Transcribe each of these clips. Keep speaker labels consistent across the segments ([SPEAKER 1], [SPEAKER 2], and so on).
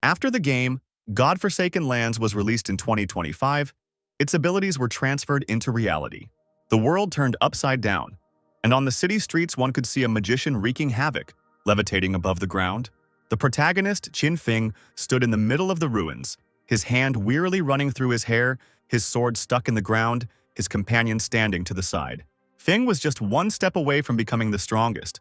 [SPEAKER 1] After the game, God-Forsaken Lands was released in 2025, its abilities were transferred into reality. The world turned upside down, and on the city streets one could see a magician wreaking havoc, levitating above the ground. The protagonist, Qin Feng, stood in the middle of the ruins, his hand wearily running through his hair, his sword stuck in the ground, his companion standing to the side. Feng was just one step away from becoming the strongest.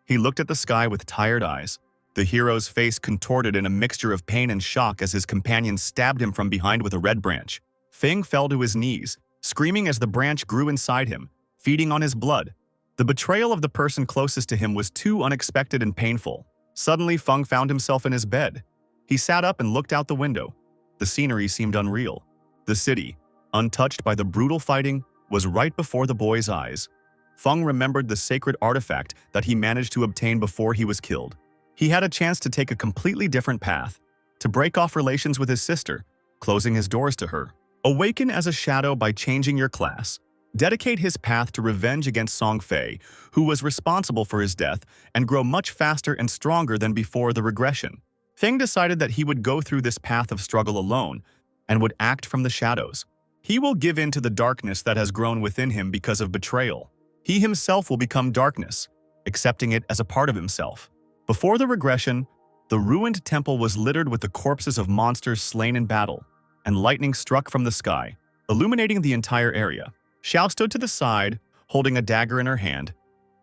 [SPEAKER 1] He looked at the sky with tired eyes. The hero's face contorted in a mixture of pain and shock as his companion stabbed him from behind with a red branch. Feng fell to his knees, screaming as the branch grew inside him, feeding on his blood. The betrayal of the person closest to him was too unexpected and painful. Suddenly, Feng found himself in his bed. He sat up and looked out the window. The scenery seemed unreal. The city, untouched by the brutal fighting, was right before the boy's eyes. Feng remembered the sacred artifact that he managed to obtain before he was killed. He had a chance to take a completely different path, to break off relations with his sister, closing his doors to her. Awaken as a shadow by changing your class. Dedicate his path to revenge against Song Fei, who was responsible for his death, and grow much faster and stronger than before the regression. Feng decided that he would go through this path of struggle alone and would act from the shadows. He will give in to the darkness that has grown within him because of betrayal. He himself will become darkness, accepting it as a part of himself. Before the regression, the ruined temple was littered with the corpses of monsters slain in battle, and lightning struck from the sky, illuminating the entire area. Xiao stood to the side, holding a dagger in her hand.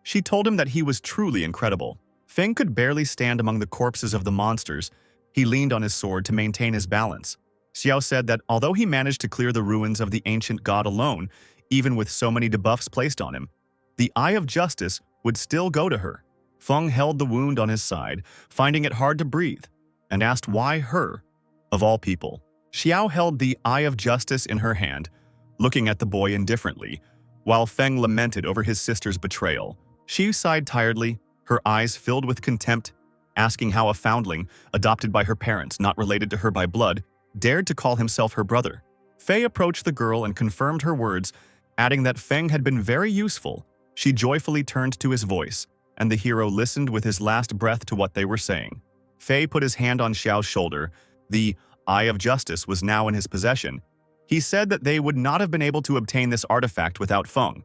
[SPEAKER 1] She told him that he was truly incredible. Feng could barely stand among the corpses of the monsters. He leaned on his sword to maintain his balance. Xiao said that although he managed to clear the ruins of the ancient god alone, even with so many debuffs placed on him, the Eye of Justice would still go to her. Feng held the wound on his side, finding it hard to breathe, and asked why her, of all people. Xiao held the Eye of Justice in her hand, looking at the boy indifferently, while Feng lamented over his sister's betrayal. She sighed tiredly, her eyes filled with contempt, asking how a foundling, adopted by her parents, not related to her by blood, dared to call himself her brother. Fei approached the girl and confirmed her words, adding that Feng had been very useful. She joyfully turned to his voice, and the hero listened with his last breath to what they were saying. Fei put his hand on Xiao's shoulder. The Eye of Justice was now in his possession. He said that they would not have been able to obtain this artifact without Feng,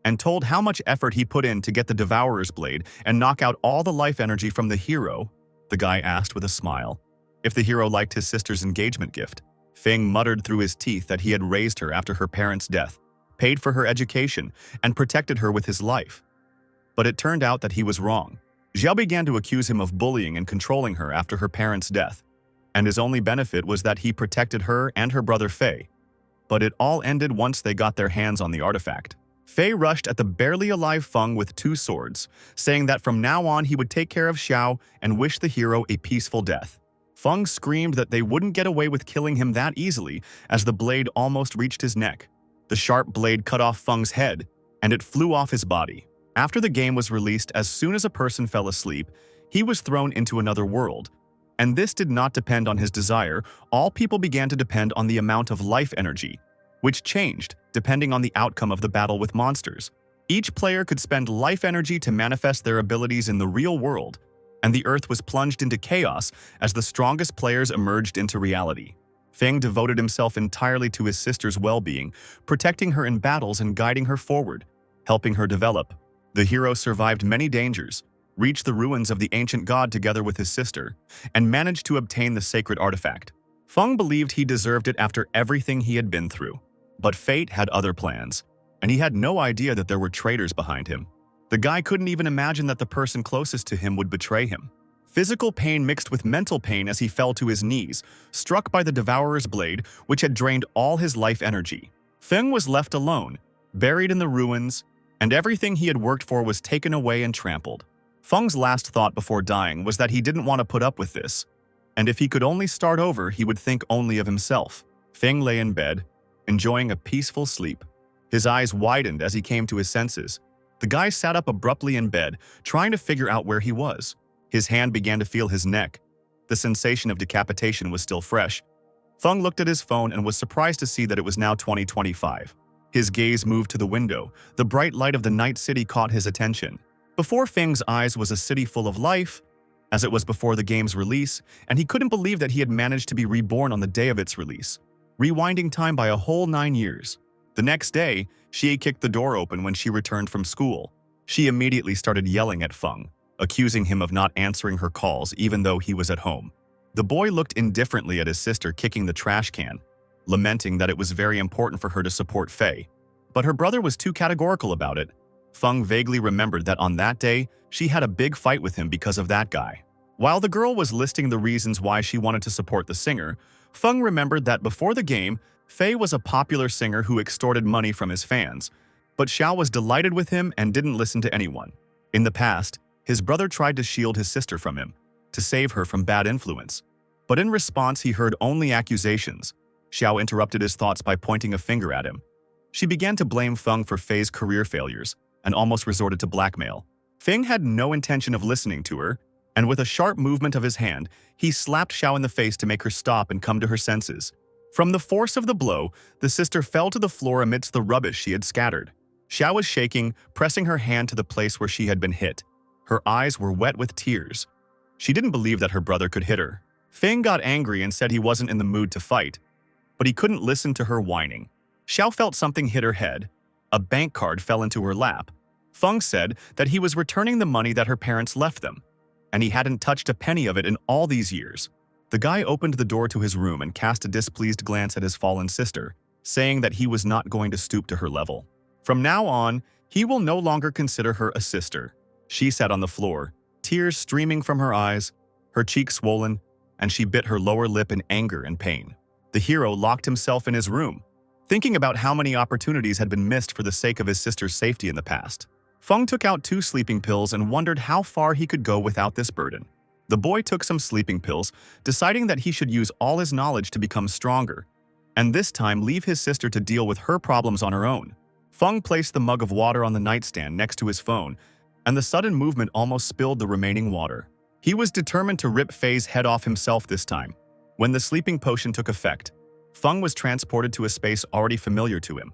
[SPEAKER 1] and told how much effort he put in to get the Devourer's Blade and knock out all the life energy from the hero. The guy asked with a smile if the hero liked his sister's engagement gift. Feng muttered through his teeth that he had raised her after her parents' death, paid for her education, and protected her with his life. But it turned out that he was wrong. Xiao began to accuse him of bullying and controlling her after her parents' death, and his only benefit was that he protected her and her brother Fei. But it all ended once they got their hands on the artifact. Fei rushed at the barely alive Feng with 2 swords, saying that from now on he would take care of Xiao and wish the hero a peaceful death. Feng screamed that they wouldn't get away with killing him that easily as the blade almost reached his neck. The sharp blade cut off Feng's head, and it flew off his body. After the game was released, as soon as a person fell asleep, he was thrown into another world. And this did not depend on his desire. All people began to depend on the amount of life energy, which changed depending on the outcome of the battle with monsters. Each player could spend life energy to manifest their abilities in the real world, and the Earth was plunged into chaos as the strongest players emerged into reality. Feng devoted himself entirely to his sister's well-being, protecting her in battles and guiding her forward, helping her develop. The hero survived many dangers, reached the ruins of the ancient god together with his sister, and managed to obtain the sacred artifact. Feng believed he deserved it after everything he had been through. But fate had other plans, and he had no idea that there were traitors behind him. The guy couldn't even imagine that the person closest to him would betray him. Physical pain mixed with mental pain as he fell to his knees, struck by the Devourer's Blade, which had drained all his life energy. Feng was left alone, buried in the ruins, and everything he had worked for was taken away and trampled. Feng's last thought before dying was that he didn't want to put up with this, and if he could only start over, he would think only of himself. Feng lay in bed, enjoying a peaceful sleep. His eyes widened as he came to his senses. The guy sat up abruptly in bed, trying to figure out where he was. His hand began to feel his neck. The sensation of decapitation was still fresh. Feng looked at his phone and was surprised to see that it was now 2025. His gaze moved to the window. The bright light of the night city caught his attention. Before Feng's eyes was a city full of life, as it was before the game's release, and he couldn't believe that he had managed to be reborn on the day of its release, rewinding time by a whole 9 years. The next day, Xie kicked the door open when she returned from school. She immediately started yelling at Feng, accusing him of not answering her calls even though he was at home. The boy looked indifferently at his sister kicking the trash can, lamenting that it was very important for her to support Fei. But her brother was too categorical about it. Feng vaguely remembered that on that day, she had a big fight with him because of that guy. While the girl was listing the reasons why she wanted to support the singer, Feng remembered that before the game, Fei was a popular singer who extorted money from his fans, but Xiao was delighted with him and didn't listen to anyone. In the past, his brother tried to shield his sister from him, to save her from bad influence. But in response, he heard only accusations. Xiao interrupted his thoughts by pointing a finger at him. She began to blame Feng for Fei's career failures and almost resorted to blackmail. Feng had no intention of listening to her, and with a sharp movement of his hand, he slapped Xiao in the face to make her stop and come to her senses. From the force of the blow, the sister fell to the floor amidst the rubbish she had scattered. Xiao was shaking, pressing her hand to the place where she had been hit. Her eyes were wet with tears. She didn't believe that her brother could hit her. Feng got angry and said he wasn't in the mood to fight, but he couldn't listen to her whining. Xiao felt something hit her head. A bank card fell into her lap. Feng said that he was returning the money that her parents left them, and he hadn't touched a penny of it in all these years. The guy opened the door to his room and cast a displeased glance at his fallen sister, saying that he was not going to stoop to her level. From now on, he will no longer consider her a sister. She sat on the floor, tears streaming from her eyes, her cheeks swollen, and she bit her lower lip in anger and pain. The hero locked himself in his room, thinking about how many opportunities had been missed for the sake of his sister's safety in the past. Feng took out 2 sleeping pills and wondered how far he could go without this burden. The boy took some sleeping pills, deciding that he should use all his knowledge to become stronger, and this time leave his sister to deal with her problems on her own. Feng placed the mug of water on the nightstand next to his phone, and the sudden movement almost spilled the remaining water. He was determined to rip Fei's head off himself this time. When the sleeping potion took effect, Feng was transported to a space already familiar to him.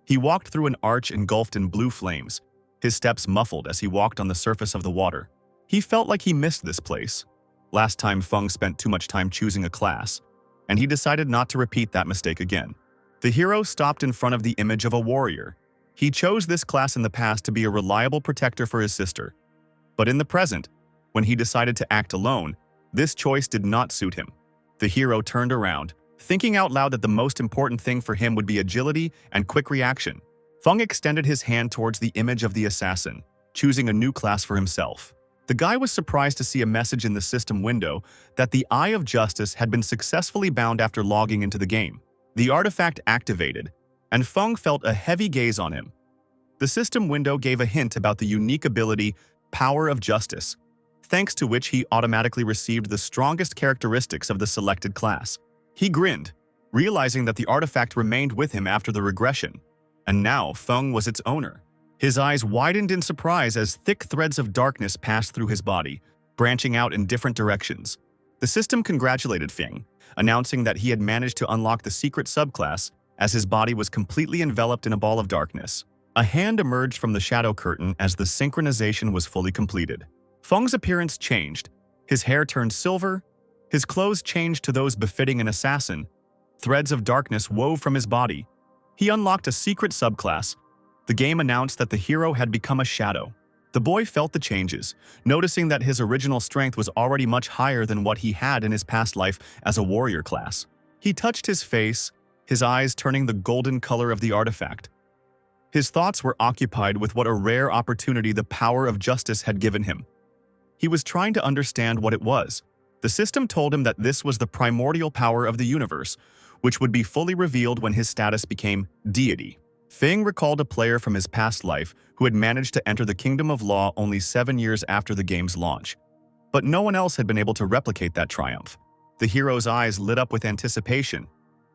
[SPEAKER 1] He walked through an arch engulfed in blue flames, his steps muffled as he walked on the surface of the water. He felt like he missed this place. Last time Feng spent too much time choosing a class, and he decided not to repeat that mistake again. The hero stopped in front of the image of a warrior. He chose this class in the past to be a reliable protector for his sister. But in the present, when he decided to act alone, this choice did not suit him. The hero turned around, thinking out loud that the most important thing for him would be agility and quick reaction. Feng extended his hand towards the image of the assassin, choosing a new class for himself. The guy was surprised to see a message in the system window that the Eye of Justice had been successfully bound after logging into the game. The artifact activated, and Feng felt a heavy gaze on him. The system window gave a hint about the unique ability, Power of Justice, thanks to which he automatically received the strongest characteristics of the selected class. He grinned, realizing that the artifact remained with him after the regression, and now Feng was its owner. His eyes widened in surprise as thick threads of darkness passed through his body, branching out in different directions. The system congratulated Feng, announcing that he had managed to unlock the secret subclass as his body was completely enveloped in a ball of darkness. A hand emerged from the shadow curtain as the synchronization was fully completed. Feng's appearance changed. His hair turned silver, his clothes changed to those befitting an assassin. Threads of darkness wove from his body. He unlocked a secret subclass. The game announced that the hero had become a shadow. The boy felt the changes, noticing that his original strength was already much higher than what he had in his past life as a warrior class. He touched his face, his eyes turning the golden color of the artifact. His thoughts were occupied with what a rare opportunity the Power of Justice had given him. He was trying to understand what it was. The system told him that this was the primordial power of the universe, which would be fully revealed when his status became deity. Feng recalled a player from his past life who had managed to enter the Kingdom of Law only 7 years after the game's launch. But no one else had been able to replicate that triumph. The hero's eyes lit up with anticipation.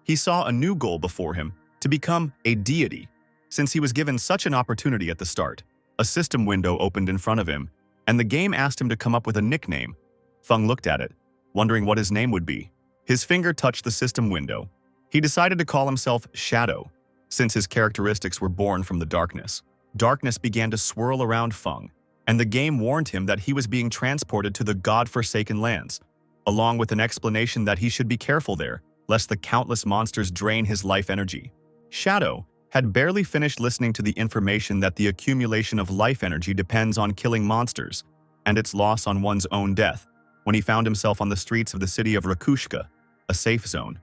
[SPEAKER 1] He saw a new goal before him, to become a deity, since he was given such an opportunity at the start. A system window opened in front of him, and the game asked him to come up with a nickname. Feng looked at it, wondering what his name would be. His finger touched the system window. He decided to call himself Shadow, since his characteristics were born from the darkness. Darkness began to swirl around Feng, and the game warned him that he was being transported to the God-forsaken lands, along with an explanation that he should be careful there, lest the countless monsters drain his life energy. Shadow had barely finished listening to the information that the accumulation of life energy depends on killing monsters, and its loss on one's own death, when he found himself on the streets of the city of Rakushka, a safe zone.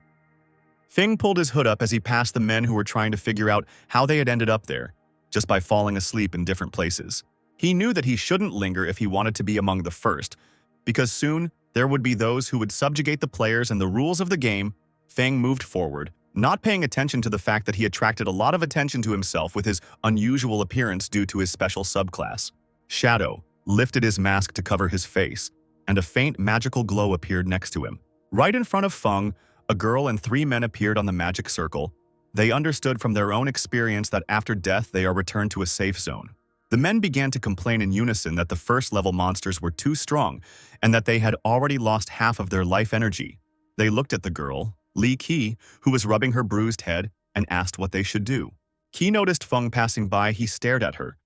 [SPEAKER 1] Feng pulled his hood up as he passed the men who were trying to figure out how they had ended up there, just by falling asleep in different places. He knew that he shouldn't linger if he wanted to be among the first, because soon there would be those who would subjugate the players and the rules of the game. Feng moved forward, not paying attention to the fact that he attracted a lot of attention to himself with his unusual appearance due to his special subclass. Shadow lifted his mask to cover his face, and a faint magical glow appeared next to him. Right in front of Feng, a girl and 3 men appeared on the magic circle. They understood from their own experience that after death they are returned to a safe zone. The men began to complain in unison that the first-level monsters were too strong and that they had already lost half of their life energy. They looked at the girl, Li Qi, who was rubbing her bruised head, and asked what they should do. Qi noticed Feng passing by. He stared at her,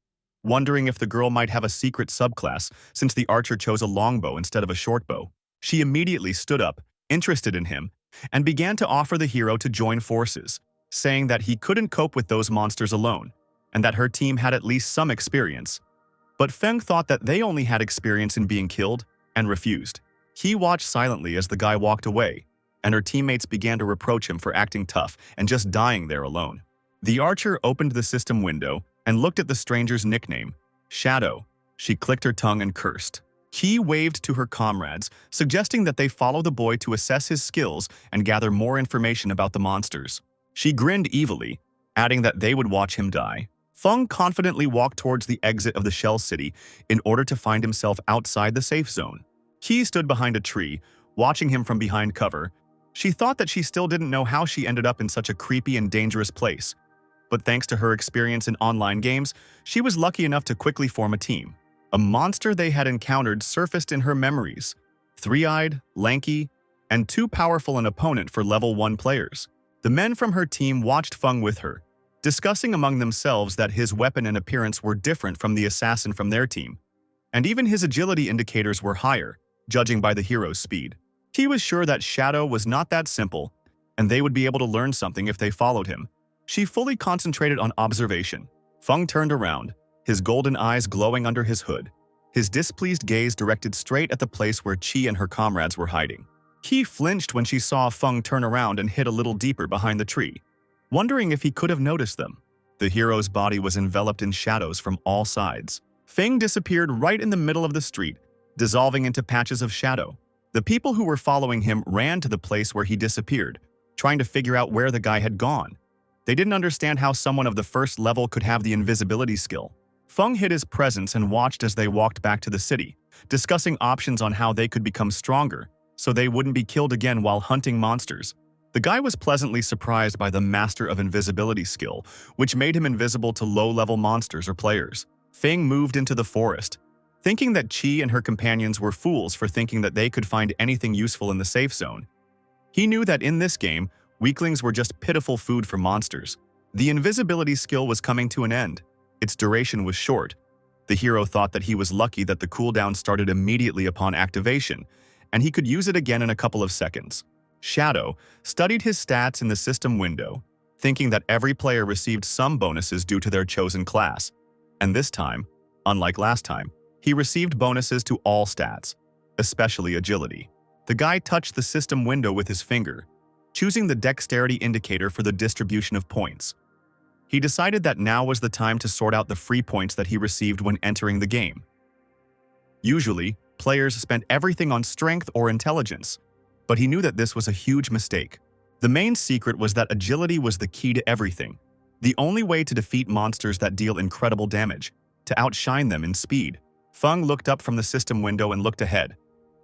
[SPEAKER 1] wondering if the girl might have a secret subclass since the archer chose a longbow instead of a shortbow. She immediately stood up, interested in him, and began to offer the hero to join forces, saying that he couldn't cope with those monsters alone, and that her team had at least some experience. But Feng thought that they only had experience in being killed, and refused. He watched silently as the guy walked away, and her teammates began to reproach him for acting tough and just dying there alone. The archer opened the system window and looked at the stranger's nickname, Shadow. She clicked her tongue and cursed. Qi waved to her comrades, suggesting that they follow the boy to assess his skills and gather more information about the monsters. She grinned evilly, adding that they would watch him die. Feng confidently walked towards the exit of the Shell City in order to find himself outside the safe zone. Qi stood behind a tree, watching him from behind cover. She thought that she still didn't know how she ended up in such a creepy and dangerous place. But thanks to her experience in online games, she was lucky enough to quickly form a team. A monster they had encountered surfaced in her memories. 3-eyed, lanky, and too powerful an opponent for level 1 players. The men from her team watched Feng with her, discussing among themselves that his weapon and appearance were different from the assassin from their team, and even his agility indicators were higher, judging by the hero's speed. He was sure that Shadow was not that simple, and they would be able to learn something if they followed him. She fully concentrated on observation. Feng turned around, his golden eyes glowing under his hood, his displeased gaze directed straight at the place where Qi and her comrades were hiding. Qi flinched when she saw Feng turn around and hid a little deeper behind the tree, wondering if he could have noticed them. The hero's body was enveloped in shadows from all sides. Feng disappeared right in the middle of the street, dissolving into patches of shadow. The people who were following him ran to the place where he disappeared, trying to figure out where the guy had gone. They didn't understand how someone of the first level could have the invisibility skill. Feng hid his presence and watched as they walked back to the city, discussing options on how they could become stronger, so they wouldn't be killed again while hunting monsters. The guy was pleasantly surprised by the Master of Invisibility skill, which made him invisible to low-level monsters or players. Feng moved into the forest, thinking that Qi and her companions were fools for thinking that they could find anything useful in the safe zone. He knew that in this game, weaklings were just pitiful food for monsters. The invisibility skill was coming to an end. Its duration was short. The hero thought that he was lucky that the cooldown started immediately upon activation, and he could use it again in a couple of seconds. Shadow studied his stats in the system window, thinking that every player received some bonuses due to their chosen class. And this time, unlike last time, he received bonuses to all stats, especially agility. The guy touched the system window with his finger, choosing the dexterity indicator for the distribution of points. He decided that now was the time to sort out the free points that he received when entering the game. Usually, players spent everything on strength or intelligence, but he knew that this was a huge mistake. The main secret was that agility was the key to everything. The only way to defeat monsters that deal incredible damage, to outshine them in speed. Feng looked up from the system window and looked ahead.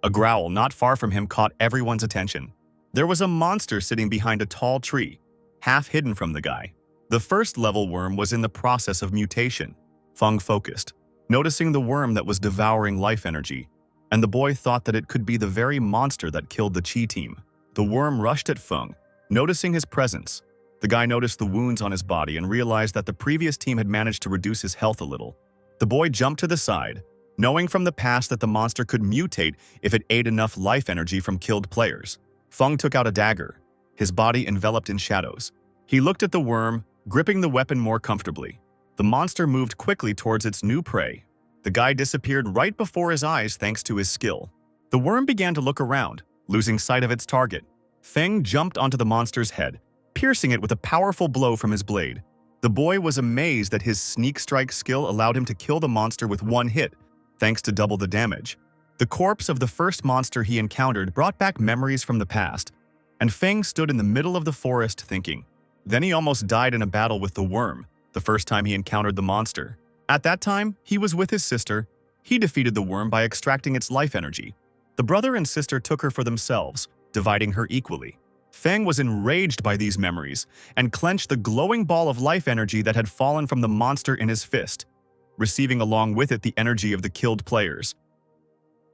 [SPEAKER 1] A growl not far from him caught everyone's attention. There was a monster sitting behind a tall tree, half hidden from the guy. The first-level worm was in the process of mutation. Feng focused, noticing the worm that was devouring life energy, and the boy thought that it could be the very monster that killed the Qi team. The worm rushed at Feng, noticing his presence. The guy noticed the wounds on his body and realized that the previous team had managed to reduce his health a little. The boy jumped to the side, knowing from the past that the monster could mutate if it ate enough life energy from killed players. Feng took out a dagger, his body enveloped in shadows. He looked at the worm, gripping the weapon more comfortably. The monster moved quickly towards its new prey. The guy disappeared right before his eyes thanks to his skill. The worm began to look around, losing sight of its target. Feng jumped onto the monster's head, piercing it with a powerful blow from his blade. The boy was amazed that his sneak strike skill allowed him to kill the monster with one hit, thanks to double the damage. The corpse of the first monster he encountered brought back memories from the past, and Feng stood in the middle of the forest thinking. Then he almost died in a battle with the worm, the first time he encountered the monster. At that time, he was with his sister. He defeated the worm by extracting its life energy. The brother and sister took her for themselves, dividing her equally. Feng was enraged by these memories and clenched the glowing ball of life energy that had fallen from the monster in his fist, receiving along with it the energy of the killed players.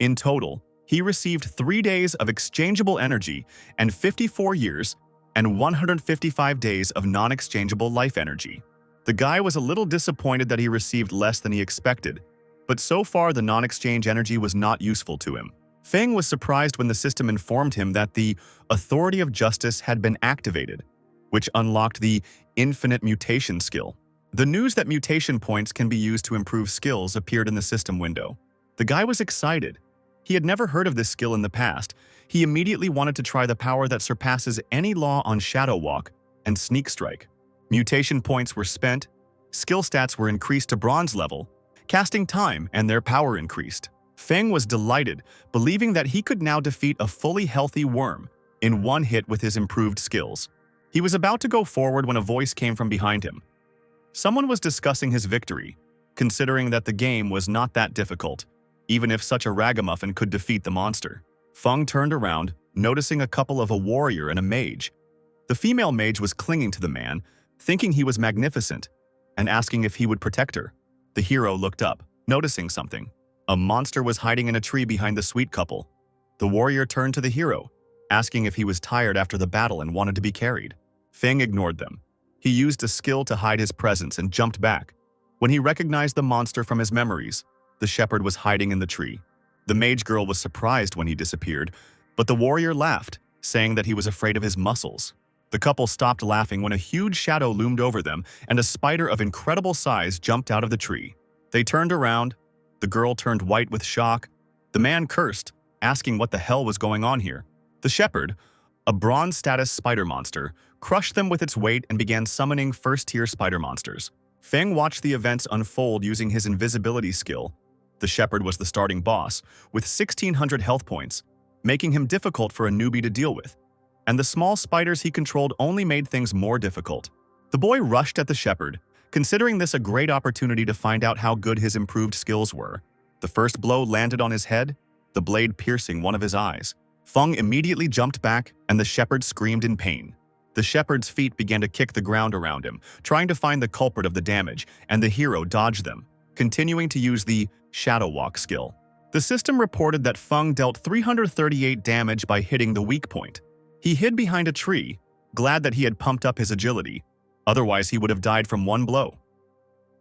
[SPEAKER 1] In total, he received 3 days of exchangeable energy and 54 years and 155 days of non-exchangeable life energy. The guy was a little disappointed that he received less than he expected, but so far the non-exchange energy was not useful to him. Feng was surprised when the system informed him that the Authority of Justice had been activated, which unlocked the Infinite Mutation skill. The news that mutation points can be used to improve skills appeared in the system window. The guy was excited. He had never heard of this skill in the past. He immediately wanted to try the power that surpasses any law on Shadow Walk and Sneak Strike. Mutation points were spent, skill stats were increased to bronze level, casting time and their power increased. Feng was delighted, believing that he could now defeat a fully healthy worm in one hit with his improved skills. He was about to go forward when a voice came from behind him. Someone was discussing his victory, considering that the game was not that difficult, even if such a ragamuffin could defeat the monster. Feng turned around, noticing a couple of a warrior and a mage. The female mage was clinging to the man, thinking he was magnificent, and asking if he would protect her. The hero looked up, noticing something. A monster was hiding in a tree behind the sweet couple. The warrior turned to the hero, asking if he was tired after the battle and wanted to be carried. Feng ignored them. He used a skill to hide his presence and jumped back. When he recognized the monster from his memories, the shepherd was hiding in the tree. The mage girl was surprised when he disappeared, but the warrior laughed, saying that he was afraid of his muscles. The couple stopped laughing when a huge shadow loomed over them and a spider of incredible size jumped out of the tree. They turned around. The girl turned white with shock. The man cursed, asking what the hell was going on here. The shepherd, a bronze status spider monster, crushed them with its weight and began summoning first-tier spider monsters. Feng watched the events unfold using his invisibility skill. The shepherd was the starting boss, with 1,600 health points, making him difficult for a newbie to deal with. And the small spiders he controlled only made things more difficult. The boy rushed at the shepherd, considering this a great opportunity to find out how good his improved skills were. The first blow landed on his head, the blade piercing one of his eyes. Feng immediately jumped back, and the shepherd screamed in pain. The shepherd's feet began to kick the ground around him, trying to find the culprit of the damage, and the hero dodged them, continuing to use the Shadow Walk skill. The system reported that Feng dealt 338 damage by hitting the weak point. He hid behind a tree, glad that he had pumped up his agility. Otherwise, he would have died from one blow.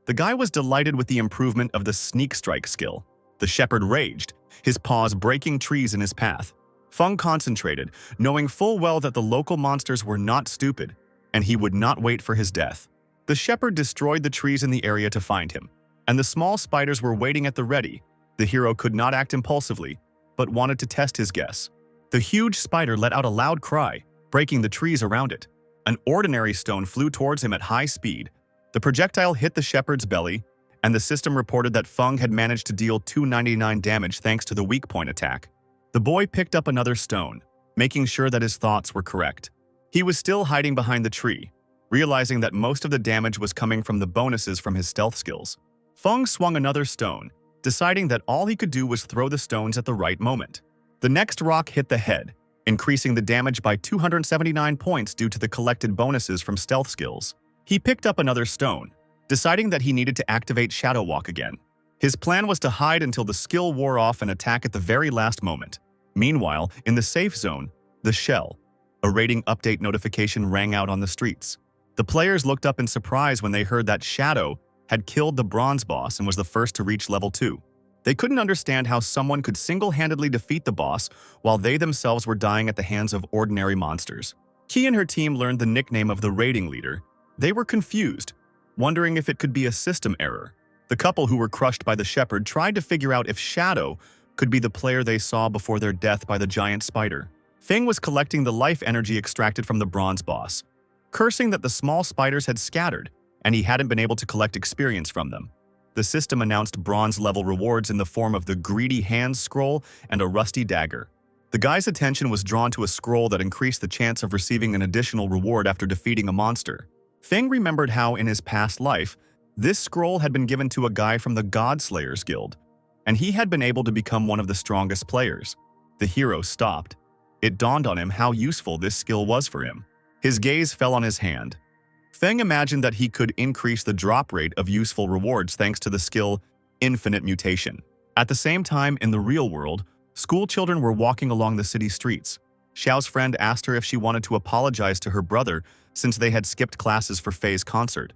[SPEAKER 1] The guy was delighted with the improvement of the Sneak Strike skill. The shepherd raged, his paws breaking trees in his path. Feng concentrated, knowing full well that the local monsters were not stupid, and he would not wait for his death. The shepherd destroyed the trees in the area to find him, and the small spiders were waiting at the ready. The hero could not act impulsively, but wanted to test his guess. The huge spider let out a loud cry, breaking the trees around it. An ordinary stone flew towards him at high speed. The projectile hit the shepherd's belly, and the system reported that Feng had managed to deal 299 damage thanks to the weak point attack. The boy picked up another stone, making sure that his thoughts were correct. He was still hiding behind the tree, realizing that most of the damage was coming from the bonuses from his stealth skills. Feng swung another stone, deciding that all he could do was throw the stones at the right moment. The next rock hit the head, increasing the damage by 279 points due to the collected bonuses from stealth skills. He picked up another stone, deciding that he needed to activate Shadow Walk again. His plan was to hide until the skill wore off and attack at the very last moment. Meanwhile, in the safe zone, the shell, a rating update notification rang out on the streets. The players looked up in surprise when they heard that Shadow had killed the bronze boss and was the first to reach level 2. They couldn't understand how someone could single-handedly defeat the boss while they themselves were dying at the hands of ordinary monsters. Key and her team learned the nickname of the raiding leader. They were confused, wondering if it could be a system error. The couple who were crushed by the shepherd tried to figure out if Shadow could be the player they saw before their death by the giant spider. Feng was collecting the life energy extracted from the bronze boss, cursing that the small spiders had scattered, and he hadn't been able to collect experience from them. The system announced bronze-level rewards in the form of the Greedy Hands scroll and a rusty dagger. The guy's attention was drawn to a scroll that increased the chance of receiving an additional reward after defeating a monster. Feng remembered how, in his past life, this scroll had been given to a guy from the Godslayers Guild, and he had been able to become one of the strongest players. The hero stopped. It dawned on him how useful this skill was for him. His gaze fell on his hand. Feng imagined that he could increase the drop rate of useful rewards thanks to the skill Infinite Mutation. At the same time, in the real world, school children were walking along the city streets. Xiao's friend asked her if she wanted to apologize to her brother since they had skipped classes for Fei's concert.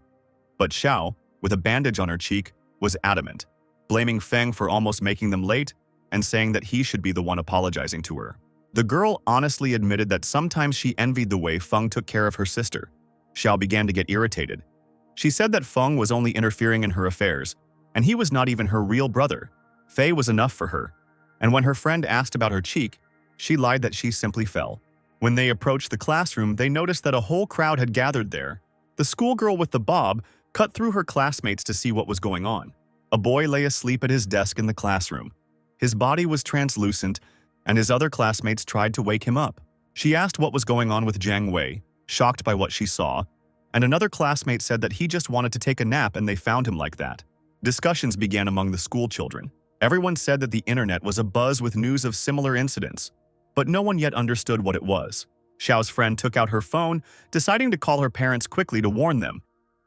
[SPEAKER 1] But Xiao, with a bandage on her cheek, was adamant, blaming Feng for almost making them late and saying that he should be the one apologizing to her. The girl honestly admitted that sometimes she envied the way Feng took care of her sister. Xiao began to get irritated. She said that Feng was only interfering in her affairs, and he was not even her real brother. Fei was enough for her. And when her friend asked about her cheek, she lied that she simply fell. When they approached the classroom, they noticed that a whole crowd had gathered there. The schoolgirl with the bob cut through her classmates to see what was going on. A boy lay asleep at his desk in the classroom. His body was translucent, and his other classmates tried to wake him up. She asked what was going on with Jiang Wei, shocked by what she saw, and another classmate said that he just wanted to take a nap and they found him like that. Discussions began among the school children. Everyone said that the internet was abuzz with news of similar incidents, but no one yet understood what it was. Xiao's friend took out her phone, deciding to call her parents quickly to warn them,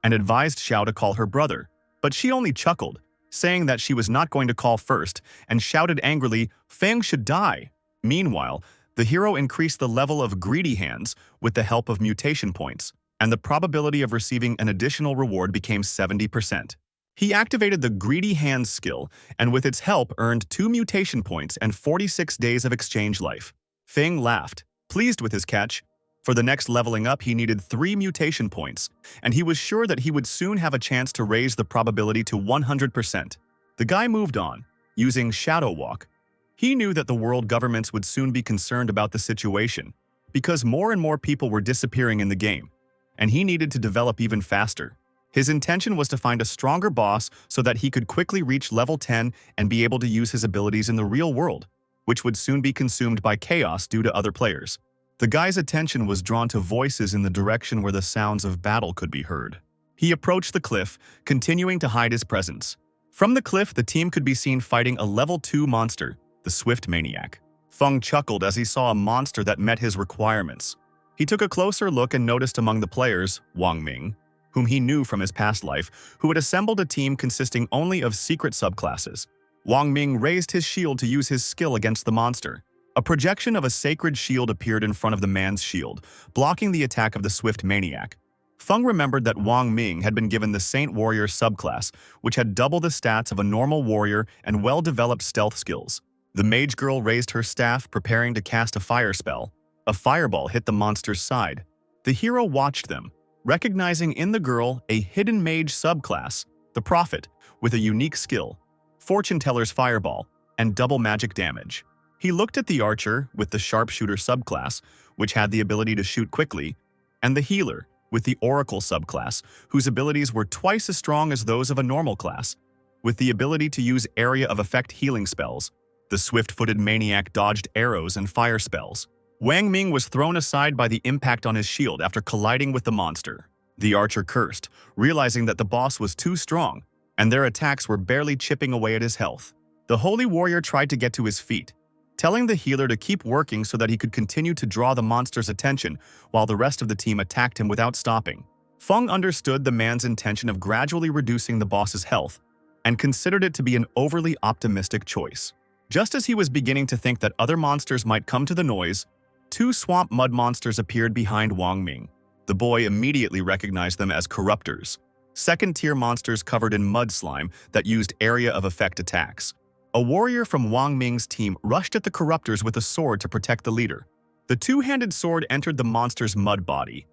[SPEAKER 1] and advised Xiao to call her brother, but she only chuckled, saying that she was not going to call first, and shouted angrily, "Feng should die." Meanwhile, the hero increased the level of Greedy Hands with the help of mutation points, and the probability of receiving an additional reward became 70%. He activated the Greedy Hands skill, and with its help earned 2 mutation points and 46 days of exchange life. Feng laughed, pleased with his catch. For the next leveling up, he needed 3 mutation points, and he was sure that he would soon have a chance to raise the probability to 100%. The guy moved on, using Shadow Walk. He knew that the world governments would soon be concerned about the situation, because more and more people were disappearing in the game, and he needed to develop even faster. His intention was to find a stronger boss so that he could quickly reach level 10 and be able to use his abilities in the real world, which would soon be consumed by chaos due to other players. The guy's attention was drawn to voices in the direction where the sounds of battle could be heard. He approached the cliff, continuing to hide his presence. From the cliff, the team could be seen fighting a level 2 monster, the Swift Maniac. Feng chuckled as he saw a monster that met his requirements. He took a closer look and noticed among the players Wang Ming, whom he knew from his past life, who had assembled a team consisting only of secret subclasses. Wang Ming raised his shield to use his skill against the monster. A projection of a sacred shield appeared in front of the man's shield, blocking the attack of the Swift Maniac. Feng remembered that Wang Ming had been given the Saint Warrior subclass, which had double the stats of a normal warrior and well-developed stealth skills. The mage girl raised her staff, preparing to cast a fire spell. A fireball hit the monster's side. The hero watched them, recognizing in the girl a hidden mage subclass, the Prophet, with a unique skill, Fortune Teller's Fireball, and double magic damage. He looked at the archer with the sharpshooter subclass, which had the ability to shoot quickly, and the healer with the oracle subclass, whose abilities were twice as strong as those of a normal class. With the ability to use area of effect healing spells, the swift-footed maniac dodged arrows and fire spells. Wang Ming was thrown aside by the impact on his shield after colliding with the monster. The archer cursed, realizing that the boss was too strong, and their attacks were barely chipping away at his health. The holy warrior tried to get to his feet, telling the healer to keep working so that he could continue to draw the monster's attention while the rest of the team attacked him without stopping. Feng understood the man's intention of gradually reducing the boss's health and considered it to be an overly optimistic choice. Just as he was beginning to think that other monsters might come to the noise, 2 swamp mud monsters appeared behind Wang Ming. The boy immediately recognized them as corruptors, second-tier monsters covered in mud slime that used area of effect attacks. A warrior from Wang Ming's team rushed at the corruptors with a sword to protect the leader. The two-handed sword entered the monster's mud body,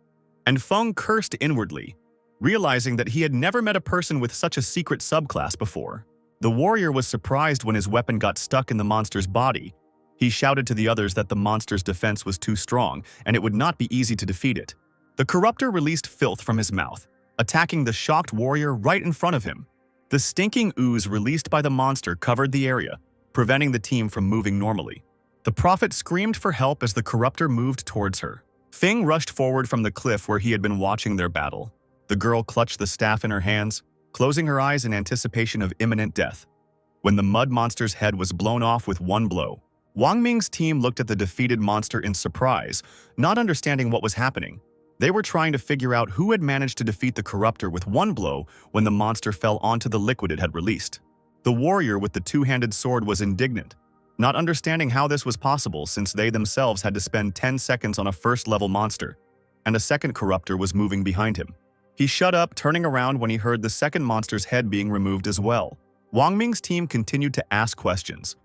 [SPEAKER 1] and Feng cursed inwardly, realizing that he had never met a person with such a secret subclass before. The warrior was surprised when his weapon got stuck in the monster's body. He shouted to the others that the monster's defense was too strong and it would not be easy to defeat it. The corruptor released filth from his mouth, attacking the shocked warrior right in front of him. The stinking ooze released by the monster covered the area, preventing the team from moving normally. The prophet screamed for help as the corruptor moved towards her. Feng rushed forward from the cliff where he had been watching their battle. The girl clutched the staff in her hands, closing her eyes in anticipation of imminent death. When the mud monster's head was blown off with one blow, Wang Ming's team looked at the defeated monster in surprise, not understanding what was happening. They were trying to figure out who had managed to defeat the corruptor with one blow when the monster fell onto the liquid it had released. The warrior with the two-handed sword was indignant, not understanding how this was possible since they themselves had to spend 10 seconds on a first-level monster, and a second corruptor was moving behind him. He shut up, turning around when he heard the second monster's head being removed as well. Wang Ming's team continued to ask questions.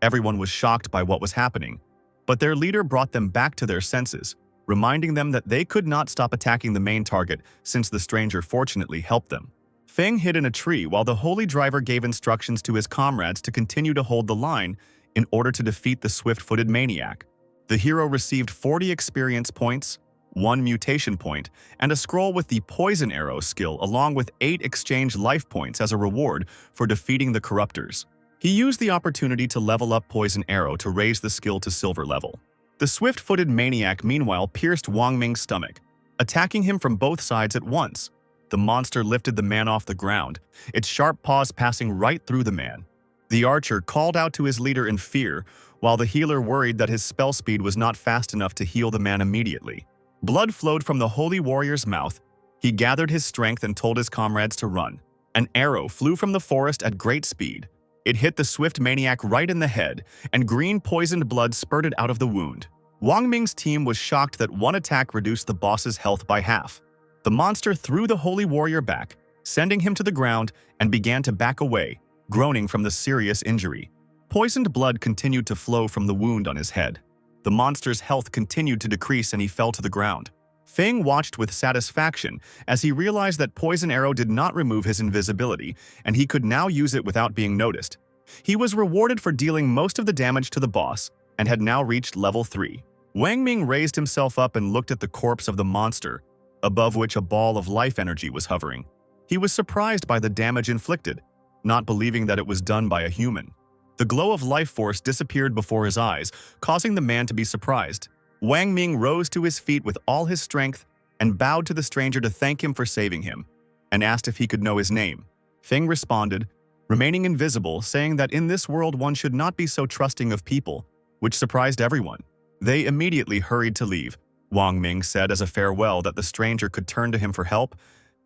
[SPEAKER 1] Everyone was shocked by what was happening, but their leader brought them back to their senses, reminding them that they could not stop attacking the main target since the stranger fortunately helped them. Feng hid in a tree while the holy driver gave instructions to his comrades to continue to hold the line in order to defeat the swift-footed maniac. The hero received 40 experience points, 1 mutation point, and a scroll with the poison arrow skill along with 8 exchange life points as a reward for defeating the corruptors. He used the opportunity to level up poison arrow to raise the skill to silver level. The swift-footed maniac meanwhile pierced Wang Ming's stomach, attacking him from both sides at once. The monster lifted the man off the ground, its sharp paws passing right through the man. The archer called out to his leader in fear, while the healer worried that his spell speed was not fast enough to heal the man immediately. Blood flowed from the holy warrior's mouth. He gathered his strength and told his comrades to run. An arrow flew from the forest at great speed. It hit the swift maniac right in the head, and green poisoned blood spurted out of the wound. Wang Ming's team was shocked that one attack reduced the boss's health by half. The monster threw the holy warrior back, sending him to the ground, and began to back away, groaning from the serious injury. Poisoned blood continued to flow from the wound on his head. The monster's health continued to decrease and he fell to the ground. Feng watched with satisfaction as he realized that Poison Arrow did not remove his invisibility and he could now use it without being noticed. He was rewarded for dealing most of the damage to the boss and had now reached level 3. Wang Ming raised himself up and looked at the corpse of the monster, above which a ball of life energy was hovering. He was surprised by the damage inflicted, not believing that it was done by a human. The glow of life force disappeared before his eyes, causing the man to be surprised. Wang Ming rose to his feet with all his strength and bowed to the stranger to thank him for saving him, and asked if he could know his name. Feng responded, remaining invisible, saying that in this world one should not be so trusting of people, which surprised everyone. They immediately hurried to leave. Wang Ming said as a farewell that the stranger could turn to him for help,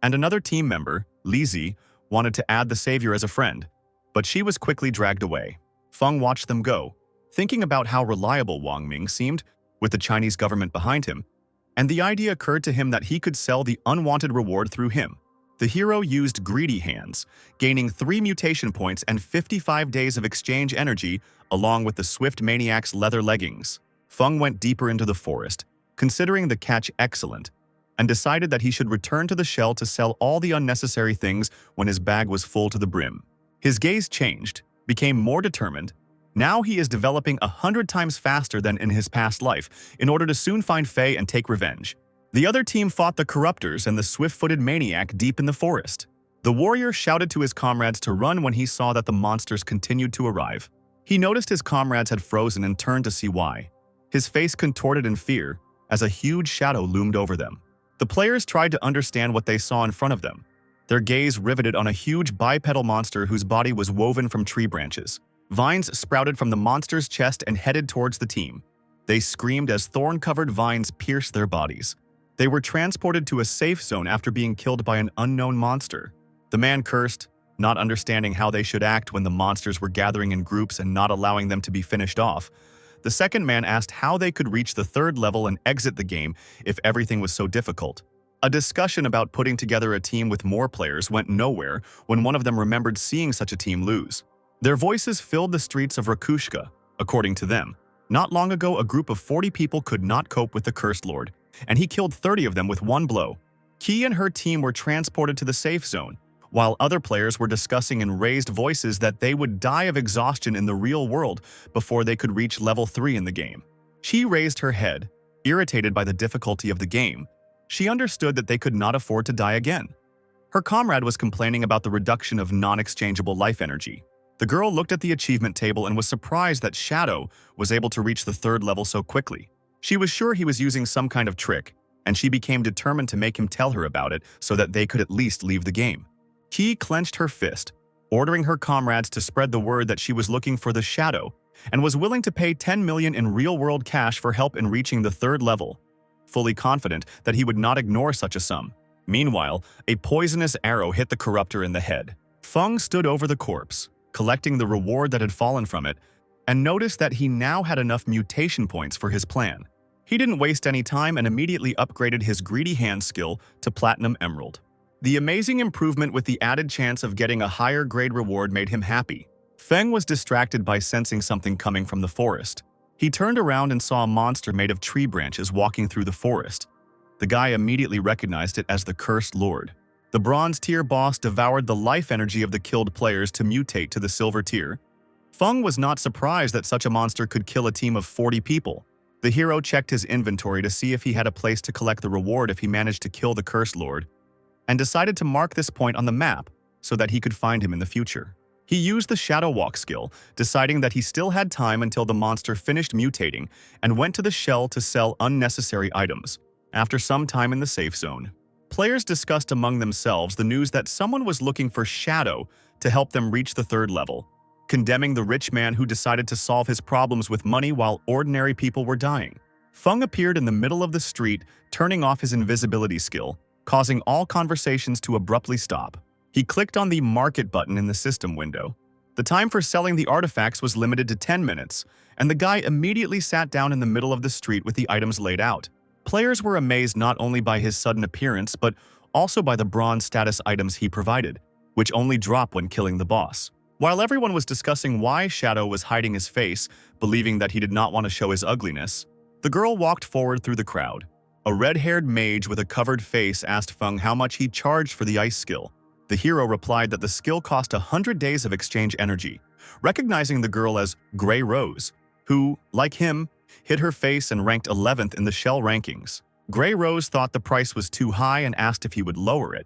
[SPEAKER 1] and another team member, Li Zi, wanted to add the savior as a friend, but she was quickly dragged away. Feng watched them go, thinking about how reliable Wang Ming seemed, with the Chinese government behind him, and the idea occurred to him that he could sell the unwanted reward through him. The hero used Greedy Hands, gaining 3 mutation points and 55 days of exchange energy along with the Swift Maniac's leather leggings. Feng went deeper into the forest, considering the catch excellent, and decided that he should return to the shell to sell all the unnecessary things when his bag was full to the brim. His gaze changed, became more determined. Now he is developing 100 times faster than in his past life in order to soon find Fei and take revenge. The other team fought the corruptors and the swift-footed maniac deep in the forest. The warrior shouted to his comrades to run when he saw that the monsters continued to arrive. He noticed his comrades had frozen and turned to see why. His face contorted in fear as a huge shadow loomed over them. The players tried to understand what they saw in front of them. Their gaze riveted on a huge bipedal monster whose body was woven from tree branches. Vines sprouted from the monster's chest and headed towards the team. They screamed as thorn-covered vines pierced their bodies. They were transported to a safe zone after being killed by an unknown monster. The man cursed, not understanding how they should act when the monsters were gathering in groups and not allowing them to be finished off. The second man asked how they could reach the 3rd level and exit the game if everything was so difficult. A discussion about putting together a team with more players went nowhere when one of them remembered seeing such a team lose. Their voices filled the streets of Rakushka, according to them. Not long ago, a group of 40 people could not cope with the Cursed Lord, and he killed 30 of them with one blow. Key and her team were transported to the safe zone, while other players were discussing in raised voices that they would die of exhaustion in the real world before they could reach level 3 in the game. She raised her head, irritated by the difficulty of the game. She understood that they could not afford to die again. Her comrade was complaining about the reduction of non-exchangeable life energy. The girl looked at the achievement table and was surprised that Shadow was able to reach the 3rd level so quickly. She was sure he was using some kind of trick, and she became determined to make him tell her about it so that they could at least leave the game. Key clenched her fist, ordering her comrades to spread the word that she was looking for the Shadow and was willing to pay 10 million in real-world cash for help in reaching the 3rd level, fully confident that he would not ignore such a sum. Meanwhile, a poisonous arrow hit the corruptor in the head. Feng stood over the corpse, collecting the reward that had fallen from it, and noticed that he now had enough mutation points for his plan. He didn't waste any time and immediately upgraded his greedy hand skill to Platinum Emerald. The amazing improvement with the added chance of getting a higher grade reward made him happy. Feng was distracted by sensing something coming from the forest. He turned around and saw a monster made of tree branches walking through the forest. The guy immediately recognized it as the Cursed Lord. The Bronze Tier boss devoured the life energy of the killed players to mutate to the Silver Tier. Feng was not surprised that such a monster could kill a team of 40 people. The hero checked his inventory to see if he had a place to collect the reward if he managed to kill the Cursed Lord, and decided to mark this point on the map so that he could find him in the future. He used the Shadow Walk skill, deciding that he still had time until the monster finished mutating, and went to the shell to sell unnecessary items. After some time in the safe zone, players discussed among themselves the news that someone was looking for Shadow to help them reach the 3rd level, condemning the rich man who decided to solve his problems with money while ordinary people were dying. Feng appeared in the middle of the street, turning off his invisibility skill, causing all conversations to abruptly stop. He clicked on the Market button in the system window. The time for selling the artifacts was limited to 10 minutes, and the guy immediately sat down in the middle of the street with the items laid out. Players were amazed not only by his sudden appearance, but also by the bronze status items he provided, which only drop when killing the boss. While everyone was discussing why Shadow was hiding his face, believing that he did not want to show his ugliness, the girl walked forward through the crowd. A red-haired mage with a covered face asked Feng how much he charged for the ice skill. The hero replied that the skill cost 100 days of exchange energy, recognizing the girl as Grey Rose, who, like him, hid her face and ranked 11th in the shell rankings. Grey Rose thought the price was too high and asked if he would lower it,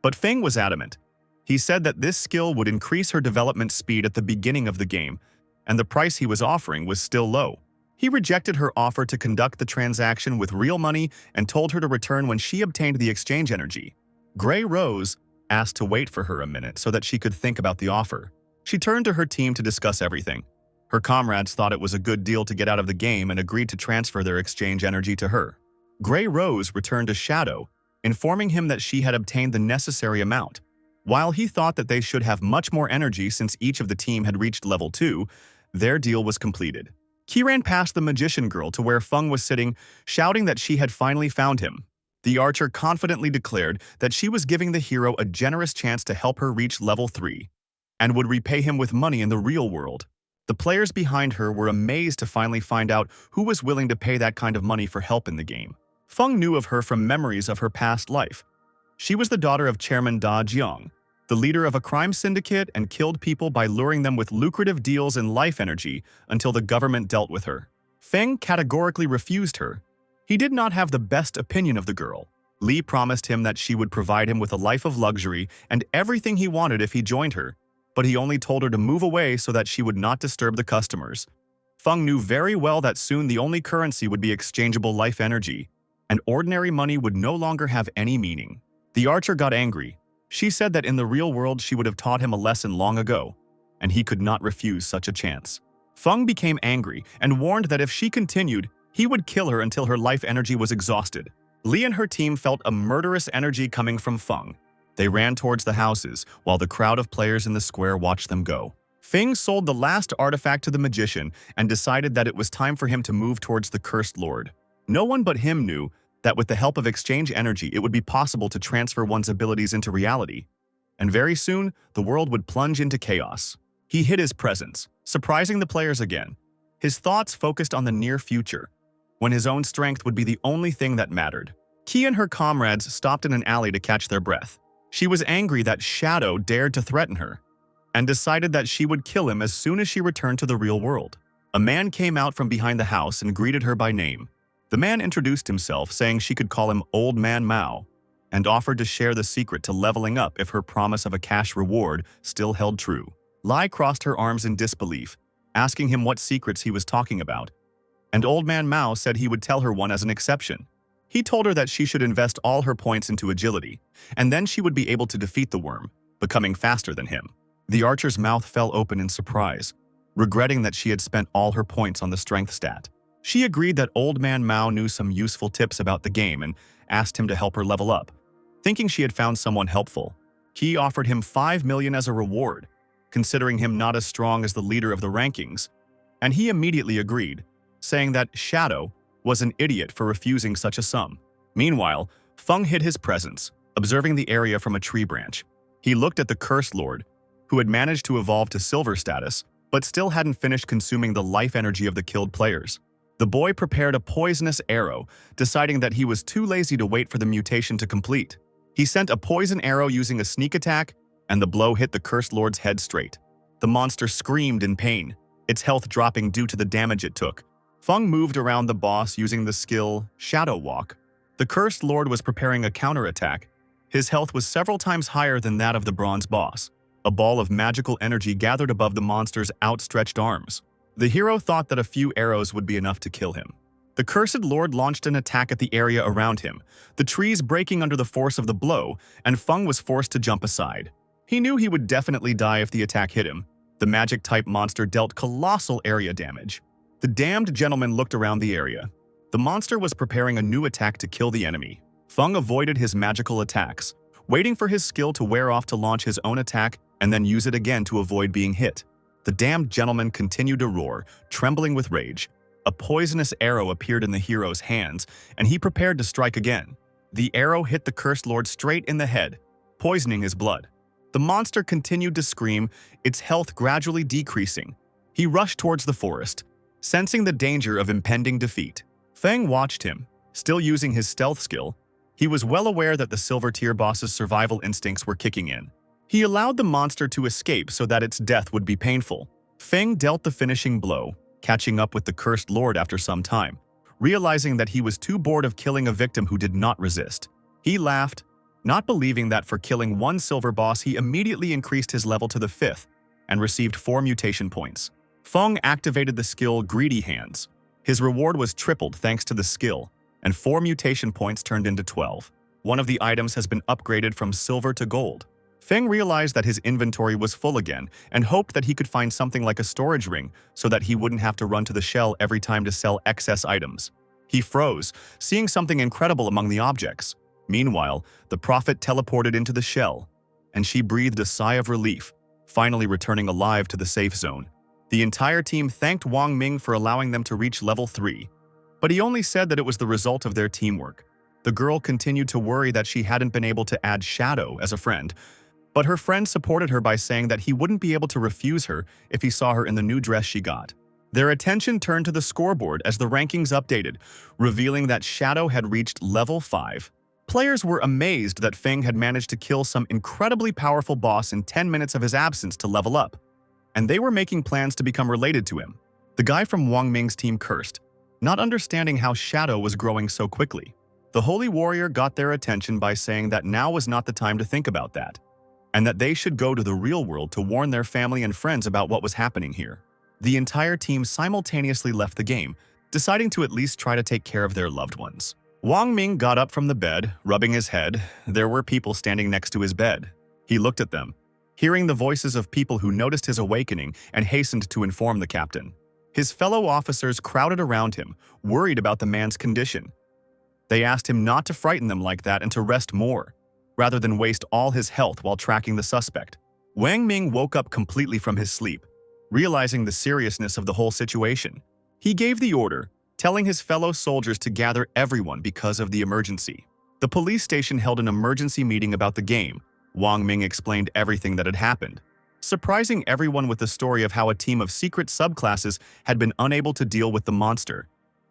[SPEAKER 1] but Feng was adamant. He said that this skill would increase her development speed at the beginning of the game, and the price he was offering was still low. He rejected her offer to conduct the transaction with real money and told her to return when she obtained the exchange energy. Grey Rose asked to wait for her a minute so that she could think about the offer. She turned to her team to discuss everything. Her comrades thought it was a good deal to get out of the game and agreed to transfer their exchange energy to her. Grey Rose returned to Shadow, informing him that she had obtained the necessary amount. While he thought that they should have much more energy since each of the team had reached level 2, their deal was completed. He ran past the magician girl to where Feng was sitting, shouting that she had finally found him. The archer confidently declared that she was giving the hero a generous chance to help her reach level 3, and would repay him with money in the real world. The players behind her were amazed to finally find out who was willing to pay that kind of money for help in the game. Feng knew of her from memories of her past life. She was the daughter of Chairman Da Jiang, the leader of a crime syndicate, and killed people by luring them with lucrative deals in life energy until the government dealt with her. Feng categorically refused her. He did not have the best opinion of the girl. Li promised him that she would provide him with a life of luxury and everything he wanted if he joined her, but he only told her to move away so that she would not disturb the customers. Feng knew very well that soon the only currency would be exchangeable life energy, and ordinary money would no longer have any meaning. The archer got angry. She said that in the real world she would have taught him a lesson long ago, and he could not refuse such a chance. Feng became angry and warned that if she continued, he would kill her until her life energy was exhausted. Li and her team felt a murderous energy coming from Feng. They ran towards the houses, while the crowd of players in the square watched them go. Feng sold the last artifact to the magician and decided that it was time for him to move towards the Cursed Lord. No one but him knew that with the help of exchange energy it would be possible to transfer one's abilities into reality, and very soon the world would plunge into chaos. He hid his presence, surprising the players again. His thoughts focused on the near future, when his own strength would be the only thing that mattered. Key and her comrades stopped in an alley to catch their breath. She was angry that Shadow dared to threaten her, and decided that she would kill him as soon as she returned to the real world. A man came out from behind the house and greeted her by name. The man introduced himself, saying she could call him Old Man Mao, and offered to share the secret to leveling up if her promise of a cash reward still held true. Lai crossed her arms in disbelief, asking him what secrets he was talking about, and Old Man Mao said he would tell her one as an exception. He told her that she should invest all her points into agility, and then she would be able to defeat the worm, becoming faster than him. The archer's mouth fell open in surprise, regretting that she had spent all her points on the strength stat. She agreed that Old Man Mao knew some useful tips about the game and asked him to help her level up. Thinking she had found someone helpful, he offered him 5 million as a reward, considering him not as strong as the leader of the rankings, and he immediately agreed, saying that Shadow was an idiot for refusing such a sum. Meanwhile, Feng hid his presence, observing the area from a tree branch. He looked at the Cursed Lord, who had managed to evolve to silver status, but still hadn't finished consuming the life energy of the killed players. The boy prepared a poisonous arrow, deciding that he was too lazy to wait for the mutation to complete. He sent a poison arrow using a sneak attack, and the blow hit the Cursed Lord's head straight. The monster screamed in pain, its health dropping due to the damage it took. Feng moved around the boss using the skill Shadow Walk. The Cursed Lord was preparing a counterattack. His health was several times higher than that of the bronze boss. A ball of magical energy gathered above the monster's outstretched arms. The hero thought that a few arrows would be enough to kill him. The Cursed Lord launched an attack at the area around him, the trees breaking under the force of the blow, and Feng was forced to jump aside. He knew he would definitely die if the attack hit him. The magic-type monster dealt colossal area damage. The damned gentleman looked around the area. The monster was preparing a new attack to kill the enemy. Feng avoided his magical attacks, waiting for his skill to wear off to launch his own attack and then use it again to avoid being hit. The damned gentleman continued to roar, trembling with rage. A poisonous arrow appeared in the hero's hands, and he prepared to strike again. The arrow hit the Cursed Lord straight in the head, poisoning his blood. The monster continued to scream, its health gradually decreasing. He rushed towards the forest, sensing the danger of impending defeat. Feng watched him, still using his stealth skill. He was well aware that the silver tier boss's survival instincts were kicking in. He allowed the monster to escape so that its death would be painful. Feng dealt the finishing blow, catching up with the Cursed Lord after some time, realizing that he was too bored of killing a victim who did not resist. He laughed, not believing that for killing one silver boss he immediately increased his level to the 5th and received 4 mutation points. Feng activated the skill Greedy Hands. His reward was tripled thanks to the skill, and 4 mutation points turned into 12. One of the items has been upgraded from silver to gold. Feng realized that his inventory was full again and hoped that he could find something like a storage ring so that he wouldn't have to run to the shell every time to sell excess items. He froze, seeing something incredible among the objects. Meanwhile, the prophet teleported into the shell, and she breathed a sigh of relief, finally returning alive to the safe zone. The entire team thanked Wang Ming for allowing them to reach level 3, but he only said that it was the result of their teamwork. The girl continued to worry that she hadn't been able to add Shadow as a friend, but her friend supported her by saying that he wouldn't be able to refuse her if he saw her in the new dress she got. Their attention turned to the scoreboard as the rankings updated, revealing that Shadow had reached level 5. Players were amazed that Feng had managed to kill some incredibly powerful boss in 10 minutes of his absence to level up, and they were making plans to become related to him. The guy from Wang Ming's team cursed, not understanding how Shadow was growing so quickly. The Holy Warrior got their attention by saying that now was not the time to think about that, and that they should go to the real world to warn their family and friends about what was happening here. The entire team simultaneously left the game, deciding to at least try to take care of their loved ones. Wang Ming got up from the bed, rubbing his head. There were people standing next to his bed. He looked at them, hearing the voices of people who noticed his awakening and hastened to inform the captain. His fellow officers crowded around him, worried about the man's condition. They asked him not to frighten them like that and to rest more, rather than waste all his health while tracking the suspect. Wang Ming woke up completely from his sleep, realizing the seriousness of the whole situation. He gave the order, telling his fellow soldiers to gather everyone because of the emergency. The police station held an emergency meeting about the game. Wang Ming explained everything that had happened, surprising everyone with the story of how a team of secret subclasses had been unable to deal with the monster,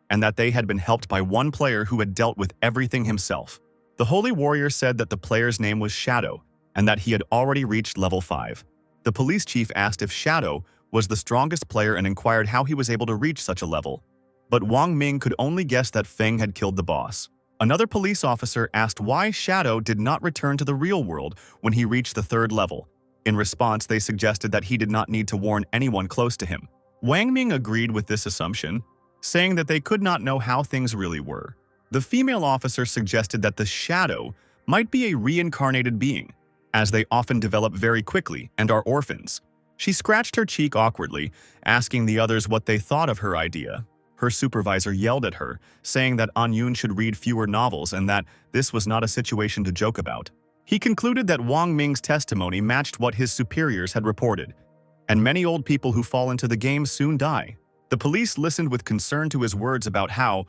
[SPEAKER 1] and that they had been helped by one player who had dealt with everything himself. The Holy Warrior said that the player's name was Shadow, and that he had already reached level 5. The police chief asked if Shadow was the strongest player and inquired how he was able to reach such a level. But Wang Ming could only guess that Feng had killed the boss. Another police officer asked why Shadow did not return to the real world when he reached the 3rd level. In response, they suggested that he did not need to warn anyone close to him. Wang Ming agreed with this assumption, saying that they could not know how things really were. The female officer suggested that the Shadow might be a reincarnated being, as they often develop very quickly and are orphans. She scratched her cheek awkwardly, asking the others what they thought of her idea. Her supervisor yelled at her, saying that Anyun should read fewer novels and that this was not a situation to joke about. He concluded that Wang Ming's testimony matched what his superiors had reported, and many old people who fall into the game soon die. The police listened with concern to his words about how,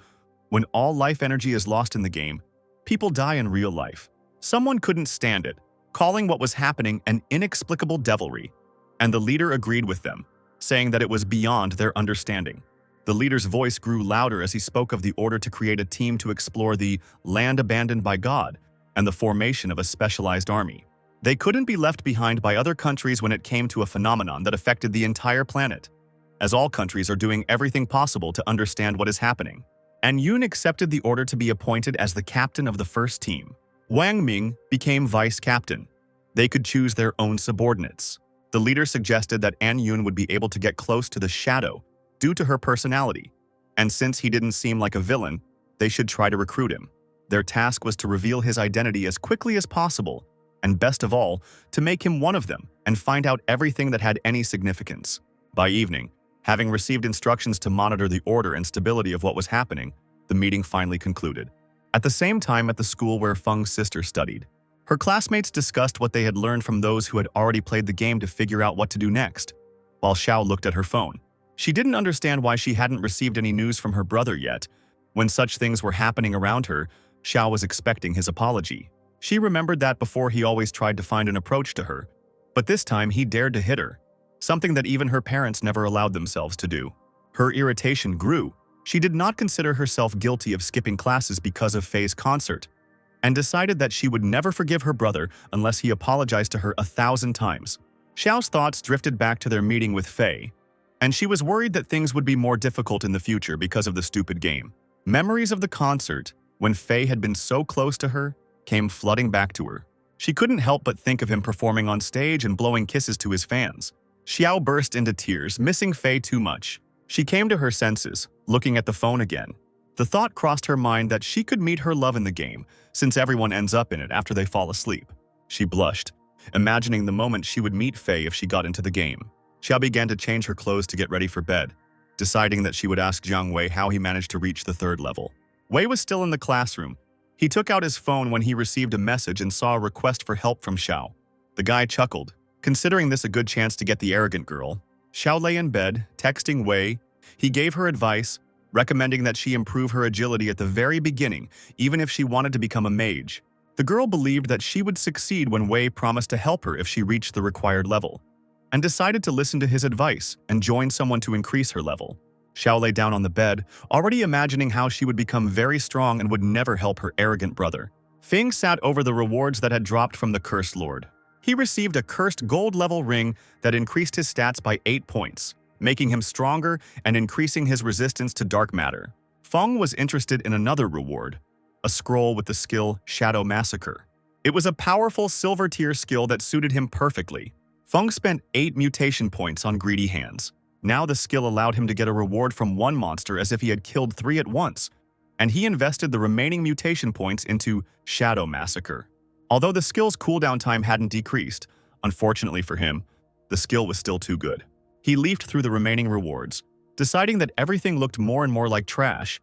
[SPEAKER 1] when all life energy is lost in the game, people die in real life. Someone couldn't stand it, calling what was happening an inexplicable devilry, and the leader agreed with them, saying that it was beyond their understanding. The leader's voice grew louder as he spoke of the order to create a team to explore the land abandoned by God and the formation of a specialized army. They couldn't be left behind by other countries when it came to a phenomenon that affected the entire planet, as all countries are doing everything possible to understand what is happening. And Yoon accepted the order to be appointed as the captain of the first team. Wang Ming became vice captain. They could choose their own subordinates. The leader suggested that An Yoon would be able to get close to the Shadow due to her personality, and since he didn't seem like a villain, they should try to recruit him. Their task was to reveal his identity as quickly as possible, and best of all, to make him one of them and find out everything that had any significance. By evening, having received instructions to monitor the order and stability of what was happening, the meeting finally concluded. At the same time at the school where Feng's sister studied, her classmates discussed what they had learned from those who had already played the game to figure out what to do next, while Xiao looked at her phone. She didn't understand why she hadn't received any news from her brother yet. When such things were happening around her, Xiao was expecting his apology. She remembered that before he always tried to find an approach to her, but this time he dared to hit her, something that even her parents never allowed themselves to do. Her irritation grew. She did not consider herself guilty of skipping classes because of Faye's concert, and decided that she would never forgive her brother unless he apologized to her 1,000 times. Xiao's thoughts drifted back to their meeting with Faye, and she was worried that things would be more difficult in the future because of the stupid game. Memories of the concert, when Faye had been so close to her, came flooding back to her. She couldn't help but think of him performing on stage and blowing kisses to his fans. Xiao burst into tears, missing Faye too much. She came to her senses, looking at the phone again. The thought crossed her mind that she could meet her love in the game, since everyone ends up in it after they fall asleep. She blushed, imagining the moment she would meet Faye if she got into the game. Xiao began to change her clothes to get ready for bed, deciding that she would ask Jiang Wei how he managed to reach the 3rd level. Wei was still in the classroom. He took out his phone when he received a message and saw a request for help from Xiao. The guy chuckled, considering this a good chance to get the arrogant girl. Xiao lay in bed, texting Wei. He gave her advice, recommending that she improve her agility at the very beginning, even if she wanted to become a mage. The girl believed that she would succeed when Wei promised to help her if she reached the required level, and decided to listen to his advice and join someone to increase her level. Xiao lay down on the bed, already imagining how she would become very strong and would never help her arrogant brother. Feng sat over the rewards that had dropped from the Cursed Lord. He received a cursed gold-level ring that increased his stats by 8 points, making him stronger and increasing his resistance to dark matter. Feng was interested in another reward, a scroll with the skill Shadow Massacre. It was a powerful silver-tier skill that suited him perfectly. Feng spent 8 mutation points on greedy hands. Now the skill allowed him to get a reward from one monster as if he had killed 3 at once, and he invested the remaining mutation points into Shadow Massacre. Although the skill's cooldown time hadn't decreased, unfortunately for him, the skill was still too good. He leafed through the remaining rewards, deciding that everything looked more and more like trash,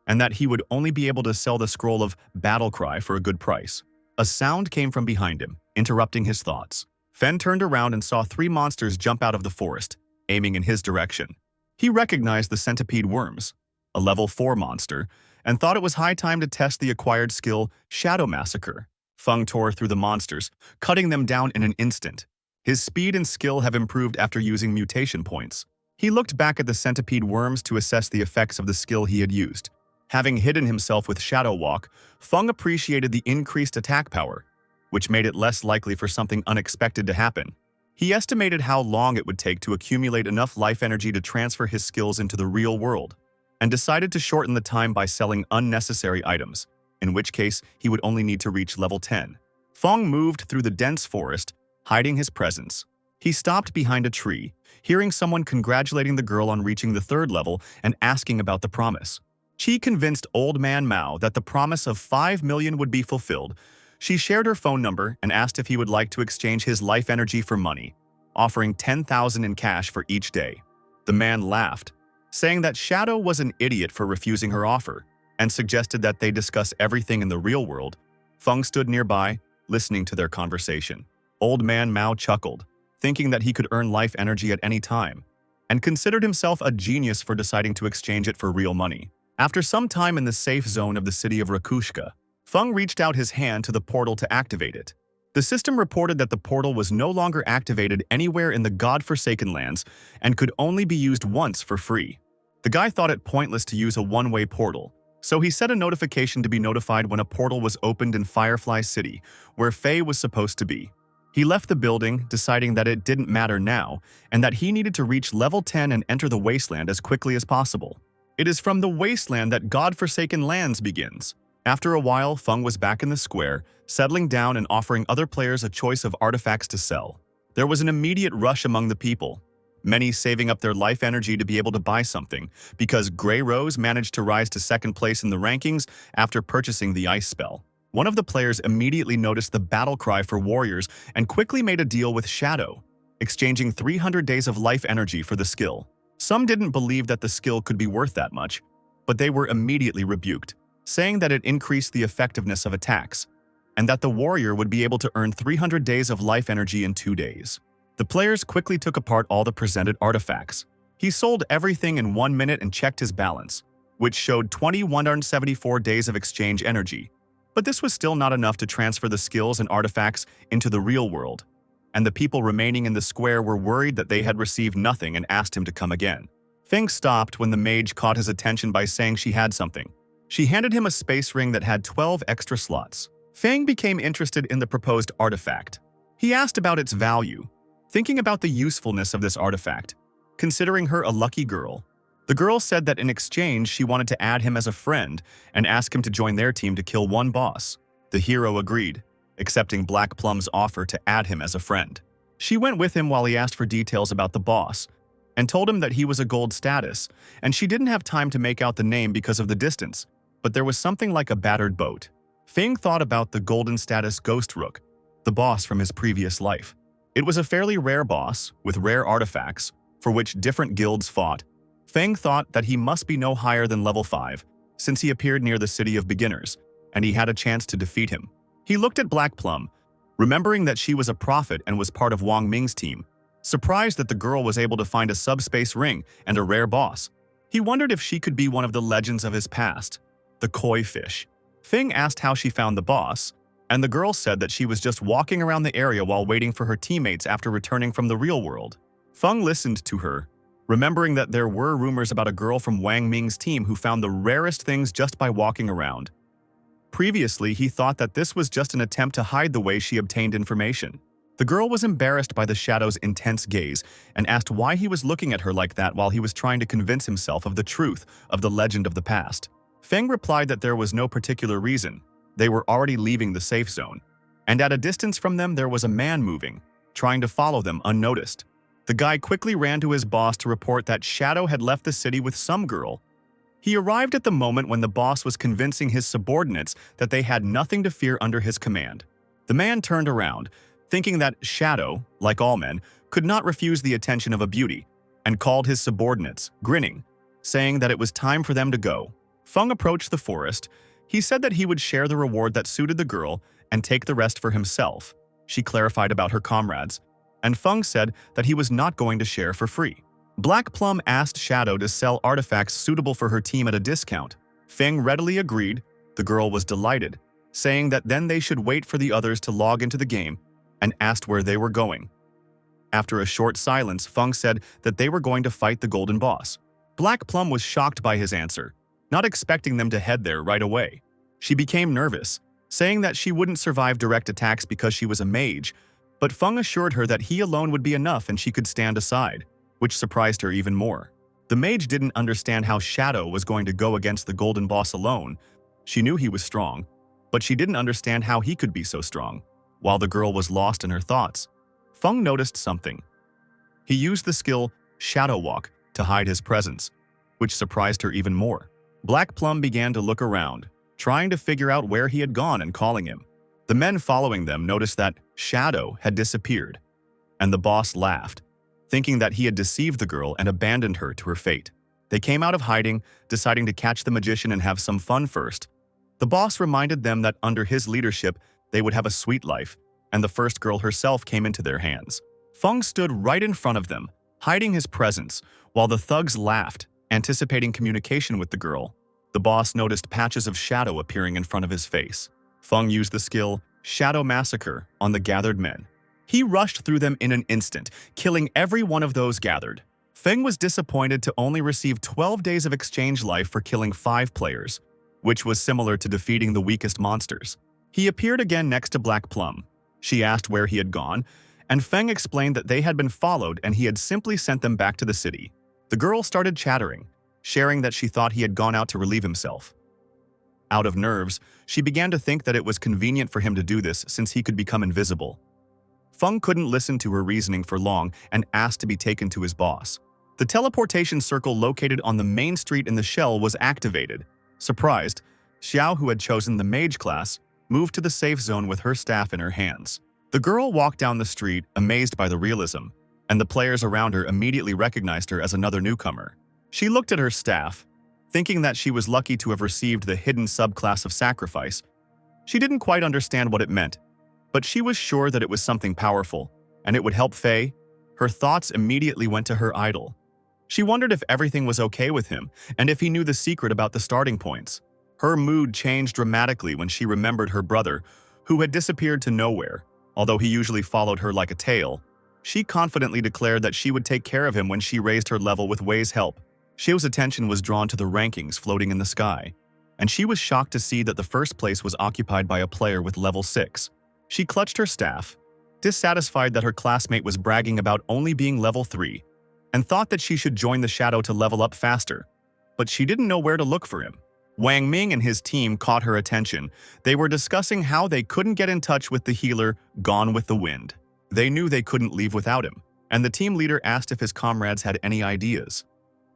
[SPEAKER 1] and that he would only be able to sell the scroll of Battle Cry for a good price. A sound came from behind him, interrupting his thoughts. Fen turned around and saw 3 monsters jump out of the forest, aiming in his direction. He recognized the centipede worms, a level 4 monster, and thought it was high time to test the acquired skill Shadow Massacre. Feng tore through the monsters, cutting them down in an instant. His speed and skill have improved after using mutation points. He looked back at the centipede worms to assess the effects of the skill he had used. Having hidden himself with Shadow Walk, Feng appreciated the increased attack power, which made it less likely for something unexpected to happen. He estimated how long it would take to accumulate enough life energy to transfer his skills into the real world, and decided to shorten the time by selling unnecessary items, in which case he would only need to reach level 10. Feng moved through the dense forest, hiding his presence. He stopped behind a tree, hearing someone congratulating the girl on reaching the 3rd level and asking about the promise. She convinced Old Man Mao that the promise of 5 million would be fulfilled. She shared her phone number and asked if he would like to exchange his life energy for money, offering 10,000 in cash for each day. The man laughed, saying that Shadow was an idiot for refusing her offer, and suggested that they discuss everything in the real world. Feng stood nearby, listening to their conversation. Old Man Mao chuckled, thinking that he could earn life energy at any time, and considered himself a genius for deciding to exchange it for real money. After some time in the safe zone of the city of Rakushka, Feng reached out his hand to the portal to activate it. The system reported that the portal was no longer activated anywhere in the God-forsaken lands and could only be used once for free. The guy thought it pointless to use a one-way portal, so he set a notification to be notified when a portal was opened in Firefly City, where Faye was supposed to be. He left the building, deciding that it didn't matter now, and that he needed to reach level 10 and enter the wasteland as quickly as possible. It is from the wasteland that God-forsaken lands begins. After a while, Feng was back in the square, settling down and offering other players a choice of artifacts to sell. There was an immediate rush among the people, many saving up their life energy to be able to buy something, because Grey Rose managed to rise to 2nd place in the rankings after purchasing the ice spell. One of the players immediately noticed the battle cry for warriors and quickly made a deal with Shadow, exchanging 300 days of life energy for the skill. Some didn't believe that the skill could be worth that much, but they were immediately rebuked, saying that it increased the effectiveness of attacks, and that the warrior would be able to earn 300 days of life energy in 2 days. The players quickly took apart all the presented artifacts. He sold everything in 1 minute and checked his balance, which showed 2,174 days of exchange energy. But this was still not enough to transfer the skills and artifacts into the real world, and the people remaining in the square were worried that they had received nothing and asked him to come again. Feng stopped when the mage caught his attention by saying she had something. She handed him a space ring that had 12 extra slots. Feng became interested in the proposed artifact. He asked about its value, thinking about the usefulness of this artifact, considering her a lucky girl. The girl said that in exchange she wanted to add him as a friend and ask him to join their team to kill one boss. The hero agreed, accepting Black Plum's offer to add him as a friend. She went with him while he asked for details about the boss, and told him that he was a gold status, and she didn't have time to make out the name because of the distance, but there was something like a battered boat. Feng thought about the golden status Ghost Rook, the boss from his previous life. It was a fairly rare boss, with rare artifacts, for which different guilds fought. Feng thought that he must be no higher than level 5, since he appeared near the City of Beginners, and he had a chance to defeat him. He looked at Black Plum, remembering that she was a prophet and was part of Wang Ming's team, surprised that the girl was able to find a subspace ring and a rare boss. He wondered if she could be one of the legends of his past, the koi fish. Feng asked how she found the boss, and the girl said that she was just walking around the area while waiting for her teammates after returning from the real world. Feng listened to her, remembering that there were rumors about a girl from Wang Ming's team who found the rarest things just by walking around. Previously, he thought that this was just an attempt to hide the way she obtained information. The girl was embarrassed by the Shadow's intense gaze and asked why he was looking at her like that while he was trying to convince himself of the truth of the legend of the past. Feng replied that there was no particular reason. They were already leaving the safe zone, and at a distance from them there was a man moving, trying to follow them unnoticed. The guy quickly ran to his boss to report that Shadow had left the city with some girl. He arrived at the moment when the boss was convincing his subordinates that they had nothing to fear under his command. The man turned around, thinking that Shadow, like all men, could not refuse the attention of a beauty, and called his subordinates, grinning, saying that it was time for them to go. Feng approached the forest. He said that he would share the reward that suited the girl and take the rest for himself. She clarified about her comrades, and Feng said that he was not going to share for free. Black Plum asked Shadow to sell artifacts suitable for her team at a discount. Feng readily agreed. The girl was delighted, saying that then they should wait for the others to log into the game, and asked where they were going. After a short silence, Feng said that they were going to fight the golden boss. Black Plum was shocked by his answer, not expecting them to head there right away. She became nervous, saying that she wouldn't survive direct attacks because she was a mage, but Feng assured her that he alone would be enough and she could stand aside, which surprised her even more. The mage didn't understand how Shadow was going to go against the golden boss alone. She knew he was strong, but she didn't understand how he could be so strong. While the girl was lost in her thoughts, Feng noticed something. He used the skill Shadow Walk to hide his presence, which surprised her even more. Black Plum began to look around, trying to figure out where he had gone and calling him. The men following them noticed that Shadow had disappeared, and the boss laughed, thinking that he had deceived the girl and abandoned her to her fate. They came out of hiding, deciding to catch the magician and have some fun first. The boss reminded them that under his leadership, they would have a sweet life, and the first girl herself came into their hands. Feng stood right in front of them, hiding his presence, while the thugs laughed, anticipating communication with the girl. The boss noticed patches of shadow appearing in front of his face. Feng used the skill Shadow Massacre on the gathered men. He rushed through them in an instant, killing every one of those gathered. Feng was disappointed to only receive 12 days of exchange life for killing 5 players, which was similar to defeating the weakest monsters. He appeared again next to Black Plum. She asked where he had gone, and Feng explained that they had been followed and he had simply sent them back to the city. The girl started chattering, sharing that she thought he had gone out to relieve himself. Out of nerves, she began to think that it was convenient for him to do this since he could become invisible. Feng couldn't listen to her reasoning for long and asked to be taken to his boss. The teleportation circle located on the main street in the shell was activated. Surprised, Xiao, who had chosen the mage class, moved to the safe zone with her staff in her hands. The girl walked down the street, amazed by the realism, and the players around her immediately recognized her as another newcomer. She looked at her staff, thinking that she was lucky to have received the hidden subclass of sacrifice. She didn't quite understand what it meant, but she was sure that it was something powerful, and it would help Faye. Her thoughts immediately went to her idol. She wondered if everything was okay with him, and if he knew the secret about the starting points. Her mood changed dramatically when she remembered her brother, who had disappeared to nowhere. Although he usually followed her like a tail, she confidently declared that she would take care of him when she raised her level with Wei's help. Xiao's attention was drawn to the rankings floating in the sky, and she was shocked to see that the first place was occupied by a player with level 6. She clutched her staff, dissatisfied that her classmate was bragging about only being level 3, and thought that she should join the shadow to level up faster. But she didn't know where to look for him. Wang Ming and his team caught her attention. They were discussing how they couldn't get in touch with the healer Gone with the Wind. They knew they couldn't leave without him, and the team leader asked if his comrades had any ideas.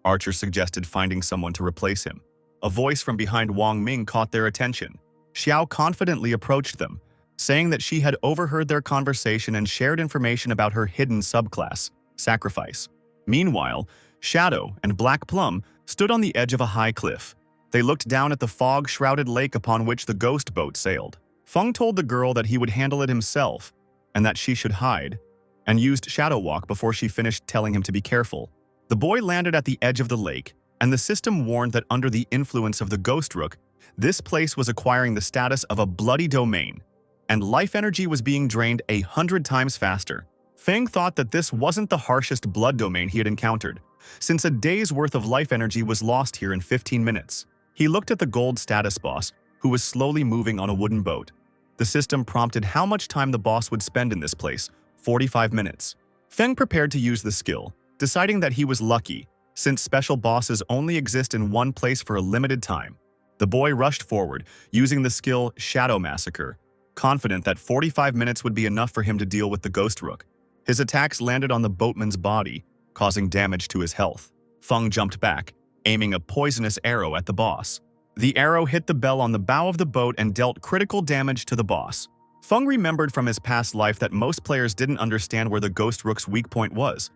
[SPEAKER 1] Archer suggested finding someone to replace him. A voice from behind Wang Ming caught their attention. Xiao confidently approached them, saying that she had overheard their conversation and shared information about her hidden subclass, Sacrifice. Meanwhile, Shadow and Black Plum stood on the edge of a high cliff. They looked down at the fog-shrouded lake upon which the ghost boat sailed. Feng told the girl that he would handle it himself, and that she should hide, and used Shadow Walk before she finished telling him to be careful. The boy landed at the edge of the lake, and the system warned that under the influence of the ghost rook, this place was acquiring the status of a bloody domain, and life energy was being drained 100 times faster. Feng thought that this wasn't the harshest blood domain he had encountered, since a day's worth of life energy was lost here in 15 minutes. He looked at the gold status boss, who was slowly moving on a wooden boat. The system prompted how much time the boss would spend in this place, 45 minutes. Feng prepared to use the skill, deciding that he was lucky, since special bosses only exist in one place for a limited time. The boy rushed forward, using the skill Shadow Massacre, confident that 45 minutes would be enough for him to deal with the ghost rook. His attacks landed on the boatman's body, causing damage to his health. Feng jumped back, aiming a poisonous arrow at the boss. The arrow hit the bell on the bow of the boat and dealt critical damage to the boss. Feng remembered from his past life that most players didn't understand where the ghost rook's weak point was.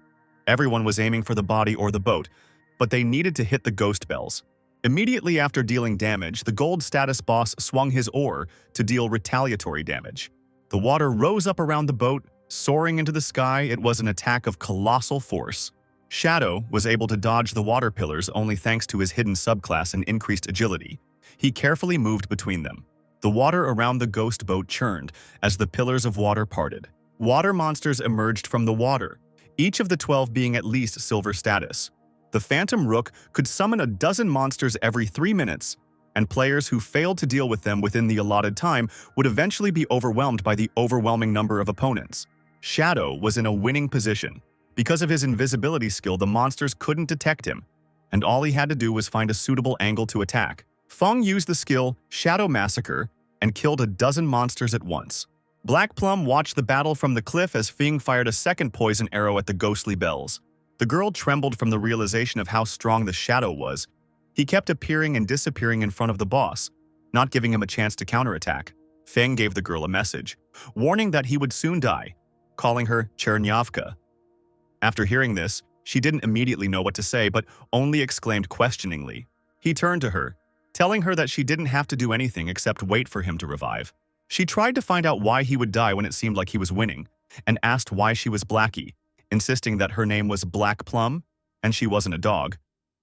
[SPEAKER 1] Everyone was aiming for the body or the boat, but they needed to hit the ghost bells. Immediately after dealing damage, the gold status boss swung his oar to deal retaliatory damage. The water rose up around the boat, soaring into the sky. It was an attack of colossal force. Shadow was able to dodge the water pillars only thanks to his hidden subclass and increased agility. He carefully moved between them. The water around the ghost boat churned as the pillars of water parted. Water monsters emerged from the water, each of the 12 being at least silver status. The Phantom Rook could summon a dozen monsters every 3 minutes, and players who failed to deal with them within the allotted time would eventually be overwhelmed by the overwhelming number of opponents. Shadow was in a winning position. Because of his invisibility skill, the monsters couldn't detect him, and all he had to do was find a suitable angle to attack. Feng used the skill Shadow Massacre and killed a dozen monsters at once. Black Plum watched the battle from the cliff as Feng fired a second poison arrow at the ghostly bells. The girl trembled from the realization of how strong the shadow was. He kept appearing and disappearing in front of the boss, not giving him a chance to counterattack. Feng gave the girl a message, warning that he would soon die, calling her Chernyavka. After hearing this, she didn't immediately know what to say, but only exclaimed questioningly. He turned to her, telling her that she didn't have to do anything except wait for him to revive. She tried to find out why he would die when it seemed like he was winning, and asked why she was Blackie, insisting that her name was Black Plum, and she wasn't a dog.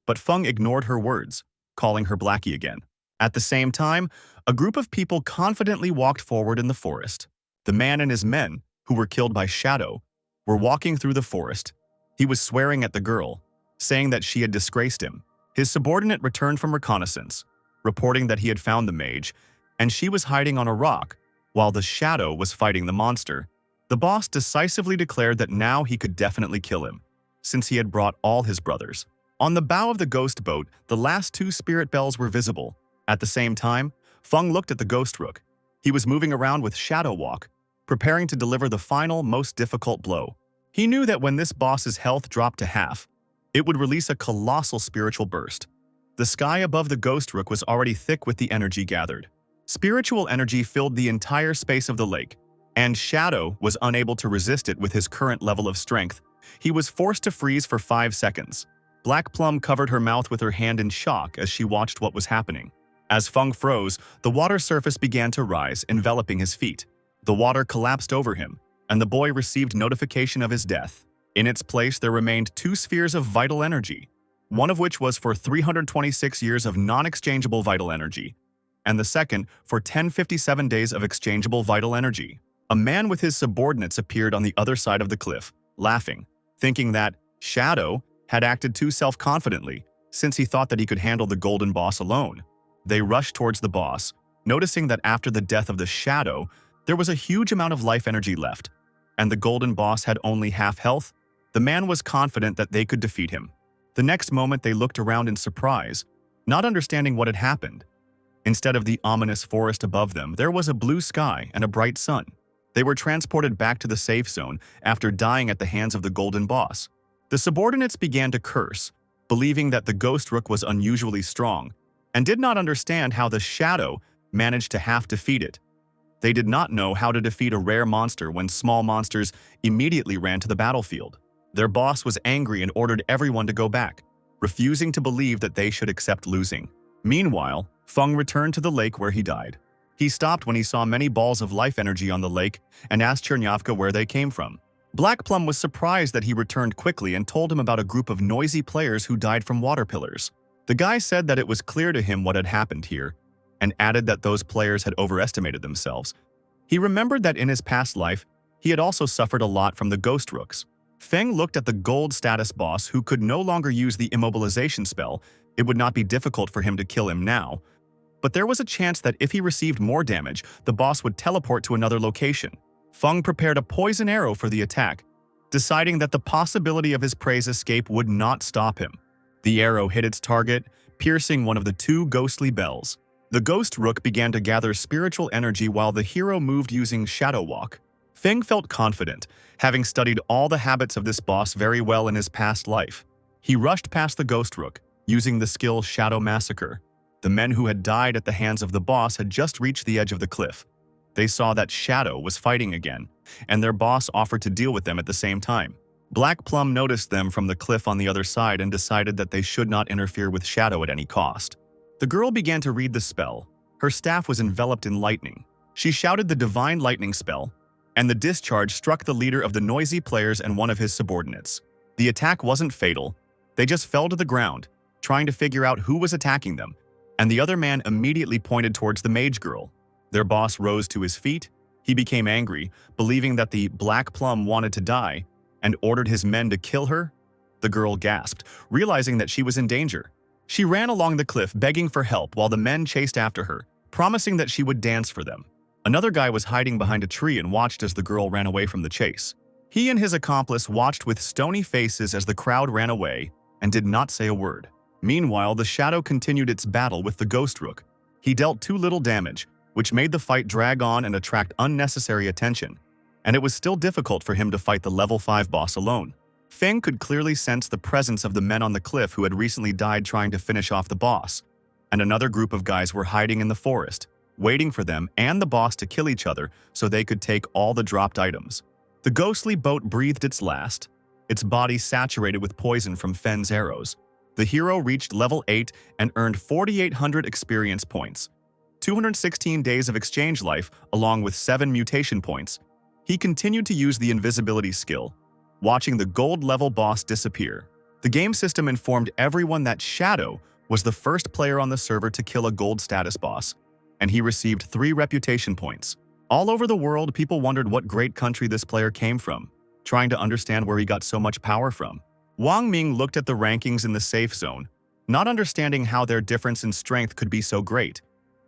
[SPEAKER 1] But Feng ignored her words, calling her Blackie again. At the same time, a group of people confidently walked forward in the forest. The man and his men, who were killed by Shadow, were walking through the forest. He was swearing at the girl, saying that she had disgraced him. His subordinate returned from reconnaissance, reporting that he had found the mage, and she was hiding on a rock, while the Shadow was fighting the monster. The boss decisively declared that now he could definitely kill him, since he had brought all his brothers. On the bow of the ghost boat, the last 2 spirit bells were visible. At the same time, Feng looked at the ghost rook. He was moving around with Shadow Walk, preparing to deliver the final, most difficult blow. He knew that when this boss's health dropped to half, it would release a colossal spiritual burst. The sky above the ghost rook was already thick with the energy gathered. Spiritual energy filled the entire space of the lake, and Shadow was unable to resist it with his current level of strength. He was forced to freeze for 5 seconds. Black Plum covered her mouth with her hand in shock as she watched what was happening. As Feng froze, the water surface began to rise, enveloping his feet. The water collapsed over him, and the boy received notification of his death. In its place, there remained 2 spheres of vital energy, one of which was for 326 years of non-exchangeable vital energy, and the second for 1057 days of exchangeable vital energy. A man with his subordinates appeared on the other side of the cliff, laughing, thinking that Shadow had acted too self-confidently, since he thought that he could handle the golden boss alone. They rushed towards the boss, noticing that after the death of the Shadow, there was a huge amount of life energy left, and the golden boss had only half health. The man was confident that they could defeat him. The next moment they looked around in surprise, not understanding what had happened. Instead of the ominous forest above them, there was a blue sky and a bright sun. They were transported back to the safe zone after dying at the hands of the golden boss. The subordinates began to curse, believing that the ghost rook was unusually strong, and did not understand how the Shadow managed to half defeat it. They did not know how to defeat a rare monster when small monsters immediately ran to the battlefield. Their boss was angry and ordered everyone to go back, refusing to believe that they should accept losing. Meanwhile, Feng returned to the lake where he died. He stopped when he saw many balls of life energy on the lake and asked Chernyavka where they came from. Black Plum was surprised that he returned quickly and told him about a group of noisy players who died from water pillars. The guy said that it was clear to him what had happened here, and added that those players had overestimated themselves. He remembered that in his past life, he had also suffered a lot from the ghost rooks. Feng looked at the gold status boss who could no longer use the immobilization spell. It would not be difficult for him to kill him now, but there was a chance that if he received more damage, the boss would teleport to another location. Feng prepared a poison arrow for the attack, deciding that the possibility of his prey's escape would not stop him. The arrow hit its target, piercing one of the 2 ghostly bells. The ghost rook began to gather spiritual energy while the hero moved using Shadow Walk. Feng felt confident, having studied all the habits of this boss very well in his past life. He rushed past the ghost rook, using the skill Shadow Massacre. The men who had died at the hands of the boss had just reached the edge of the cliff. They saw that Shadow was fighting again, and their boss offered to deal with them at the same time. Black Plum noticed them from the cliff on the other side and decided that they should not interfere with Shadow at any cost. The girl began to read the spell. Her staff was enveloped in lightning. She shouted the divine lightning spell, and the discharge struck the leader of the noisy players and one of his subordinates. The attack wasn't fatal. They just fell to the ground, trying to figure out who was attacking them, and the other man immediately pointed towards the mage girl. Their boss rose to his feet. He became angry, believing that the Black Plum wanted to die, and ordered his men to kill her? The girl gasped, realizing that she was in danger. She ran along the cliff begging for help while the men chased after her, promising that she would dance for them. Another guy was hiding behind a tree and watched as the girl ran away from the chase. He and his accomplice watched with stony faces as the crowd ran away and did not say a word. Meanwhile, the shadow continued its battle with the ghost rook. He dealt too little damage, which made the fight drag on and attract unnecessary attention, and it was still difficult for him to fight the level 5 boss alone. Feng could clearly sense the presence of the men on the cliff who had recently died trying to finish off the boss, and another group of guys were hiding in the forest, waiting for them and the boss to kill each other so they could take all the dropped items. The ghostly boat breathed its last, its body saturated with poison from Fen's arrows. The hero reached level 8 and earned 4,800 experience points, 216 days of exchange life along with 7 mutation points. He continued to use the invisibility skill, watching the gold-level boss disappear. The game system informed everyone that Shadow was the first player on the server to kill a gold status boss, and he received 3 reputation points. All over the world, people wondered what great country this player came from, trying to understand where he got so much power from. Wang Ming looked at the rankings in the safe zone, not understanding how their difference in strength could be so great.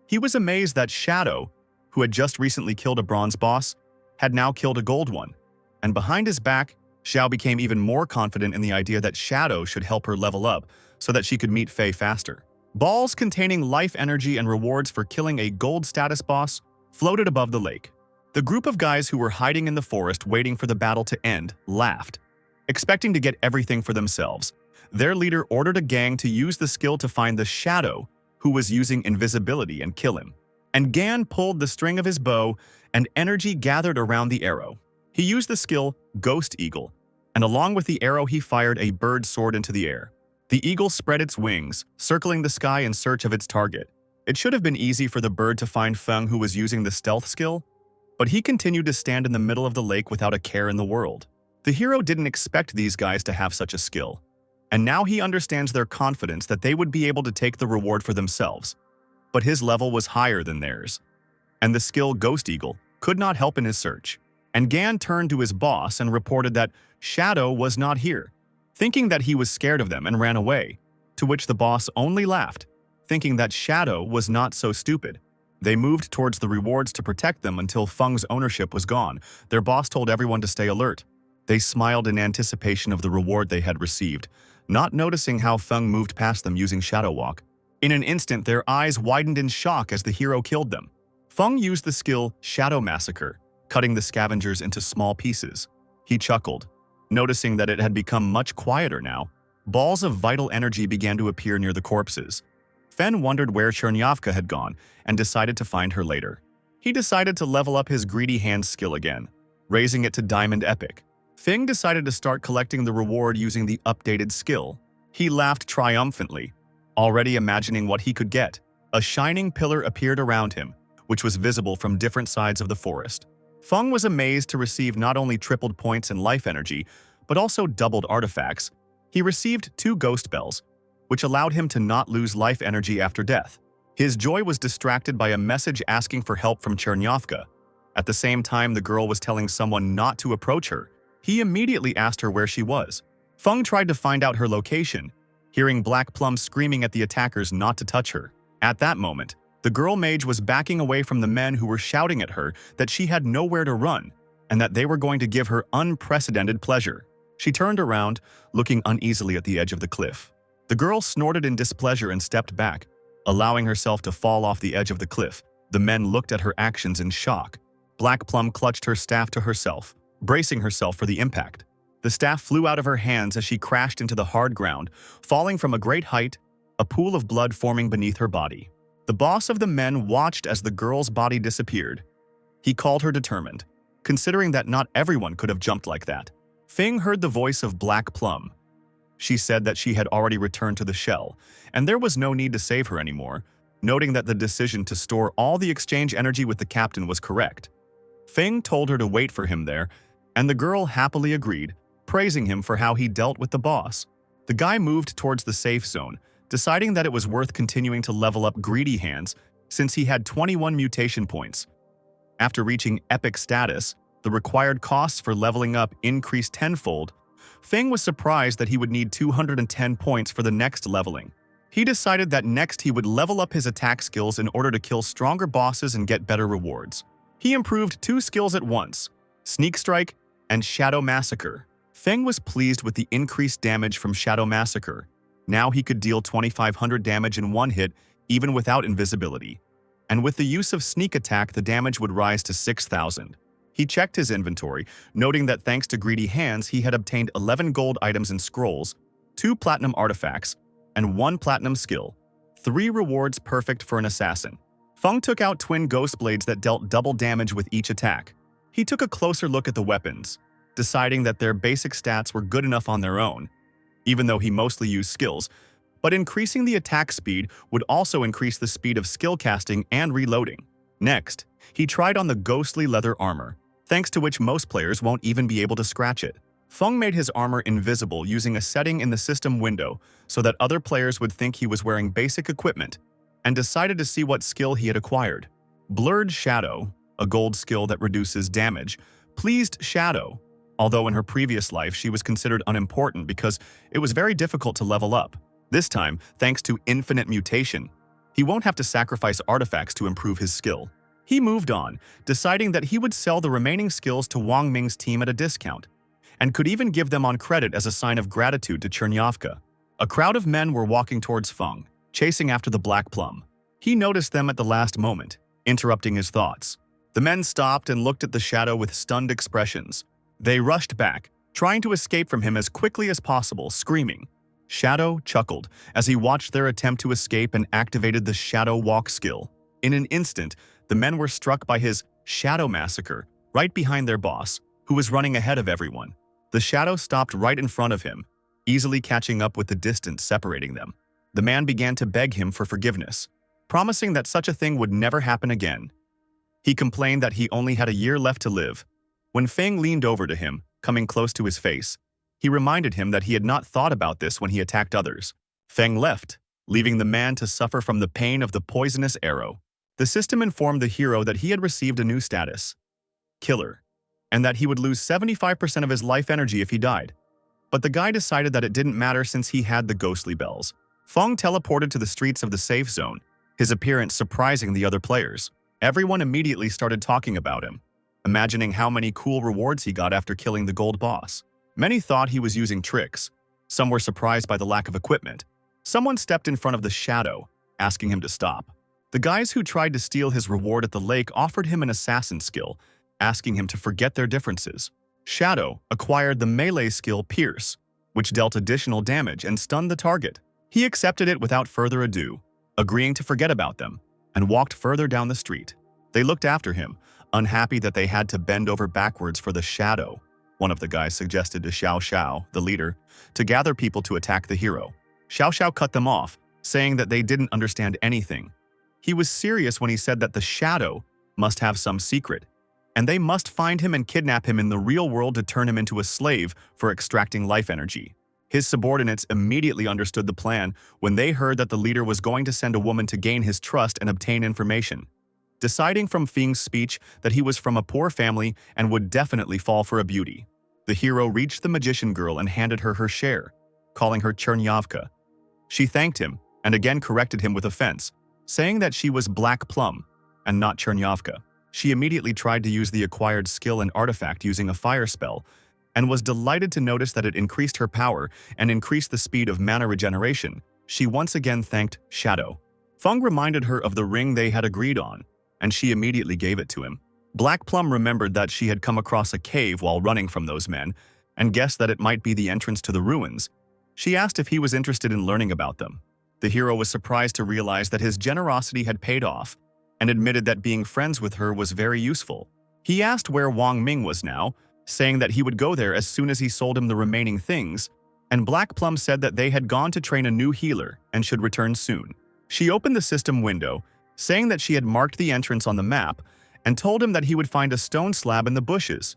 [SPEAKER 1] He was amazed that Shadow, who had just recently killed a bronze boss, had now killed a gold one, and behind his back, Xiao became even more confident in the idea that Shadow should help her level up so that she could meet Fei faster. Balls containing life energy and rewards for killing a gold status boss floated above the lake. The group of guys who were hiding in the forest waiting for the battle to end laughed, expecting to get everything for themselves. Their leader ordered a gang to use the skill to find the Shadow who was using invisibility and kill him. And Gan pulled the string of his bow and energy gathered around the arrow. He used the skill Ghost Eagle, and along with the arrow he fired a bird sword into the air. The eagle spread its wings, circling the sky in search of its target. It should have been easy for the bird to find Feng, who was using the stealth skill, but he continued to stand in the middle of the lake without a care in the world. The hero didn't expect these guys to have such a skill, and now he understands their confidence that they would be able to take the reward for themselves. But his level was higher than theirs, and the skill Ghost Eagle could not help in his search. And Gan turned to his boss and reported that Shadow was not here, thinking that he was scared of them and ran away, to which the boss only laughed, thinking that Shadow was not so stupid. They moved towards the rewards to protect them until Feng's ownership was gone. Their boss told everyone to stay alert. They smiled in anticipation of the reward they had received, not noticing how Feng moved past them using Shadow Walk. In an instant, their eyes widened in shock as the hero killed them. Feng used the skill Shadow Massacre, cutting the scavengers into small pieces. He chuckled, noticing that it had become much quieter now. Balls of vital energy began to appear near the corpses. Fen wondered where Chernyavka had gone and decided to find her later. He decided to level up his greedy hand skill again, raising it to Diamond Epic. Feng decided to start collecting the reward using the updated skill. He laughed triumphantly, already imagining what he could get. A shining pillar appeared around him, which was visible from different sides of the forest. Feng was amazed to receive not only tripled points in life energy, but also doubled artifacts. He received 2 ghost bells, which allowed him to not lose life energy after death. His joy was distracted by a message asking for help from Chernyavka. At the same time, the girl was telling someone not to approach her. He immediately asked her where she was. Feng tried to find out her location, hearing Black Plum screaming at the attackers not to touch her. At that moment, the girl mage was backing away from the men who were shouting at her that she had nowhere to run and that they were going to give her unprecedented pleasure. She turned around, looking uneasily at the edge of the cliff. The girl snorted in displeasure and stepped back, allowing herself to fall off the edge of the cliff. The men looked at her actions in shock. Black Plum clutched her staff to herself, bracing herself for the impact. The staff flew out of her hands as she crashed into the hard ground, falling from a great height, a pool of blood forming beneath her body. The boss of the men watched as the girl's body disappeared. He called her determined, considering that not everyone could have jumped like that. Feng heard the voice of Black Plum. She said that she had already returned to the shell, and there was no need to save her anymore, noting that the decision to store all the exchange energy with the captain was correct. Feng told her to wait for him there, and the girl happily agreed, praising him for how he dealt with the boss. The guy moved towards the safe zone, deciding that it was worth continuing to level up greedy hands since he had 21 mutation points. After reaching epic status, the required costs for leveling up increased tenfold, Feng was surprised that he would need 210 points for the next leveling. He decided that next he would level up his attack skills in order to kill stronger bosses and get better rewards. He improved 2 skills at once, Sneak Strike and Shadow Massacre. Feng was pleased with the increased damage from Shadow Massacre. Now he could deal 2,500 damage in one hit, even without invisibility. And with the use of Sneak Attack, the damage would rise to 6,000. He checked his inventory, noting that thanks to greedy hands, he had obtained 11 gold items and scrolls, 2 platinum artifacts, and 1 platinum skill. 3 rewards perfect for an assassin. Feng took out twin ghost blades that dealt double damage with each attack. He took a closer look at the weapons, deciding that their basic stats were good enough on their own, even though he mostly used skills, but increasing the attack speed would also increase the speed of skill casting and reloading. Next, he tried on the ghostly leather armor, thanks to which most players won't even be able to scratch it. Feng made his armor invisible using a setting in the system window so that other players would think he was wearing basic equipment, and decided to see what skill he had acquired. Blurred Shadow, a gold skill that reduces damage, pleased Shadow, although in her previous life she was considered unimportant because it was very difficult to level up. This time, thanks to infinite mutation, he won't have to sacrifice artifacts to improve his skill. He moved on, deciding that he would sell the remaining skills to Wang Ming's team at a discount, and could even give them on credit as a sign of gratitude to Chernyavka. A crowd of men were walking towards Feng, chasing after the Black Plum. He noticed them at the last moment, interrupting his thoughts. The men stopped and looked at the shadow with stunned expressions. They rushed back, trying to escape from him as quickly as possible, screaming. Shadow chuckled as he watched their attempt to escape and activated the Shadow Walk skill. In an instant, the men were struck by his Shadow Massacre right behind their boss, who was running ahead of everyone. The shadow stopped right in front of him, easily catching up with the distance separating them. The man began to beg him for forgiveness, promising that such a thing would never happen again. He complained that he only had a year left to live. When Feng leaned over to him, coming close to his face, he reminded him that he had not thought about this when he attacked others. Feng left, leaving the man to suffer from the pain of the poisonous arrow. The system informed the hero that he had received a new status, Killer, and that he would lose 75% of his life energy if he died. But the guy decided that it didn't matter since he had the ghostly bells. Feng teleported to the streets of the safe zone, his appearance surprising the other players. Everyone immediately started talking about him, imagining how many cool rewards he got after killing the gold boss. Many thought he was using tricks. Some were surprised by the lack of equipment. Someone stepped in front of the shadow, asking him to stop. The guys who tried to steal his reward at the lake offered him an assassin skill, asking him to forget their differences. Shadow acquired the melee skill Pierce, which dealt additional damage and stunned the target. He accepted it without further ado, agreeing to forget about them, and walked further down the street. They looked after him, unhappy that they had to bend over backwards for the shadow. One of the guys suggested to Xiao Xiao, the leader, to gather people to attack the hero. Xiao Xiao cut them off, saying that they didn't understand anything. He was serious when he said that the shadow must have some secret, and they must find him and kidnap him in the real world to turn him into a slave for extracting life energy. His subordinates immediately understood the plan when they heard that the leader was going to send a woman to gain his trust and obtain information. Deciding from Feng's speech that he was from a poor family and would definitely fall for a beauty, the hero reached the magician girl and handed her her share, calling her Chernyavka. She thanked him and again corrected him with offense, saying that she was Black Plum and not Chernyavka. She immediately tried to use the acquired skill and artifact using a fire spell, and was delighted to notice that it increased her power and increased the speed of mana regeneration. She once again thanked Shadow. Feng reminded her of the ring they had agreed on, and she immediately gave it to him. Black Plum remembered that she had come across a cave while running from those men, and guessed that it might be the entrance to the ruins. She asked if he was interested in learning about them. The hero was surprised to realize that his generosity had paid off, and admitted that being friends with her was very useful. He asked where Wang Ming was now, saying that he would go there as soon as he sold him the remaining things, and Black Plum said that they had gone to train a new healer and should return soon. She opened the system window, saying that she had marked the entrance on the map, and told him that he would find a stone slab in the bushes.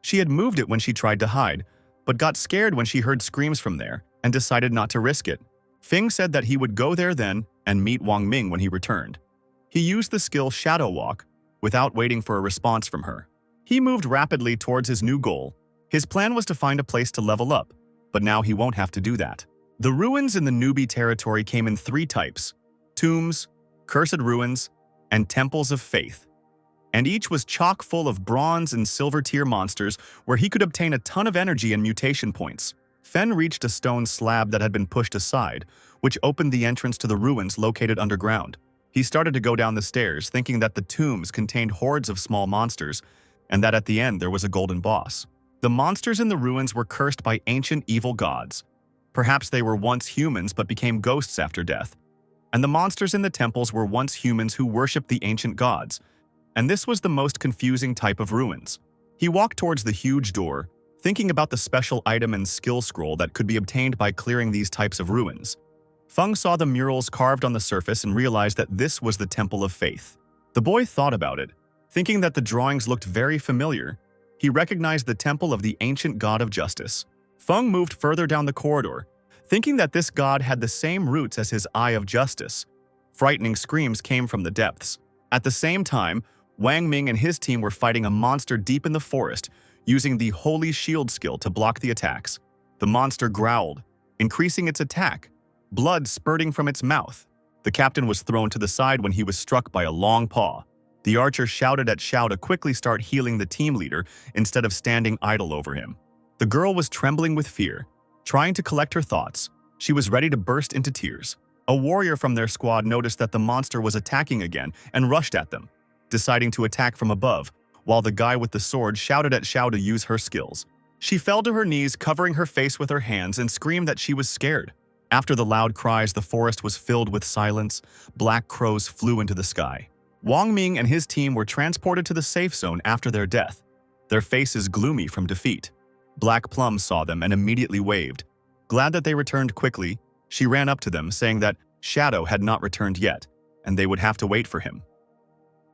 [SPEAKER 1] She had moved it when she tried to hide, but got scared when she heard screams from there, and decided not to risk it. Feng said that he would go there then and meet Wang Ming when he returned. He used the skill Shadow Walk without waiting for a response from her. He moved rapidly towards his new goal. His plan was to find a place to level up, but now he won't have to do that. The ruins in the newbie territory came in 3 types: tombs, cursed ruins, and temples of faith. And each was chock full of bronze and silver tier monsters where he could obtain a ton of energy and mutation points. Fen reached a stone slab that had been pushed aside, which opened the entrance to the ruins located underground. He started to go down the stairs, thinking that the tombs contained hordes of small monsters, and that at the end there was a golden boss. The monsters in the ruins were cursed by ancient evil gods. Perhaps they were once humans but became ghosts after death. And the monsters in the temples were once humans who worshipped the ancient gods. And this was the most confusing type of ruins. He walked towards the huge door, thinking about the special item and skill scroll that could be obtained by clearing these types of ruins. Feng saw the murals carved on the surface and realized that this was the Temple of Faith. The boy thought about it, thinking that the drawings looked very familiar. He recognized the temple of the ancient god of justice. Feng moved further down the corridor, thinking that this god had the same roots as his Eye of Justice. Frightening screams came from the depths. At the same time, Wang Ming and his team were fighting a monster deep in the forest, using the Holy Shield skill to block the attacks. The monster growled, increasing its attack, blood spurting from its mouth. The captain was thrown to the side when he was struck by a long paw. The archer shouted at Xiao to quickly start healing the team leader instead of standing idle over him. The girl was trembling with fear, trying to collect her thoughts. She was ready to burst into tears. A warrior from their squad noticed that the monster was attacking again and rushed at them, deciding to attack from above, while the guy with the sword shouted at Xiao to use her skills. She fell to her knees, covering her face with her hands, and screamed that she was scared. After the loud cries, the forest was filled with silence. Black crows flew into the sky. Wang Ming and his team were transported to the safe zone after their death, their faces gloomy from defeat. Black Plum saw them and immediately waved. Glad that they returned quickly, she ran up to them, saying that Shadow had not returned yet, and they would have to wait for him.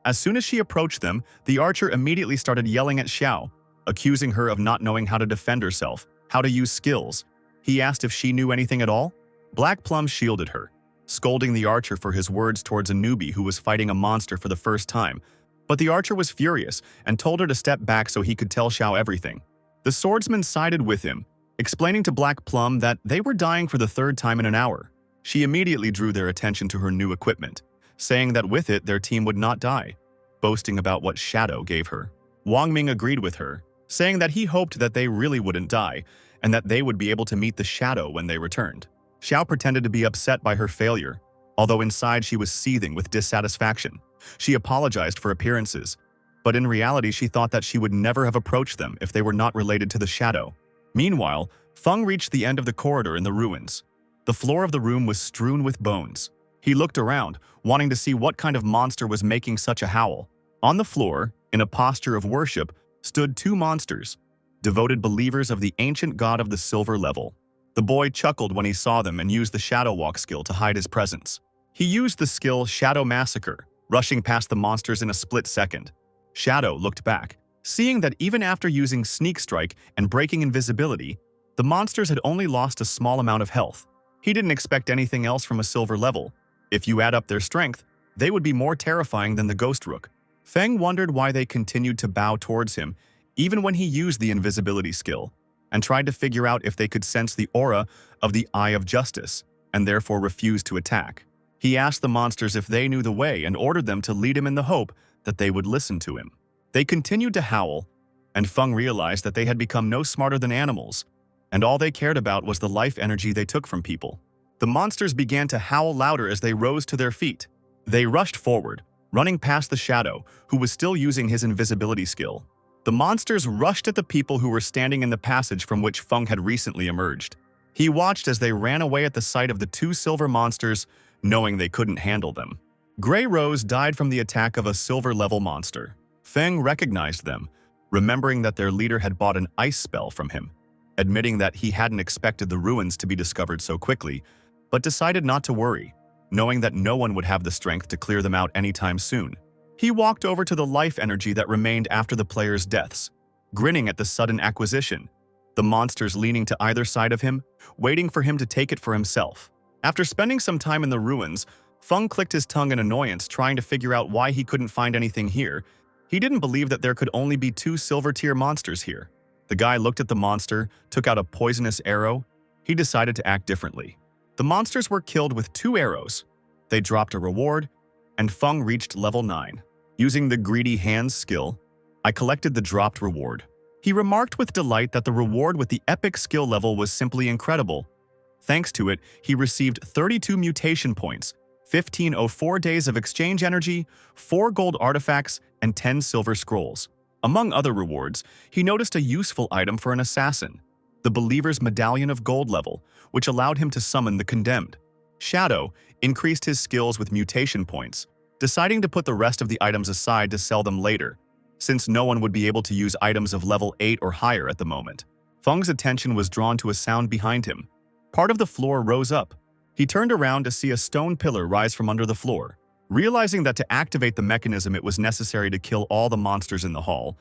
[SPEAKER 1] As soon as she approached them, the archer immediately started yelling at Xiao, accusing her of not knowing how to defend herself, how to use skills. He asked if she knew anything at all. Black Plum shielded her, scolding the archer for his words towards a newbie who was fighting a monster for the first time. But the archer was furious and told her to step back so he could tell Xiao everything. The swordsman sided with him, explaining to Black Plum that they were dying for the 3rd time in an hour. She immediately drew their attention to her new equipment, saying that with it their team would not die, boasting about what Shadow gave her. Wang Ming agreed with her, saying that he hoped that they really wouldn't die and that they would be able to meet the Shadow when they returned. Xiao pretended to be upset by her failure, although inside she was seething with dissatisfaction. She apologized for appearances, but in reality she thought that she would never have approached them if they were not related to the Shadow. Meanwhile, Feng reached the end of the corridor in the ruins. The floor of the room was strewn with bones. He looked around, wanting to see what kind of monster was making such a howl. On the floor, in a posture of worship, stood 2 monsters, devoted believers of the ancient god of the silver level. The boy chuckled when he saw them and used the Shadow Walk skill to hide his presence. He used the skill Shadow Massacre, rushing past the monsters in a split second. Shadow looked back, seeing that even after using Sneak Strike and breaking invisibility, the monsters had only lost a small amount of health. He didn't expect anything else from a silver level. If you add up their strength, they would be more terrifying than the Ghost Rook. Feng wondered why they continued to bow towards him, even when he used the invisibility skill, and tried to figure out if they could sense the aura of the Eye of Justice, and therefore refused to attack. He asked the monsters if they knew the way and ordered them to lead him in the hope that they would listen to him. They continued to howl, and Feng realized that they had become no smarter than animals, and all they cared about was the life energy they took from people. The monsters began to howl louder as they rose to their feet. They rushed forward, running past the Shadow, who was still using his invisibility skill. The monsters rushed at the people who were standing in the passage from which Feng had recently emerged. He watched as they ran away at the sight of the 2 silver monsters, knowing they couldn't handle them. Grey Rose died from the attack of a silver-level monster. Feng recognized them, remembering that their leader had bought an ice spell from him, admitting that he hadn't expected the ruins to be discovered so quickly, but decided not to worry, knowing that no one would have the strength to clear them out anytime soon. He walked over to the life energy that remained after the players' deaths, grinning at the sudden acquisition, the monsters leaning to either side of him, waiting for him to take it for himself. After spending some time in the ruins, Feng clicked his tongue in annoyance, trying to figure out why he couldn't find anything here, He didn't believe that there could only be 2 silver-tier monsters here. The guy looked at the monster, took out a poisonous arrow. He decided to act differently. The monsters were killed with 2 arrows. They dropped a reward, and Feng reached level 9. Using the greedy hands skill, I collected the dropped reward. He remarked with delight that the reward with the epic skill level was simply incredible. Thanks to it, he received 32 mutation points, 1504 days of exchange energy, 4 gold artifacts, and 10 silver scrolls. Among other rewards, he noticed a useful item for an assassin, the Believer's Medallion of Gold level, which allowed him to summon the Condemned. Shadow increased his skills with mutation points, deciding to put the rest of the items aside to sell them later, since no one would be able to use items of level 8 or higher at the moment. Feng's attention was drawn to a sound behind him. Part of the floor rose up. He turned around to see a stone pillar rise from under the floor. Realizing that to activate the mechanism it was necessary to kill all the monsters in the hall,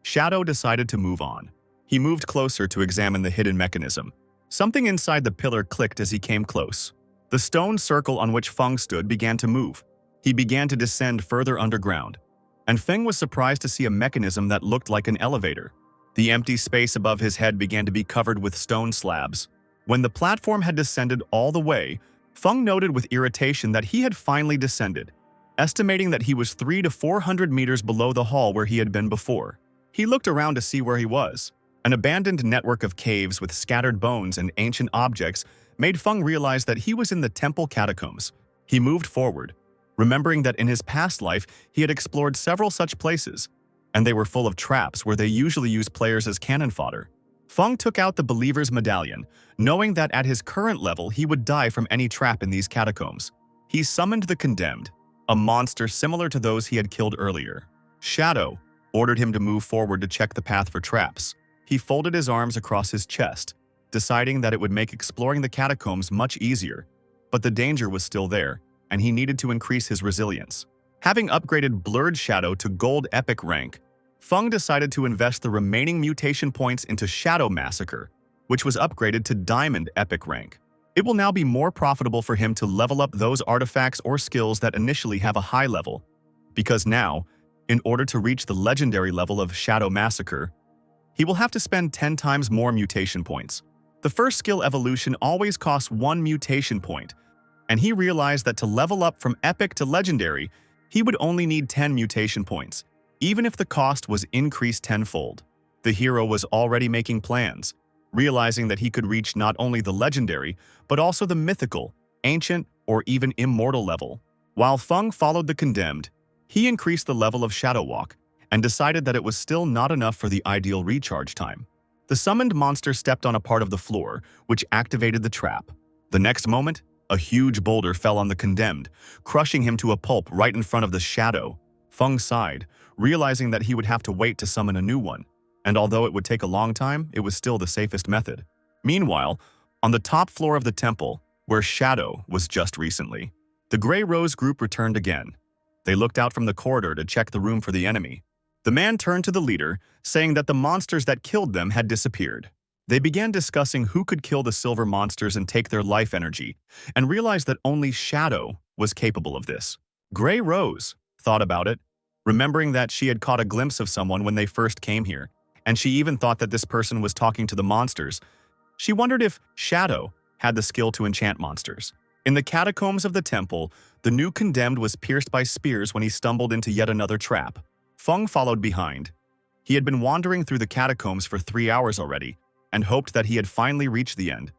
[SPEAKER 1] Shadow decided to move on. He moved closer to examine the hidden mechanism. Something inside the pillar clicked as he came close. The stone circle on which Feng stood began to move. He began to descend further underground, and Feng was surprised to see a mechanism that looked like an elevator. The empty space above his head began to be covered with stone slabs. When the platform had descended all the way, Feng noted with irritation that he had finally descended, estimating that he was 300 to 400 meters below the hall where he had been before. He looked around to see where he was. An abandoned network of caves with scattered bones and ancient objects made Feng realize that he was in the temple catacombs. He moved forward, remembering that in his past life he had explored several such places, and they were full of traps where they usually use players as cannon fodder. Feng took out the Believer's Medallion, knowing that at his current level he would die from any trap in these catacombs. He summoned the Condemned, a monster similar to those he had killed earlier. Shadow ordered him to move forward to check the path for traps. He folded his arms across his chest, deciding that it would make exploring the catacombs much easier, but the danger was still there, and he needed to increase his resilience. Having upgraded Blurred Shadow to Gold Epic rank, Feng decided to invest the remaining mutation points into Shadow Massacre, which was upgraded to Diamond Epic rank. It will now be more profitable for him to level up those artifacts or skills that initially have a high level, because now, in order to reach the legendary level of Shadow Massacre, he will have to spend 10 times more mutation points. The first skill evolution always costs 1 mutation point, and he realized that to level up from Epic to Legendary, he would only need 10 mutation points, even if the cost was increased tenfold. The hero was already making plans, realizing that he could reach not only the Legendary, but also the Mythical, Ancient, or even Immortal level. While Feng followed the Condemned, he increased the level of Shadow Walk, and decided that it was still not enough for the ideal recharge time. The summoned monster stepped on a part of the floor, which activated the trap. The next moment, a huge boulder fell on the Condemned, crushing him to a pulp right in front of the Shadow. Feng sighed, realizing that he would have to wait to summon a new one, and although it would take a long time, it was still the safest method. Meanwhile, on the top floor of the temple, where Shadow was just recently, the Grey Rose group returned again. They looked out from the corridor to check the room for the enemy. The man turned to the leader, saying that the monsters that killed them had disappeared. They began discussing who could kill the silver monsters and take their life energy, and realized that only Shadow was capable of this. Grey Rose thought about it, remembering that she had caught a glimpse of someone when they first came here, and she even thought that this person was talking to the monsters. She wondered if Shadow had the skill to enchant monsters. In the catacombs of the temple, the new Condemned was pierced by spears when he stumbled into yet another trap. Feng followed behind. He had been wandering through the catacombs for 3 hours already, and hoped that he had finally reached the end.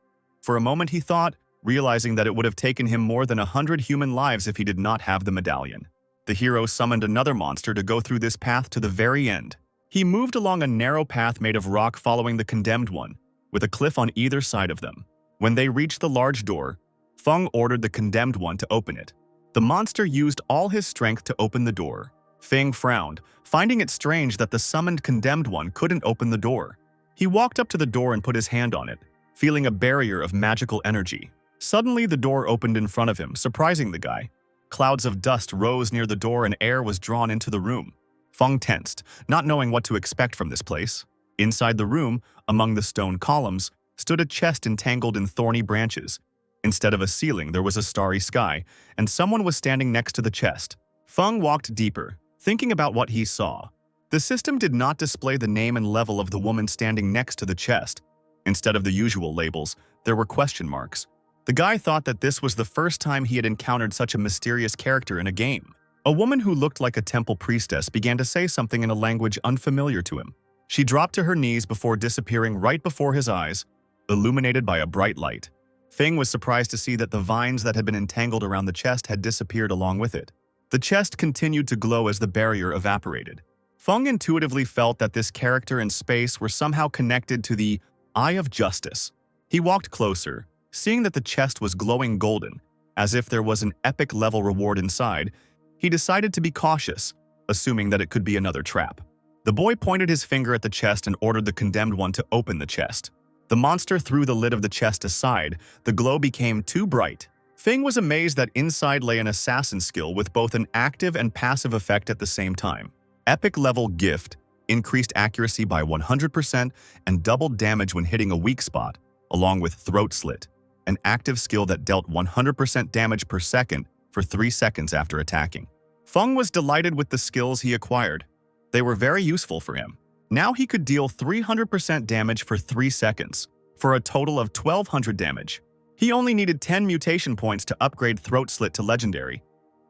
[SPEAKER 1] For a moment he thought, realizing that it would have taken him more than 100 human lives if he did not have the medallion. The hero summoned another monster to go through this path to the very end. He moved along a narrow path made of rock following the Condemned one, with a cliff on either side of them. When they reached the large door, Feng ordered the Condemned one to open it. The monster used all his strength to open the door. Feng frowned, finding it strange that the summoned Condemned one couldn't open the door. He walked up to the door and put his hand on it, feeling a barrier of magical energy. Suddenly, the door opened in front of him, surprising the guy. Clouds of dust rose near the door and air was drawn into the room. Feng tensed, not knowing what to expect from this place. Inside the room, among the stone columns, stood a chest entangled in thorny branches. Instead of a ceiling, there was a starry sky, and someone was standing next to the chest. Feng walked deeper, thinking about what he saw. The system did not display the name and level of the woman standing next to the chest. Instead of the usual labels, there were question marks. The guy thought that this was the first time he had encountered such a mysterious character in a game. A woman who looked like a temple priestess began to say something in a language unfamiliar to him. She dropped to her knees before disappearing right before his eyes, illuminated by a bright light. Feng was surprised to see that the vines that had been entangled around the chest had disappeared along with it. The chest continued to glow as the barrier evaporated. Feng intuitively felt that this character and space were somehow connected to the Eye of Justice. He walked closer, seeing that the chest was glowing golden, as if there was an epic level reward inside. He decided to be cautious, assuming that it could be another trap. The boy pointed his finger at the chest and ordered the condemned one to open the chest. The monster threw the lid of the chest aside. The glow became too bright. Feng was amazed that inside lay an assassin skill with both an active and passive effect at the same time. Epic level gift increased accuracy by 100% and doubled damage when hitting a weak spot, along with throat slit, an active skill that dealt 100% damage per second for 3 seconds after attacking. Feng was delighted with the skills he acquired. They were very useful for him. Now he could deal 300% damage for 3 seconds, for a total of 1200 damage. He only needed 10 mutation points to upgrade Throat Slit to Legendary,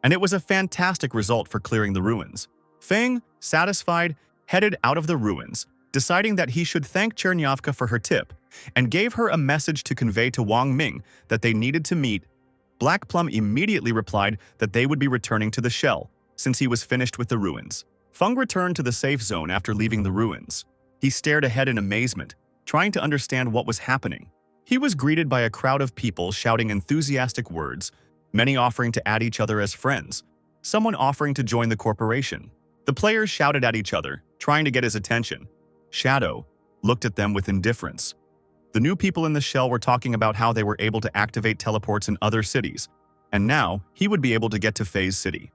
[SPEAKER 1] and it was a fantastic result for clearing the ruins. Feng, satisfied, headed out of the ruins, deciding that he should thank Chernyavka for her tip, and gave her a message to convey to Wang Ming that they needed to meet. Black Plum immediately replied that they would be returning to the shell, since he was finished with the ruins. Feng returned to the safe zone after leaving the ruins. He stared ahead in amazement, trying to understand what was happening. He was greeted by a crowd of people shouting enthusiastic words, many offering to add each other as friends, someone offering to join the corporation. The players shouted at each other, trying to get his attention. Shadow looked at them with indifference. The new people in the shell were talking about how they were able to activate teleports in other cities, and now he would be able to get to Phase City.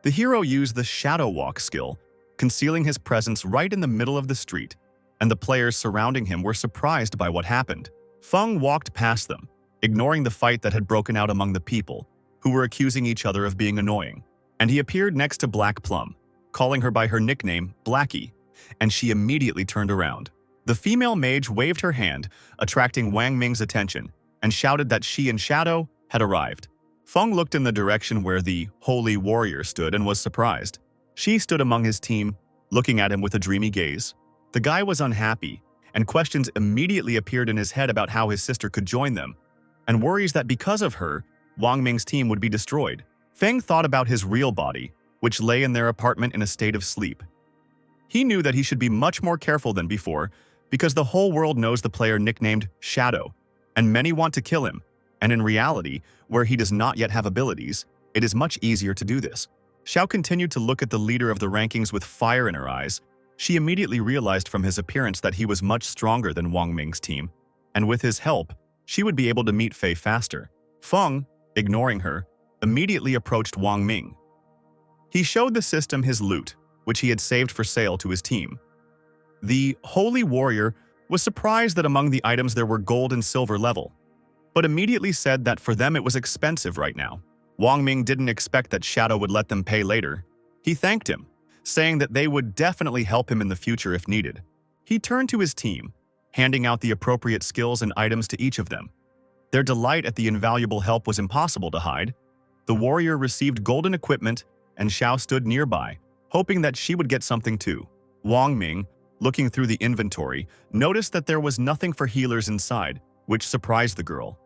[SPEAKER 1] The hero used the Shadow Walk skill, concealing his presence right in the middle of the street, and the players surrounding him were surprised by what happened. Feng walked past them, ignoring the fight that had broken out among the people, who were accusing each other of being annoying, and he appeared next to Black Plum, calling her by her nickname, Blackie, and she immediately turned around. The female mage waved her hand, attracting Wang Ming's attention, and shouted that she and Shadow had arrived. Feng looked in the direction where the Holy Warrior stood and was surprised. She stood among his team, looking at him with a dreamy gaze. The guy was unhappy, and questions immediately appeared in his head about how his sister could join them, and worries that because of her, Wang Ming's team would be destroyed. Feng thought about his real body, which lay in their apartment in a state of sleep. He knew that he should be much more careful than before, because the whole world knows the player nicknamed Shadow, and many want to kill him, and in reality, where he does not yet have abilities, it is much easier to do this. Xiao continued to look at the leader of the rankings with fire in her eyes. She immediately realized from his appearance that he was much stronger than Wang Ming's team, and with his help, she would be able to meet Fei faster. Feng, ignoring her, immediately approached Wang Ming. He showed the system his loot, which he had saved for sale to his team. The Holy Warrior was surprised that among the items there were gold and silver level, but immediately said that for them it was expensive right now. Wang Ming didn't expect that Shadow would let them pay later. He thanked him, saying that they would definitely help him in the future if needed. He turned to his team, handing out the appropriate skills and items to each of them. Their delight at the invaluable help was impossible to hide. The warrior received golden equipment, and Xiao stood nearby, hoping that she would get something too. Wang Ming, looking through the inventory, noticed that there was nothing for healers inside, which surprised the girl.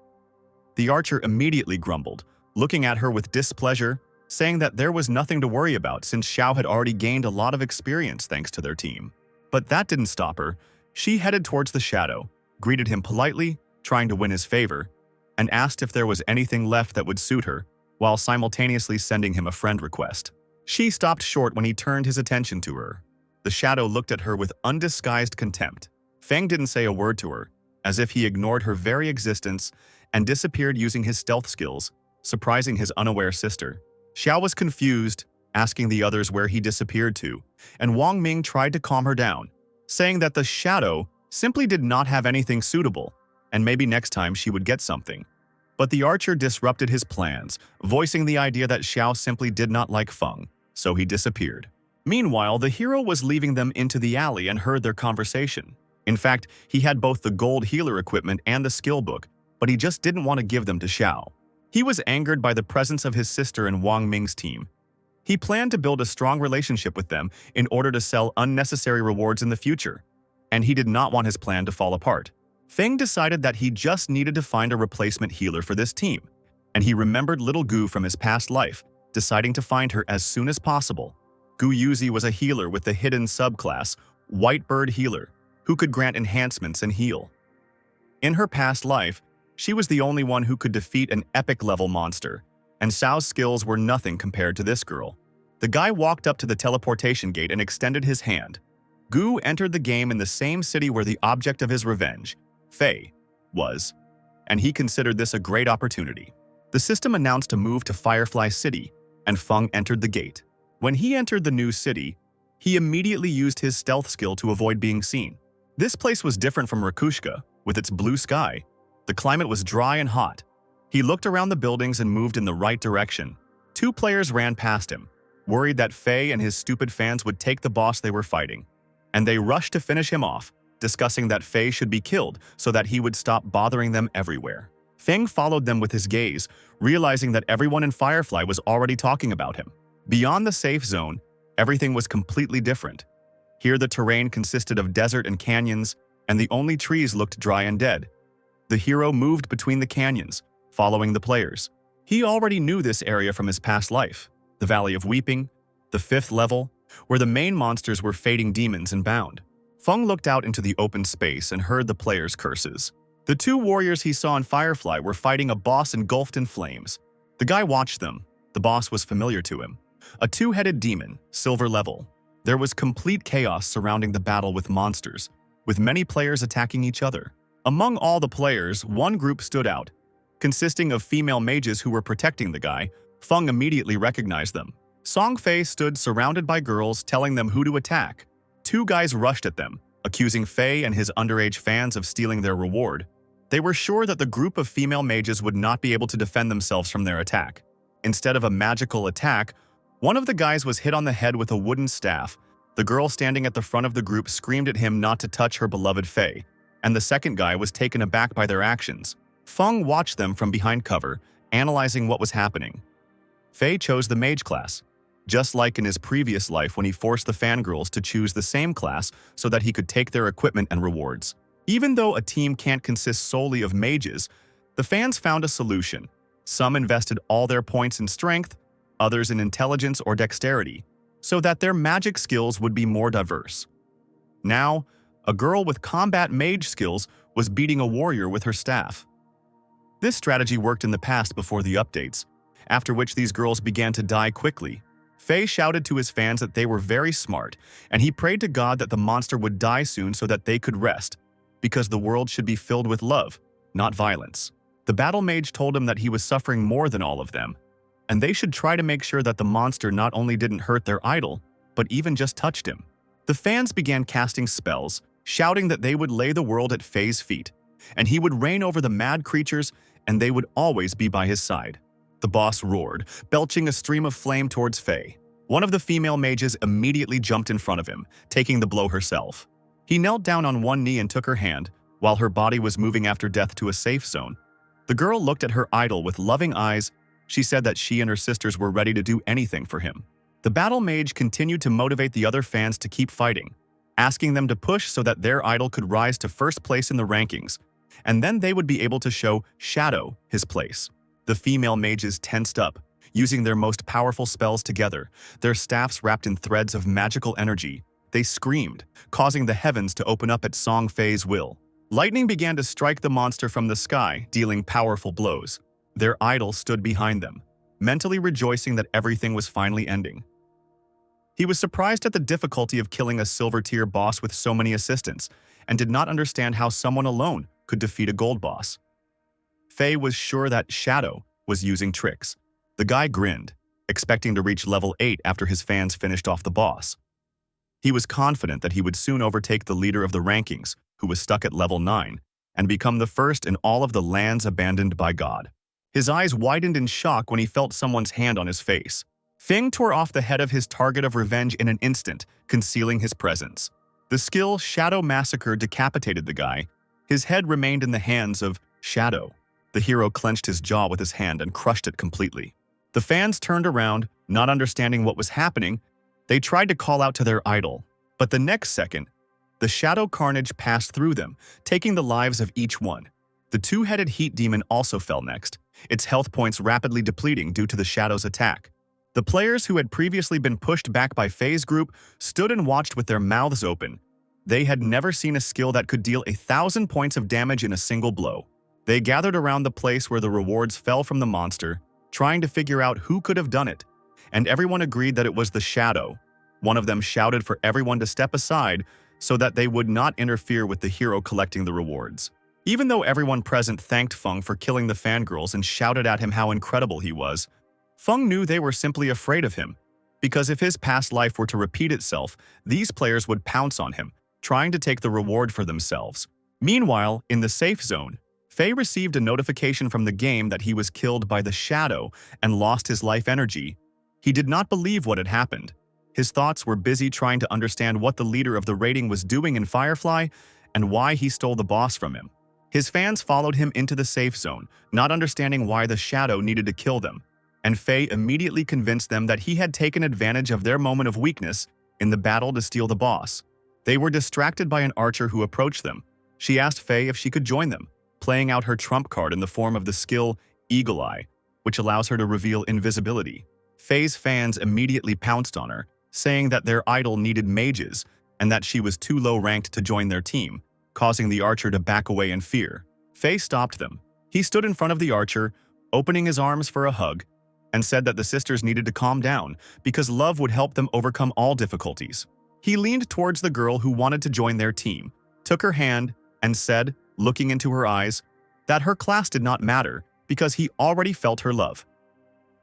[SPEAKER 1] The archer immediately grumbled, looking at her with displeasure, saying that there was nothing to worry about since Xiao had already gained a lot of experience thanks to their team. But that didn't stop her. She headed towards the Shadow, greeted him politely, trying to win his favor, and asked if there was anything left that would suit her, while simultaneously sending him a friend request. She stopped short when he turned his attention to her. The Shadow looked at her with undisguised contempt. Feng didn't say a word to her, as if he ignored her very existence, and disappeared using his stealth skills, surprising his unaware sister. Xiao was confused, asking the others where he disappeared to, and Wang Ming tried to calm her down, saying that the Shadow simply did not have anything suitable, and maybe next time she would get something. But the archer disrupted his plans, voicing the idea that Xiao simply did not like Feng. so he disappeared. Meanwhile, the hero was leaving them into the alley and heard their conversation. In fact, he had both the gold healer equipment and the skill book, but he just didn't want to give them to Xiao. He was angered by the presence of his sister and Wang Ming's team. He planned to build a strong relationship with them in order to sell unnecessary rewards in the future, and he did not want his plan to fall apart. Feng decided that he just needed to find a replacement healer for this team, and he remembered little Gu from his past life, deciding to find her as soon as possible. Gu Yuzi was a healer with the hidden subclass, White Bird Healer, who could grant enhancements and heal. In her past life, she was the only one who could defeat an epic-level monster, and Xiao's skills were nothing compared to this girl. The guy walked up to the teleportation gate and extended his hand. Gu entered the game in the same city where the object of his revenge, Fei, was, and he considered this a great opportunity. The system announced a move to Firefly City, and Feng entered the gate. When he entered the new city, he immediately used his stealth skill to avoid being seen. This place was different from Rakushka, with its blue sky. The climate was dry and hot. He looked around the buildings and moved in the right direction. Two players ran past him, worried that Fei and his stupid fans would take the boss they were fighting, and they rushed to finish him off, discussing that Fei should be killed so that he would stop bothering them everywhere. Feng followed them with his gaze, realizing that everyone in Firefly was already talking about him. Beyond the safe zone, everything was completely different. Here the terrain consisted of desert and canyons, and the only trees looked dry and dead. The hero moved between the canyons, following the players. He already knew this area from his past life, the Valley of Weeping, the 5th level, where the main monsters were fading demons and bound. Feng looked out into the open space and heard the players' curses. The two warriors he saw in Firefly were fighting a boss engulfed in flames. The guy watched them. The boss was familiar to him. A two-headed demon, silver level. There was complete chaos surrounding the battle with monsters, with many players attacking each other. Among all the players, one group stood out. Consisting of female mages who were protecting the guy, Feng immediately recognized them. Song Fei stood surrounded by girls telling them who to attack. Two guys rushed at them, accusing Fei and his underage fans of stealing their reward. They were sure that the group of female mages would not be able to defend themselves from their attack. Instead of a magical attack, one of the guys was hit on the head with a wooden staff. The girl standing at the front of the group screamed at him not to touch her beloved Fei, and the second guy was taken aback by their actions. Feng watched them from behind cover, analyzing what was happening. Fei chose the mage class, just like in his previous life when he forced the fangirls to choose the same class so that he could take their equipment and rewards. Even though a team can't consist solely of mages, the fans found a solution. Some invested all their points in strength, others in intelligence or dexterity, so that their magic skills would be more diverse. Now, a girl with combat mage skills was beating a warrior with her staff. This strategy worked in the past before the updates, after which these girls began to die quickly. Fei shouted to his fans that they were very smart, and he prayed to God that the monster would die soon so that they could rest, because the world should be filled with love, not violence. The battle mage told him that he was suffering more than all of them, and they should try to make sure that the monster not only didn't hurt their idol, but even just touched him. The fans began casting spells, shouting that they would lay the world at Fei's feet, and he would reign over the mad creatures, and they would always be by his side. The boss roared, belching a stream of flame towards Fei. One of the female mages immediately jumped in front of him, taking the blow herself. He knelt down on one knee and took her hand, while her body was moving after death to a safe zone. The girl looked at her idol with loving eyes. She said that she and her sisters were ready to do anything for him. The battle mage continued to motivate the other fans to keep fighting, asking them to push so that their idol could rise to first place in the rankings, and then they would be able to show Shadow his place. The female mages tensed up, using their most powerful spells together, their staffs wrapped in threads of magical energy. They screamed, causing the heavens to open up at Song Fei's will. Lightning began to strike the monster from the sky, dealing powerful blows. Their idol stood behind them, mentally rejoicing that everything was finally ending. He was surprised at the difficulty of killing a silver-tier boss with so many assistants, and did not understand how someone alone could defeat a gold boss. Fei was sure that Shadow was using tricks. The guy grinned, expecting to reach level 8 after his fans finished off the boss. He was confident that he would soon overtake the leader of the rankings, who was stuck at level 9, and become the first in all of the lands abandoned by God. His eyes widened in shock when he felt someone's hand on his face. Feng tore off the head of his target of revenge in an instant, concealing his presence. The skill Shadow Massacre decapitated the guy. His head remained in the hands of Shadow. The hero clenched his jaw with his hand and crushed it completely. The fans turned around, not understanding what was happening. They tried to call out to their idol, but the next second, the shadow carnage passed through them, taking the lives of each one. The two-headed heat demon also fell next, its health points rapidly depleting due to the shadow's attack. The players who had previously been pushed back by Faye's group stood and watched with their mouths open. They had never seen a skill that could deal 1,000 points of damage in a single blow. They gathered around the place where the rewards fell from the monster, trying to figure out who could have done it, and everyone agreed that it was the shadow. One of them shouted for everyone to step aside so that they would not interfere with the hero collecting the rewards. Even though everyone present thanked Feng for killing the fangirls and shouted at him how incredible he was, Feng knew they were simply afraid of him, because if his past life were to repeat itself, these players would pounce on him, trying to take the reward for themselves. Meanwhile, in the safe zone, Faye received a notification from the game that he was killed by the shadow and lost his life energy. He did not believe what had happened. His thoughts were busy trying to understand what the leader of the raiding was doing in Firefly and why he stole the boss from him. His fans followed him into the safe zone, not understanding why the shadow needed to kill them, and Faye immediately convinced them that he had taken advantage of their moment of weakness in the battle to steal the boss. They were distracted by an archer who approached them. She asked Faye if she could join them, playing out her trump card in the form of the skill Eagle Eye, which allows her to reveal invisibility. Faye's fans immediately pounced on her, saying that their idol needed mages and that she was too low ranked to join their team, causing the archer to back away in fear. Faye stopped them. He stood in front of the archer, opening his arms for a hug, and said that the sisters needed to calm down because love would help them overcome all difficulties. He leaned towards the girl who wanted to join their team, took her hand, and said, looking into her eyes, that her class did not matter because he already felt her love.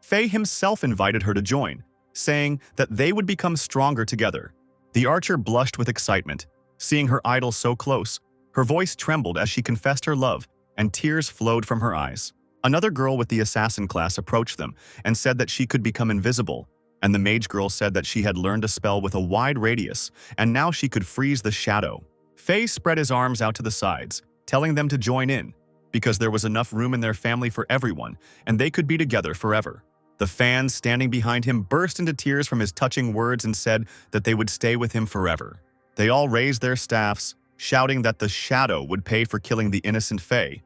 [SPEAKER 1] Faye himself invited her to join, saying that they would become stronger together. The archer blushed with excitement, seeing her idol so close. Her voice trembled as she confessed her love, and tears flowed from her eyes. Another girl with the assassin class approached them and said that she could become invisible, and the mage girl said that she had learned a spell with a wide radius, and now she could freeze the shadow. Faye spread his arms out to the sides, telling them to join in, because there was enough room in their family for everyone, and they could be together forever. The fans standing behind him burst into tears from his touching words and said that they would stay with him forever. They all raised their staffs, shouting that the shadow would pay for killing the innocent Faye,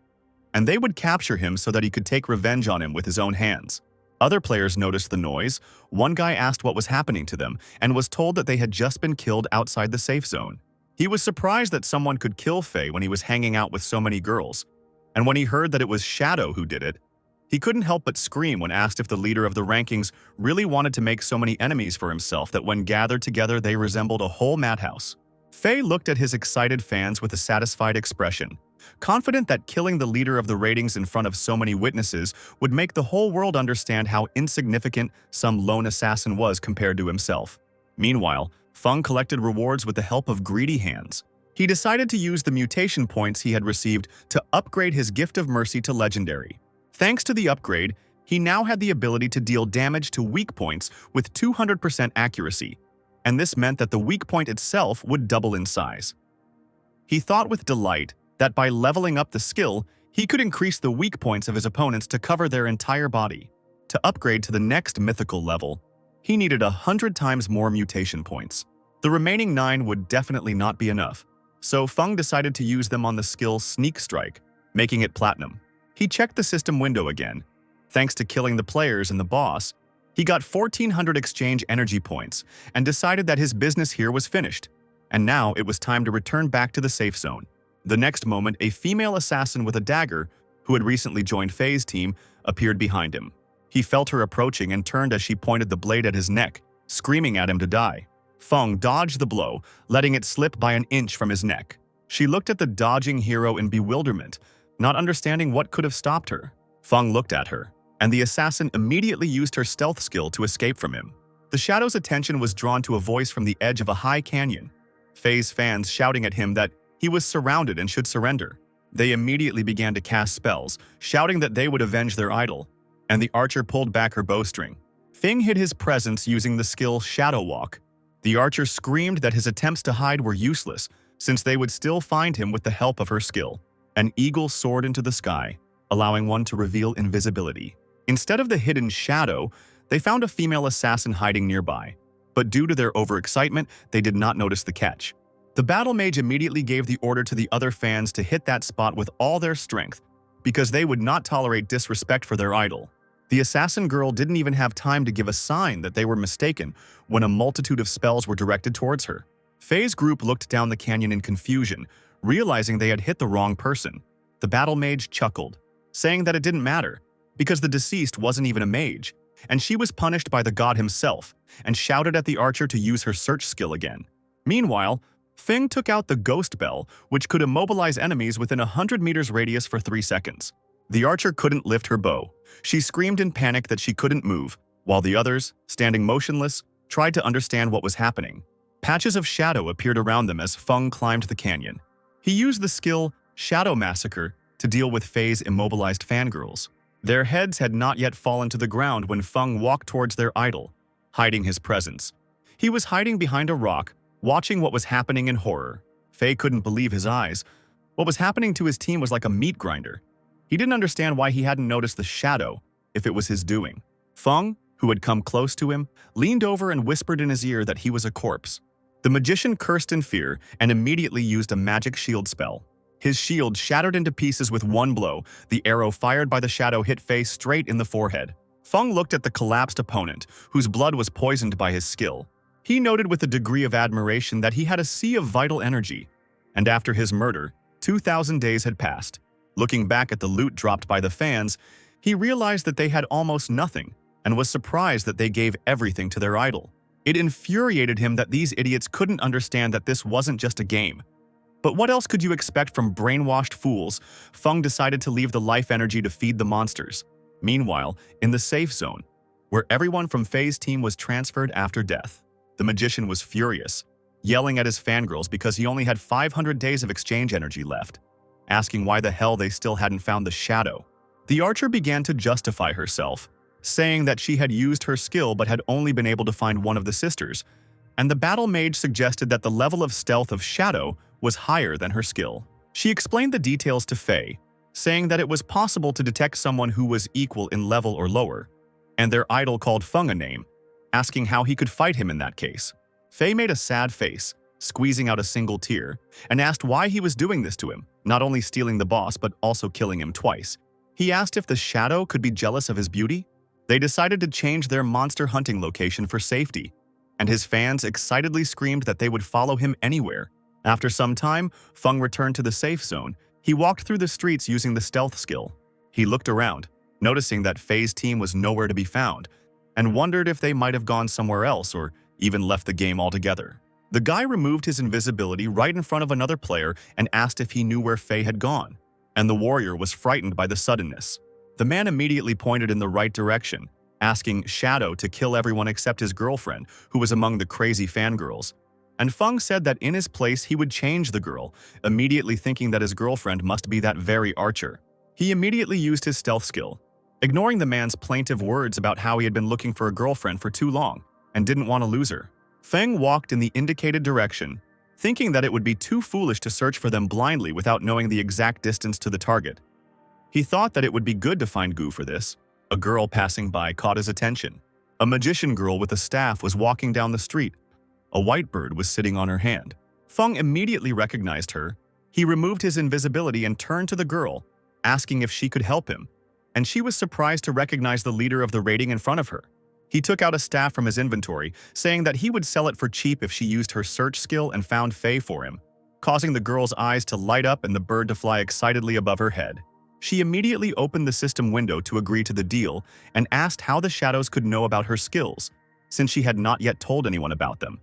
[SPEAKER 1] and they would capture him so that he could take revenge on him with his own hands. Other players noticed the noise. One guy asked what was happening to them and was told that they had just been killed outside the safe zone. He was surprised that someone could kill Faye when he was hanging out with so many girls, and when he heard that it was Shadow who did it, he couldn't help but scream when asked if the leader of the rankings really wanted to make so many enemies for himself that when gathered together they resembled a whole madhouse. Faye looked at his excited fans with a satisfied expression, confident that killing the leader of the ratings in front of so many witnesses would make the whole world understand how insignificant some lone assassin was compared to himself. Meanwhile, Feng collected rewards with the help of greedy hands. He decided to use the mutation points he had received to upgrade his Gift of Mercy to Legendary. Thanks to the upgrade, he now had the ability to deal damage to weak points with 200% accuracy, and this meant that the weak point itself would double in size. He thought with delight that by leveling up the skill, he could increase the weak points of his opponents to cover their entire body. To upgrade to the next mythical level, he needed 100 times more mutation points. The remaining 9 would definitely not be enough, so Feng decided to use them on the skill Sneak Strike, making it platinum. He checked the system window again. Thanks to killing the players and the boss, he got 1,400 exchange energy points and decided that his business here was finished, and now it was time to return back to the safe zone. The next moment, a female assassin with a dagger, who had recently joined Faye's team, appeared behind him. He felt her approaching and turned as she pointed the blade at his neck, screaming at him to die. Feng dodged the blow, letting it slip by an inch from his neck. She looked at the dodging hero in bewilderment, not understanding what could have stopped her. Feng looked at her, and the assassin immediately used her stealth skill to escape from him. The shadow's attention was drawn to a voice from the edge of a high canyon, Faye's fans shouting at him that he was surrounded and should surrender. They immediately began to cast spells, shouting that they would avenge their idol, and the archer pulled back her bowstring. Feng hid his presence using the skill Shadow Walk. The archer screamed that his attempts to hide were useless, since they would still find him with the help of her skill. An eagle soared into the sky, allowing one to reveal invisibility. Instead of the hidden shadow, they found a female assassin hiding nearby. But due to their overexcitement, they did not notice the catch. The battle mage immediately gave the order to the other fans to hit that spot with all their strength, because they would not tolerate disrespect for their idol. The assassin girl didn't even have time to give a sign that they were mistaken when a multitude of spells were directed towards her. Faye's group looked down the canyon in confusion, realizing they had hit the wrong person. The battle mage chuckled, saying that it didn't matter, because the deceased wasn't even a mage, and she was punished by the god himself, and shouted at the archer to use her search skill again. Meanwhile, Feng took out the ghost bell, which could immobilize enemies within 100 meters radius for 3 seconds. The archer couldn't lift her bow. She screamed in panic that she couldn't move, while the others, standing motionless, tried to understand what was happening. Patches of shadow appeared around them as Feng climbed the canyon. He used the skill Shadow Massacre to deal with Faye's immobilized fangirls. Their heads had not yet fallen to the ground when Feng walked towards their idol, hiding his presence. He was hiding behind a rock, watching what was happening in horror. Faye couldn't believe his eyes. What was happening to his team was like a meat grinder. He didn't understand why he hadn't noticed the shadow, if it was his doing. Feng, who had come close to him, leaned over and whispered in his ear that he was a corpse. The magician cursed in fear and immediately used a magic shield spell. His shield shattered into pieces with one blow. The arrow fired by the shadow hit Faye straight in the forehead. Feng looked at the collapsed opponent, whose blood was poisoned by his skill. He noted with a degree of admiration that he had a sea of vital energy. And after his murder, 2,000 days had passed. Looking back at the loot dropped by the fans, he realized that they had almost nothing, and was surprised that they gave everything to their idol. It infuriated him that these idiots couldn't understand that this wasn't just a game. But what else could you expect from brainwashed fools? Feng decided to leave the life energy to feed the monsters. Meanwhile, in the safe zone, where everyone from Faye's team was transferred after death, the magician was furious, yelling at his fangirls because he only had 500 days of exchange energy left, asking why the hell they still hadn't found the shadow. The archer began to justify herself, saying that she had used her skill but had only been able to find one of the sisters, and the battle mage suggested that the level of stealth of shadow was higher than her skill. She explained the details to Faye, saying that it was possible to detect someone who was equal in level or lower, and their idol called Feng a name, asking how he could fight him in that case. Faye made a sad face, squeezing out a single tear, and asked why he was doing this to him, not only stealing the boss but also killing him twice. He asked if the shadow could be jealous of his beauty. They decided to change their monster hunting location for safety, and his fans excitedly screamed that they would follow him anywhere. After some time, Feng returned to the safe zone. He walked through the streets using the stealth skill. He looked around, noticing that Faye's team was nowhere to be found, and wondered if they might have gone somewhere else or even left the game altogether. The guy removed his invisibility right in front of another player and asked if he knew where Faye had gone, and the warrior was frightened by the suddenness. The man immediately pointed in the right direction, asking Shadow to kill everyone except his girlfriend, who was among the crazy fangirls. And Feng said that in his place he would change the girl, immediately thinking that his girlfriend must be that very archer. He immediately used his stealth skill, ignoring the man's plaintive words about how he had been looking for a girlfriend for too long and didn't want to lose her. Feng walked in the indicated direction, thinking that it would be too foolish to search for them blindly without knowing the exact distance to the target. He thought that it would be good to find Gu for this. A girl passing by caught his attention. A magician girl with a staff was walking down the street. A white bird was sitting on her hand. Feng immediately recognized her. He removed his invisibility and turned to the girl, asking if she could help him, and she was surprised to recognize the leader of the raiding in front of her. He took out a staff from his inventory, saying that he would sell it for cheap if she used her search skill and found Faye for him, causing the girl's eyes to light up and the bird to fly excitedly above her head. She immediately opened the system window to agree to the deal and asked how the shadows could know about her skills, since she had not yet told anyone about them,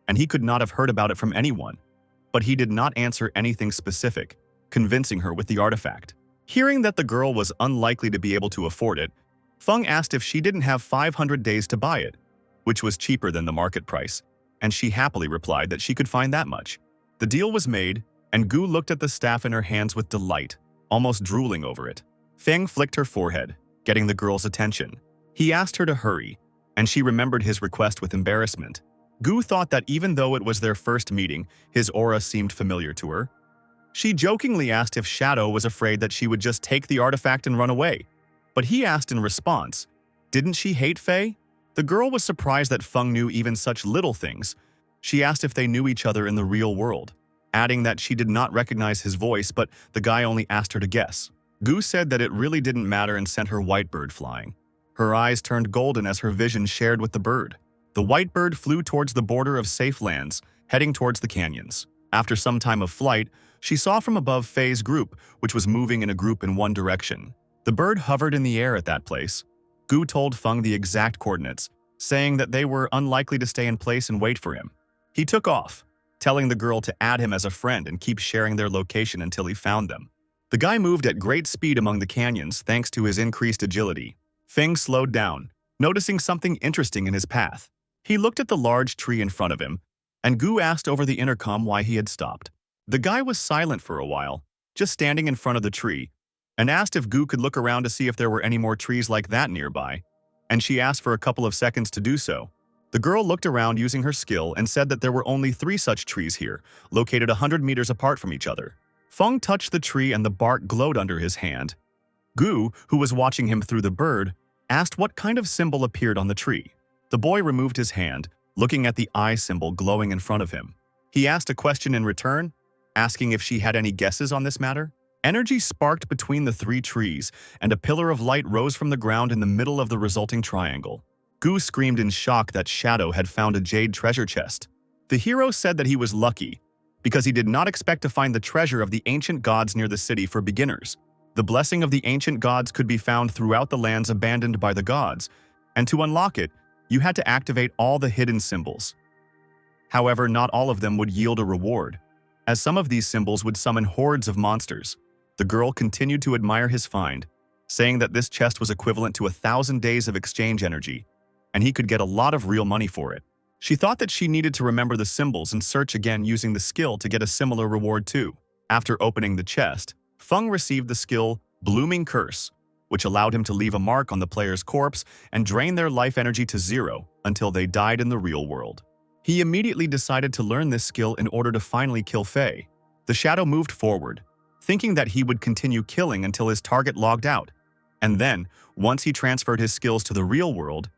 [SPEAKER 1] and he could not have heard about it from anyone. But he did not answer anything specific, convincing her with the artifact. Hearing that the girl was unlikely to be able to afford it, Feng asked if she didn't have 500 days to buy it, which was cheaper than the market price, and she happily replied that she could find that much. The deal was made, and Gu looked at the staff in her hands with delight, almost drooling over it. Feng flicked her forehead, getting the girl's attention. He asked her to hurry, and she remembered his request with embarrassment. Gu thought that even though it was their first meeting, his aura seemed familiar to her. She jokingly asked if Shadow was afraid that she would just take the artifact and run away. But he asked in response, didn't she hate Faye? The girl was surprised that Feng knew even such little things. She asked if they knew each other in the real world, adding that she did not recognize his voice, but the guy only asked her to guess. Gu said that it really didn't matter and sent her white bird flying. Her eyes turned golden as her vision shared with the bird. The white bird flew towards the border of safe lands, heading towards the canyons. After some time of flight, she saw from above Faye's group, which was moving in a group in one direction. The bird hovered in the air at that place. Gu told Feng the exact coordinates, saying that they were unlikely to stay in place and wait for him. He took off, telling the girl to add him as a friend and keep sharing their location until he found them. The guy moved at great speed among the canyons thanks to his increased agility. Feng slowed down, noticing something interesting in his path. He looked at the large tree in front of him, and Gu asked over the intercom why he had stopped. The guy was silent for a while, just standing in front of the tree, and asked if Gu could look around to see if there were any more trees like that nearby, and she asked for a couple of seconds to do so. The girl looked around using her skill and said that there were only 3 such trees here, located 100 meters apart from each other. Feng touched the tree and the bark glowed under his hand. Gu, who was watching him through the bird, asked what kind of symbol appeared on the tree. The boy removed his hand, looking at the eye symbol glowing in front of him. He asked a question in return, asking if she had any guesses on this matter. Energy sparked between the 3 trees, and a pillar of light rose from the ground in the middle of the resulting triangle. Gu screamed in shock that Shadow had found a jade treasure chest. The hero said that he was lucky, because he did not expect to find the treasure of the ancient gods near the city for beginners. The blessing of the ancient gods could be found throughout the lands abandoned by the gods, and to unlock it, you had to activate all the hidden symbols. However, not all of them would yield a reward, as some of these symbols would summon hordes of monsters. The girl continued to admire his find, saying that this chest was equivalent to 1,000 days of exchange energy, and he could get a lot of real money for it. She thought that she needed to remember the symbols and search again using the skill to get a similar reward too. After opening the chest, Feng received the skill Blooming Curse, which allowed him to leave a mark on the player's corpse and drain their life energy to 0 until they died in the real world. He immediately decided to learn this skill in order to finally kill Faye. The Shadow moved forward, thinking that he would continue killing until his target logged out, and then, once he transferred his skills to the real world,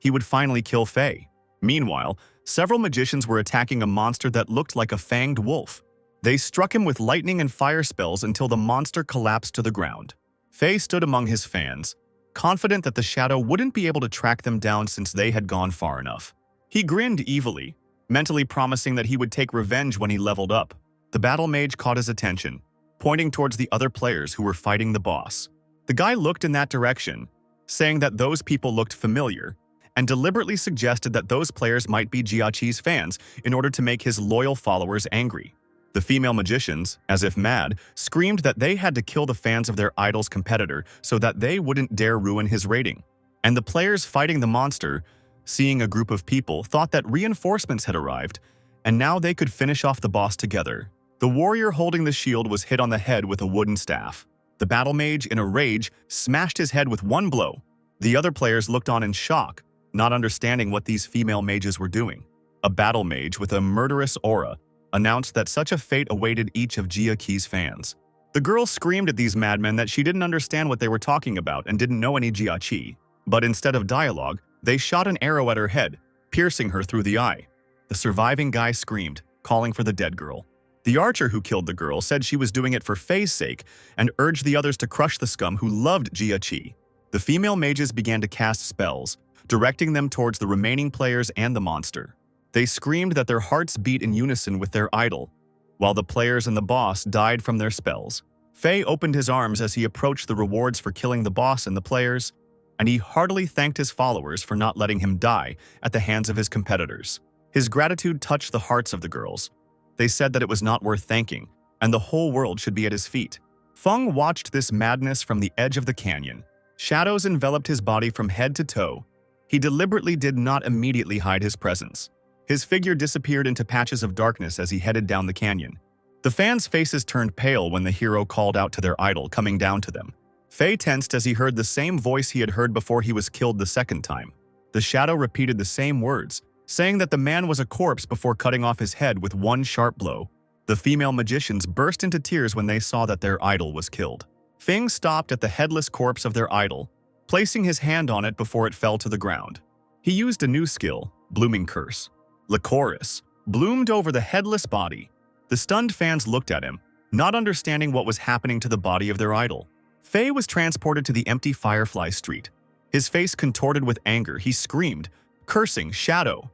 [SPEAKER 1] he would finally kill Faye. Meanwhile, several magicians were attacking a monster that looked like a fanged wolf. They struck him with lightning and fire spells until the monster collapsed to the ground. Faye stood among his fans, confident that the Shadow wouldn't be able to track them down since they had gone far enough. He grinned evilly, mentally promising that he would take revenge when he leveled up. The battle mage caught his attention, pointing towards the other players who were fighting the boss. The guy looked in that direction, saying that those people looked familiar, and deliberately suggested that those players might be Jiaqi's fans in order to make his loyal followers angry. The female magicians, as if mad, screamed that they had to kill the fans of their idol's competitor so that they wouldn't dare ruin his rating. And the players fighting the monster, seeing a group of people, thought that reinforcements had arrived, and now they could finish off the boss together. The warrior holding the shield was hit on the head with a wooden staff. The battle mage, in a rage, smashed his head with one blow. The other players looked on in shock, not understanding what these female mages were doing. A battle mage with a murderous aura announced that such a fate awaited each of Jiaqi's fans. The girl screamed at these madmen that she didn't understand what they were talking about and didn't know any Jiaqi, but instead of dialogue, they shot an arrow at her head, piercing her through the eye. The surviving guy screamed, calling for the dead girl. The archer who killed the girl said she was doing it for Faye's sake and urged the others to crush the scum who loved Jiaqi. The female mages began to cast spells, directing them towards the remaining players and the monster. They screamed that their hearts beat in unison with their idol, while the players and the boss died from their spells. Faye opened his arms as he approached the rewards for killing the boss and the players, and he heartily thanked his followers for not letting him die at the hands of his competitors. His gratitude touched the hearts of the girls. They said that it was not worth thanking, and the whole world should be at his feet. Feng watched this madness from the edge of the canyon. Shadows enveloped his body from head to toe. He deliberately did not immediately hide his presence. His figure disappeared into patches of darkness as he headed down the canyon. The fans' faces turned pale when the hero called out to their idol coming down to them. Faye tensed as he heard the same voice he had heard before he was killed the second time. The shadow repeated the same words, saying that the man was a corpse before cutting off his head with one sharp blow. The female magicians burst into tears when they saw that their idol was killed. Feng stopped at the headless corpse of their idol, placing his hand on it before it fell to the ground. He used a new skill, Blooming Curse. Lycoris bloomed over the headless body. The stunned fans looked at him, not understanding what was happening to the body of their idol. Faye was transported to the empty Firefly Street. His face contorted with anger, he screamed, cursing Shadow,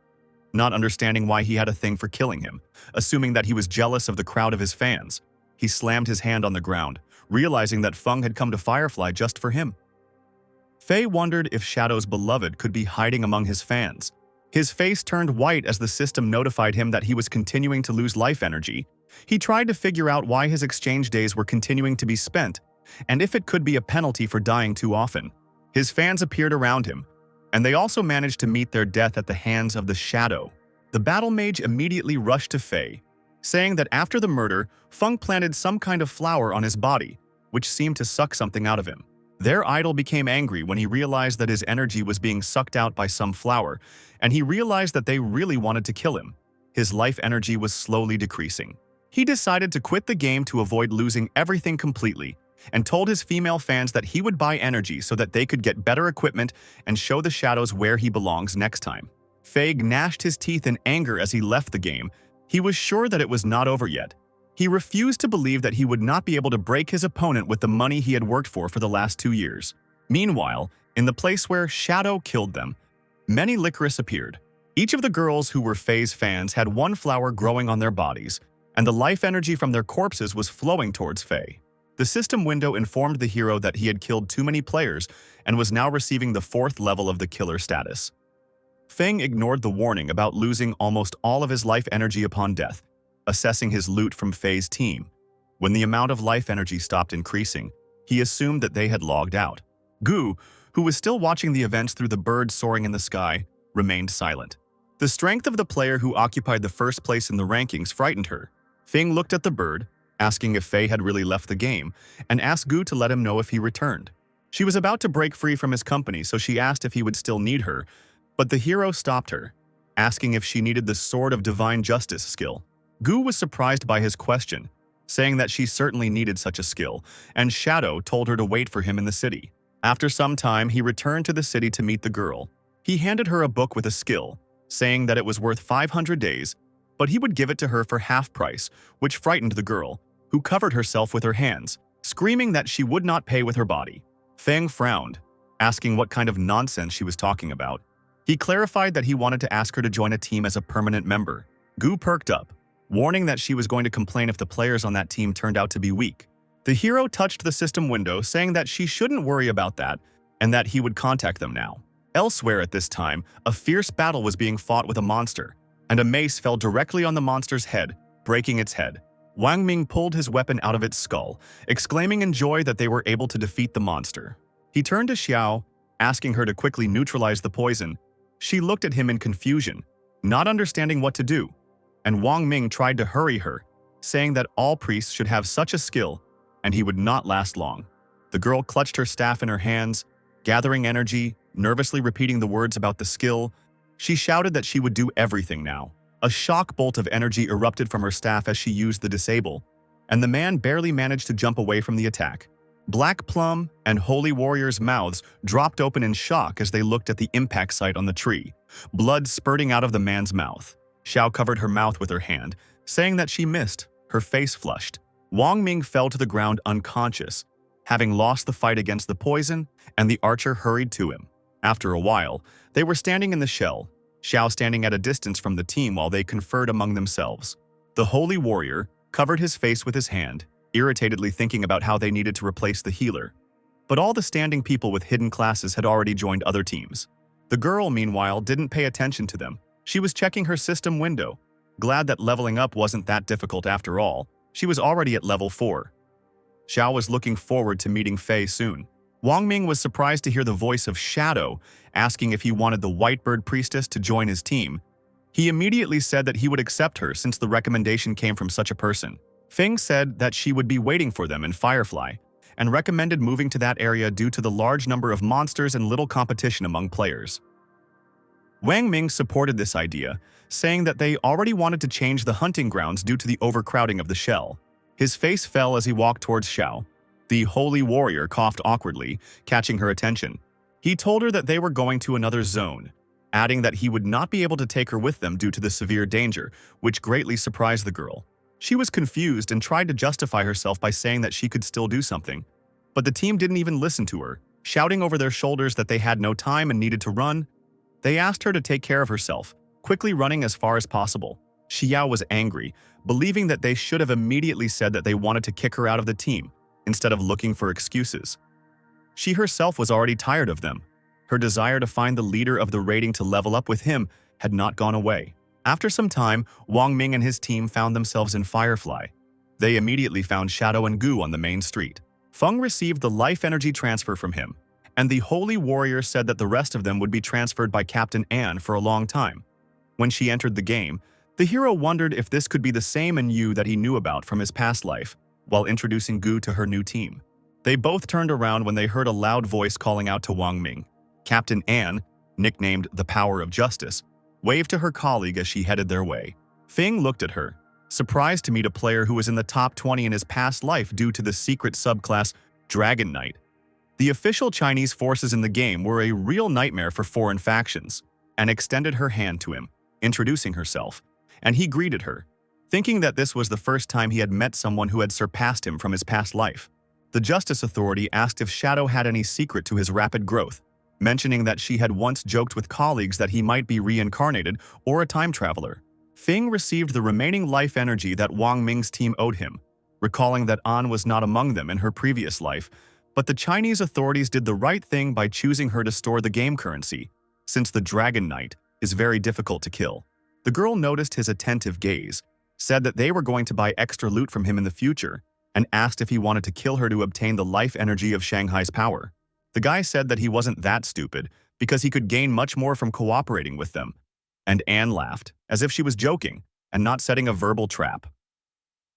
[SPEAKER 1] not understanding why he had a thing for killing him, assuming that he was jealous of the crowd of his fans. He slammed his hand on the ground, realizing that Feng had come to Firefly just for him. Faye wondered if Shadow's beloved could be hiding among his fans. His face turned white as the system notified him that he was continuing to lose life energy. He tried to figure out why his exchange days were continuing to be spent, and if it could be a penalty for dying too often. His fans appeared around him, and they also managed to meet their death at the hands of the Shadow. The battle mage immediately rushed to Faye, saying that after the murder, Feng planted some kind of flower on his body, which seemed to suck something out of him. Their idol became angry when he realized that his energy was being sucked out by some flower, and he realized that they really wanted to kill him. His life energy was slowly decreasing. He decided to quit the game to avoid losing everything completely, and told his female fans that he would buy energy so that they could get better equipment and show the Shadows where he belongs next time. Faye gnashed his teeth in anger as he left the game. He was sure that it was not over yet. He refused to believe that he would not be able to break his opponent with the money he had worked for the last 2 years. Meanwhile, in the place where Shadow killed them, many licorice appeared. Each of the girls who were Faye's fans had one flower growing on their bodies, and the life energy from their corpses was flowing towards Faye. The system window informed the hero that he had killed too many players and was now receiving the 4th level of the killer status. Feng ignored the warning about losing almost all of his life energy upon death, assessing his loot from Faye's team. When the amount of life energy stopped increasing, he assumed that they had logged out. Gu, who was still watching the events through the bird soaring in the sky, remained silent. The strength of the player who occupied the first place in the rankings frightened her. Feng looked at the bird, asking if Faye had really left the game, and asked Gu to let him know if he returned. She was about to break free from his company, so she asked if he would still need her, but the hero stopped her, asking if she needed the Sword of Divine Justice skill. Gu was surprised by his question, saying that she certainly needed such a skill, and Shadow told her to wait for him in the city. After some time, he returned to the city to meet the girl. He handed her a book with a skill, saying that it was worth 500 days, but he would give it to her for half price, which frightened the girl, who covered herself with her hands, screaming that she would not pay with her body. Feng frowned, asking what kind of nonsense she was talking about. He clarified that he wanted to ask her to join a team as a permanent member. Gu perked up, warning that she was going to complain if the players on that team turned out to be weak. The hero touched the system window, saying that she shouldn't worry about that and that he would contact them now. Elsewhere at this time, a fierce battle was being fought with a monster, and a mace fell directly on the monster's head, breaking its head. Wang Ming pulled his weapon out of its skull, exclaiming in joy that they were able to defeat the monster. He turned to Xiao, asking her to quickly neutralize the poison. She looked at him in confusion, not understanding what to do, and Wang Ming tried to hurry her, saying that all priests should have such a skill, and he would not last long. The girl clutched her staff in her hands, gathering energy, nervously repeating the words about the skill. She shouted that she would do everything now. A shock bolt of energy erupted from her staff as she used the disable, and the man barely managed to jump away from the attack. Black Plum and Holy Warrior's mouths dropped open in shock as they looked at the impact site on the tree, blood spurting out of the man's mouth. Xiao covered her mouth with her hand, saying that she missed, her face flushed. Wang Ming fell to the ground unconscious, having lost the fight against the poison, and the archer hurried to him. After a while, they were standing in the shell, Xiao standing at a distance from the team while they conferred among themselves. The Holy Warrior covered his face with his hand, irritatedly thinking about how they needed to replace the healer. But all the standing people with hidden classes had already joined other teams. The girl, meanwhile, didn't pay attention to them. She was checking her system window, glad that leveling up wasn't that difficult after all. She was already at level 4. Xiao was looking forward to meeting Faye soon. Wang Ming was surprised to hear the voice of Shadow asking if he wanted the Whitebird Priestess to join his team. He immediately said that he would accept her since the recommendation came from such a person. Feng said that she would be waiting for them in Firefly, and recommended moving to that area due to the large number of monsters and little competition among players. Wang Ming supported this idea, saying that they already wanted to change the hunting grounds due to the overcrowding of the shell. His face fell as he walked towards Xiao. The holy warrior coughed awkwardly, catching her attention. He told her that they were going to another zone, adding that he would not be able to take her with them due to the severe danger, which greatly surprised the girl. She was confused and tried to justify herself by saying that she could still do something. But the team didn't even listen to her, shouting over their shoulders that they had no time and needed to run. They asked her to take care of herself, quickly running as far as possible. Xiao was angry, believing that they should have immediately said that they wanted to kick her out of the team, instead of looking for excuses. She herself was already tired of them. Her desire to find the leader of the raiding to level up with him had not gone away. After some time, Wang Ming and his team found themselves in Firefly. They immediately found Shadow and Gu on the main street. Feng received the life energy transfer from him, and the Holy Warrior said that the rest of them would be transferred by Captain An for a long time. When she entered the game, the hero wondered if this could be the same Yu that he knew about from his past life, while introducing Gu to her new team. They both turned around when they heard a loud voice calling out to Wang Ming. Captain An, nicknamed the Power of Justice, waved to her colleague as she headed their way. Feng looked at her, surprised to meet a player who was in the top 20 in his past life due to the secret subclass Dragon Knight. The official Chinese forces in the game were a real nightmare for foreign factions, and extended her hand to him, introducing herself, and he greeted her, thinking that this was the first time he had met someone who had surpassed him from his past life. The Justice Authority asked if Shadow had any secret to his rapid growth, mentioning that she had once joked with colleagues that he might be reincarnated or a time traveler. Feng received the remaining life energy that Wang Ming's team owed him, recalling that An was not among them in her previous life, but the Chinese authorities did the right thing by choosing her to store the game currency, since the Dragon Knight is very difficult to kill. The girl noticed his attentive gaze, said that they were going to buy extra loot from him in the future, and asked if he wanted to kill her to obtain the life energy of Shanghai's power. The guy said that he wasn't that stupid because he could gain much more from cooperating with them, and Anne laughed, as if she was joking and not setting a verbal trap.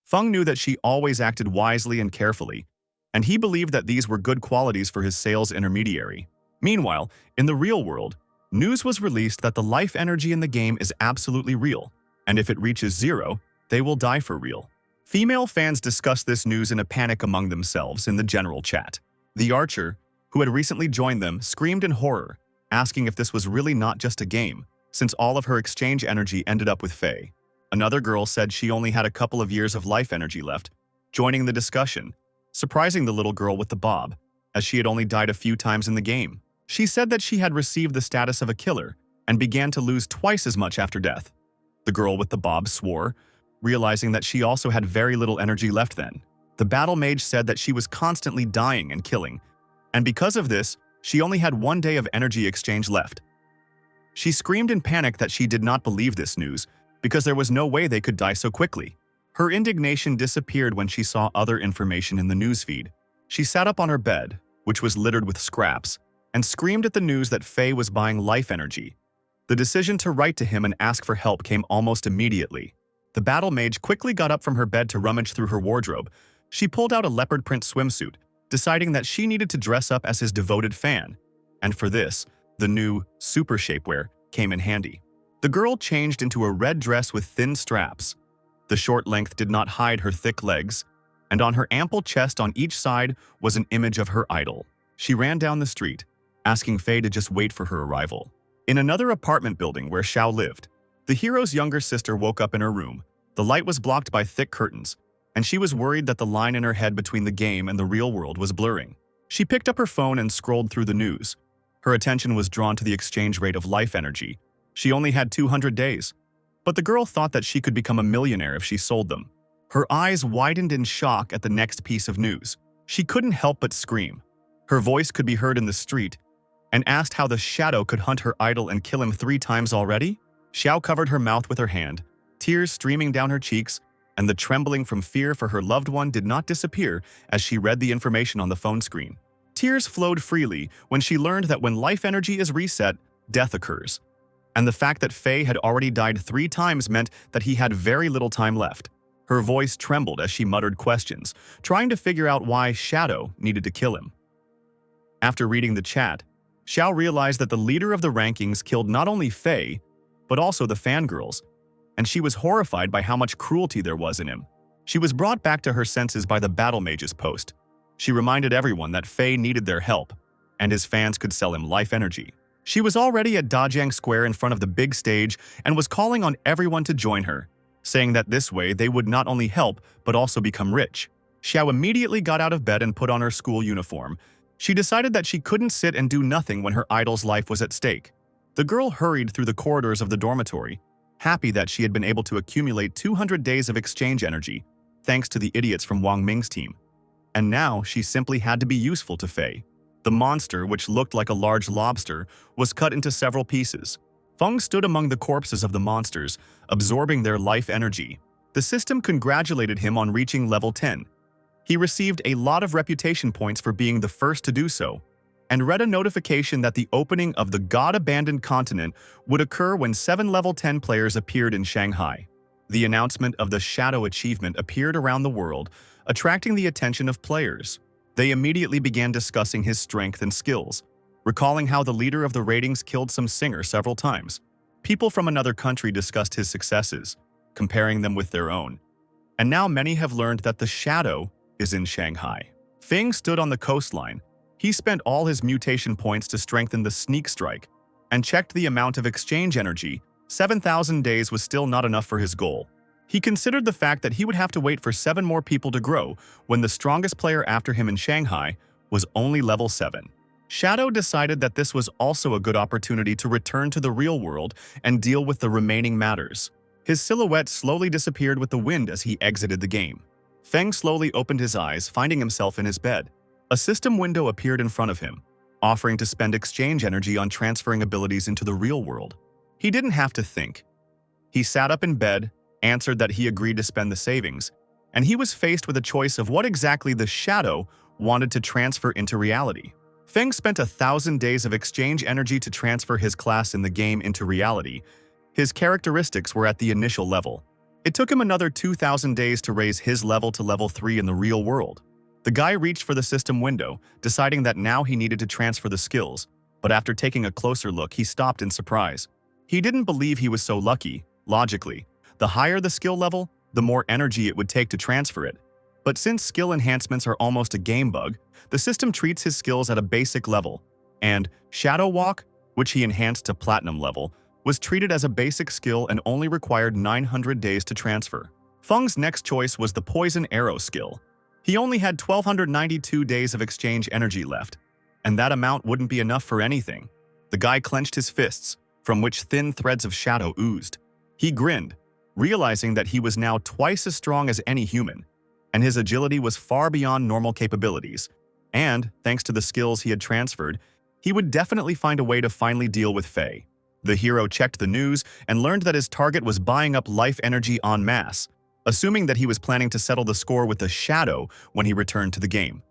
[SPEAKER 1] Feng knew that she always acted wisely and carefully, and he believed that these were good qualities for his sales intermediary. Meanwhile, in the real world, news was released that the life energy in the game is absolutely real, and if it reaches 0, they will die for real. Female fans discussed this news in a panic among themselves in the general chat. The archer, who had recently joined them, screamed in horror, asking if this was really not just a game, since all of her exchange energy ended up with Faye. Another girl said she only had a couple of years of life energy left, joining the discussion, surprising the little girl with the bob, as she had only died a few times in the game. She said that she had received the status of a killer and began to lose twice as much after death. The girl with the bob swore, realizing that she also had very little energy left then. The battle mage said that she was constantly dying and killing, and because of this, she only had 1 day of energy exchange left. She screamed in panic that she did not believe this news, because there was no way they could die so quickly. Her indignation disappeared when she saw other information in the newsfeed. She sat up on her bed, which was littered with scraps, and screamed at the news that Faye was buying life energy. The decision to write to him and ask for help came almost immediately. The battle mage quickly got up from her bed to rummage through her wardrobe. She pulled out a leopard print swimsuit, deciding that she needed to dress up as his devoted fan, and for this, the new super shapewear came in handy. The girl changed into a red dress with thin straps. The short length did not hide her thick legs, and on her ample chest on each side was an image of her idol. She ran down the street, asking Faye to just wait for her arrival. In another apartment building where Xiao lived, the hero's younger sister woke up in her room. The light was blocked by thick curtains, and she was worried that the line in her head between the game and the real world was blurring. She picked up her phone and scrolled through the news. Her attention was drawn to the exchange rate of life energy. She only had 200 days, but the girl thought that she could become a millionaire if she sold them. Her eyes widened in shock at the next piece of news. She couldn't help but scream. Her voice could be heard in the street, and asked how the shadow could hunt her idol and kill him 3 times already? Xiao covered her mouth with her hand, tears streaming down her cheeks, and the trembling from fear for her loved one did not disappear as she read the information on the phone screen. Tears flowed freely when she learned that when life energy is reset, death occurs. And the fact that Faye had already died 3 times meant that he had very little time left. Her voice trembled as she muttered questions, trying to figure out why Shadow needed to kill him. After reading the chat, Xiao realized that the leader of the rankings killed not only Fei, but also the fangirls, and she was horrified by how much cruelty there was in him. She was brought back to her senses by the battle mage's post. She reminded everyone that Fei needed their help, and his fans could sell him life energy. She was already at Dajiang Square in front of the big stage and was calling on everyone to join her, saying that this way they would not only help, but also become rich. Xiao immediately got out of bed and put on her school uniform. She decided that she couldn't sit and do nothing when her idol's life was at stake. The girl hurried through the corridors of the dormitory, happy that she had been able to accumulate 200 days of exchange energy, thanks to the idiots from Wang Ming's team. And now she simply had to be useful to Fei. The monster, which looked like a large lobster, was cut into several pieces. Feng stood among the corpses of the monsters, absorbing their life energy. The system congratulated him on reaching level 10. He received a lot of reputation points for being the first to do so, and read a notification that the opening of the God-abandoned continent would occur when 7 level 10 players appeared in Shanghai. The announcement of the Shadow achievement appeared around the world, attracting the attention of players. They immediately began discussing his strength and skills, recalling how the leader of the ratings killed some singer several times. People from another country discussed his successes, comparing them with their own. And now many have learned that the Shadow is in Shanghai. Feng stood on the coastline. He spent all his mutation points to strengthen the sneak strike and checked the amount of exchange energy. 7,000 days was still not enough for his goal. He considered the fact that he would have to wait for 7 more people to grow when the strongest player after him in Shanghai was only level 7. Shadow decided that this was also a good opportunity to return to the real world and deal with the remaining matters. His silhouette slowly disappeared with the wind as he exited the game. Feng slowly opened his eyes, finding himself in his bed. A system window appeared in front of him, offering to spend exchange energy on transferring abilities into the real world. He didn't have to think. He sat up in bed, answered that he agreed to spend the savings, and he was faced with a choice of what exactly the Shadow wanted to transfer into reality. Feng spent 1,000 days of exchange energy to transfer his class in the game into reality. His characteristics were at the initial level. It took him another 2,000 days to raise his level to level 3 in the real world. The guy reached for the system window, deciding that now he needed to transfer the skills, but after taking a closer look, he stopped in surprise. He didn't believe he was so lucky. Logically, the higher the skill level, the more energy it would take to transfer it. But since skill enhancements are almost a game bug, the system treats his skills at a basic level, and Shadow Walk, which he enhanced to Platinum level, was treated as a basic skill and only required 900 days to transfer. Feng's next choice was the Poison Arrow skill. He only had 1,292 days of exchange energy left, and that amount wouldn't be enough for anything. The guy clenched his fists, from which thin threads of shadow oozed. He grinned, realizing that he was now twice as strong as any human, and his agility was far beyond normal capabilities. And, thanks to the skills he had transferred, he would definitely find a way to finally deal with Fei. The hero checked the news and learned that his target was buying up life energy en masse, assuming that he was planning to settle the score with the Shadow when he returned to the game.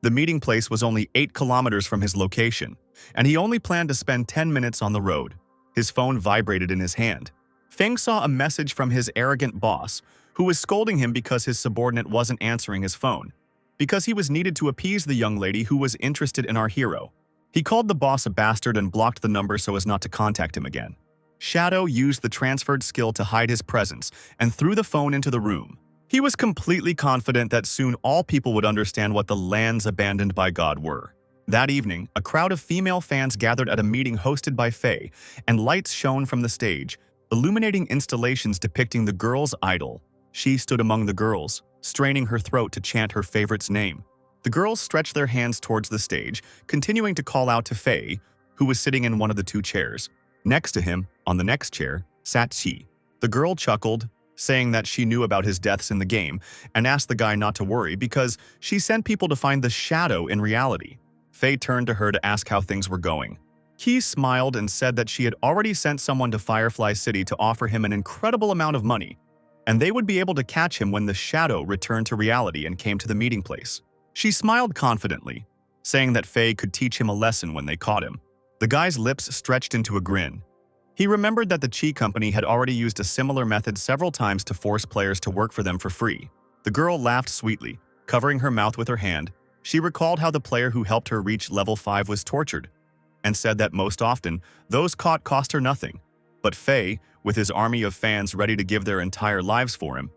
[SPEAKER 1] The meeting place was only 8 kilometers from his location, and he only planned to spend 10 minutes on the road. His phone vibrated in his hand. Feng saw a message from his arrogant boss, who was scolding him because his subordinate wasn't answering his phone, because he was needed to appease the young lady who was interested in our hero. He called the boss a bastard and blocked the number so as not to contact him again. Shadow used the transferred skill to hide his presence and threw the phone into the room. He was completely confident that soon all people would understand what the lands abandoned by God were. That evening, a crowd of female fans gathered at a meeting hosted by Fei, and lights shone from the stage, illuminating installations depicting the girl's idol. She stood among the girls, straining her throat to chant her favorite's name. The girls stretched their hands towards the stage, continuing to call out to Fei, who was sitting in one of the 2 chairs. Next to him, on the next chair, sat Qi. The girl chuckled, saying that she knew about his deaths in the game, and asked the guy not to worry because she sent people to find the Shadow in reality. Fei turned to her to ask how things were going. Qi smiled and said that she had already sent someone to Firefly City to offer him an incredible amount of money, and they would be able to catch him when the Shadow returned to reality and came to the meeting place. She smiled confidently, saying that Fei could teach him a lesson when they caught him. The guy's lips stretched into a grin. He remembered that the Qi company had already used a similar method several times to force players to work for them for free. The girl laughed sweetly, covering her mouth with her hand. She recalled how the player who helped her reach level 5 was tortured, and said that most often, those caught cost her nothing. But Faye, with his army of fans ready to give their entire lives for him,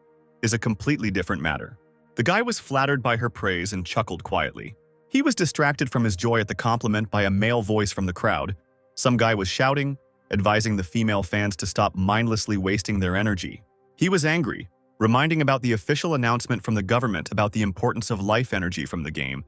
[SPEAKER 1] is a completely different matter. The guy was flattered by her praise and chuckled quietly. He was distracted from his joy at the compliment by a male voice from the crowd. Some guy was shouting, advising the female fans to stop mindlessly wasting their energy. He was angry, reminding about the official announcement from the government about the importance of life energy from the game,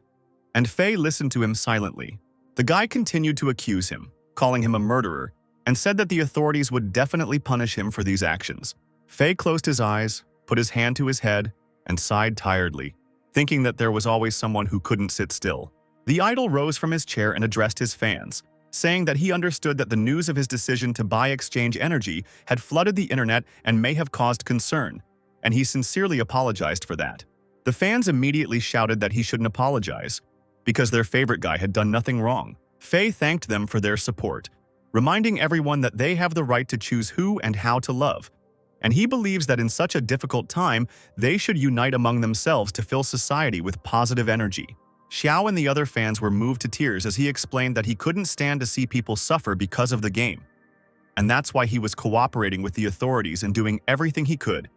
[SPEAKER 1] and Faye listened to him silently. The guy continued to accuse him, calling him a murderer, and said that the authorities would definitely punish him for these actions. Faye closed his eyes, put his hand to his head, and sighed tiredly, thinking that there was always someone who couldn't sit still. The idol rose from his chair and addressed his fans, saying that he understood that the news of his decision to buy exchange energy had flooded the internet and may have caused concern, and he sincerely apologized for that. The fans immediately shouted that he shouldn't apologize, because their favorite guy had done nothing wrong. Faye thanked them for their support, reminding everyone that they have the right to choose who and how to love, and he believes that in such a difficult time, they should unite among themselves to fill society with positive energy. Xiao and the other fans were moved to tears as he explained that he couldn't stand to see people suffer because of the game, and that's why he was cooperating with the authorities and doing everything he could,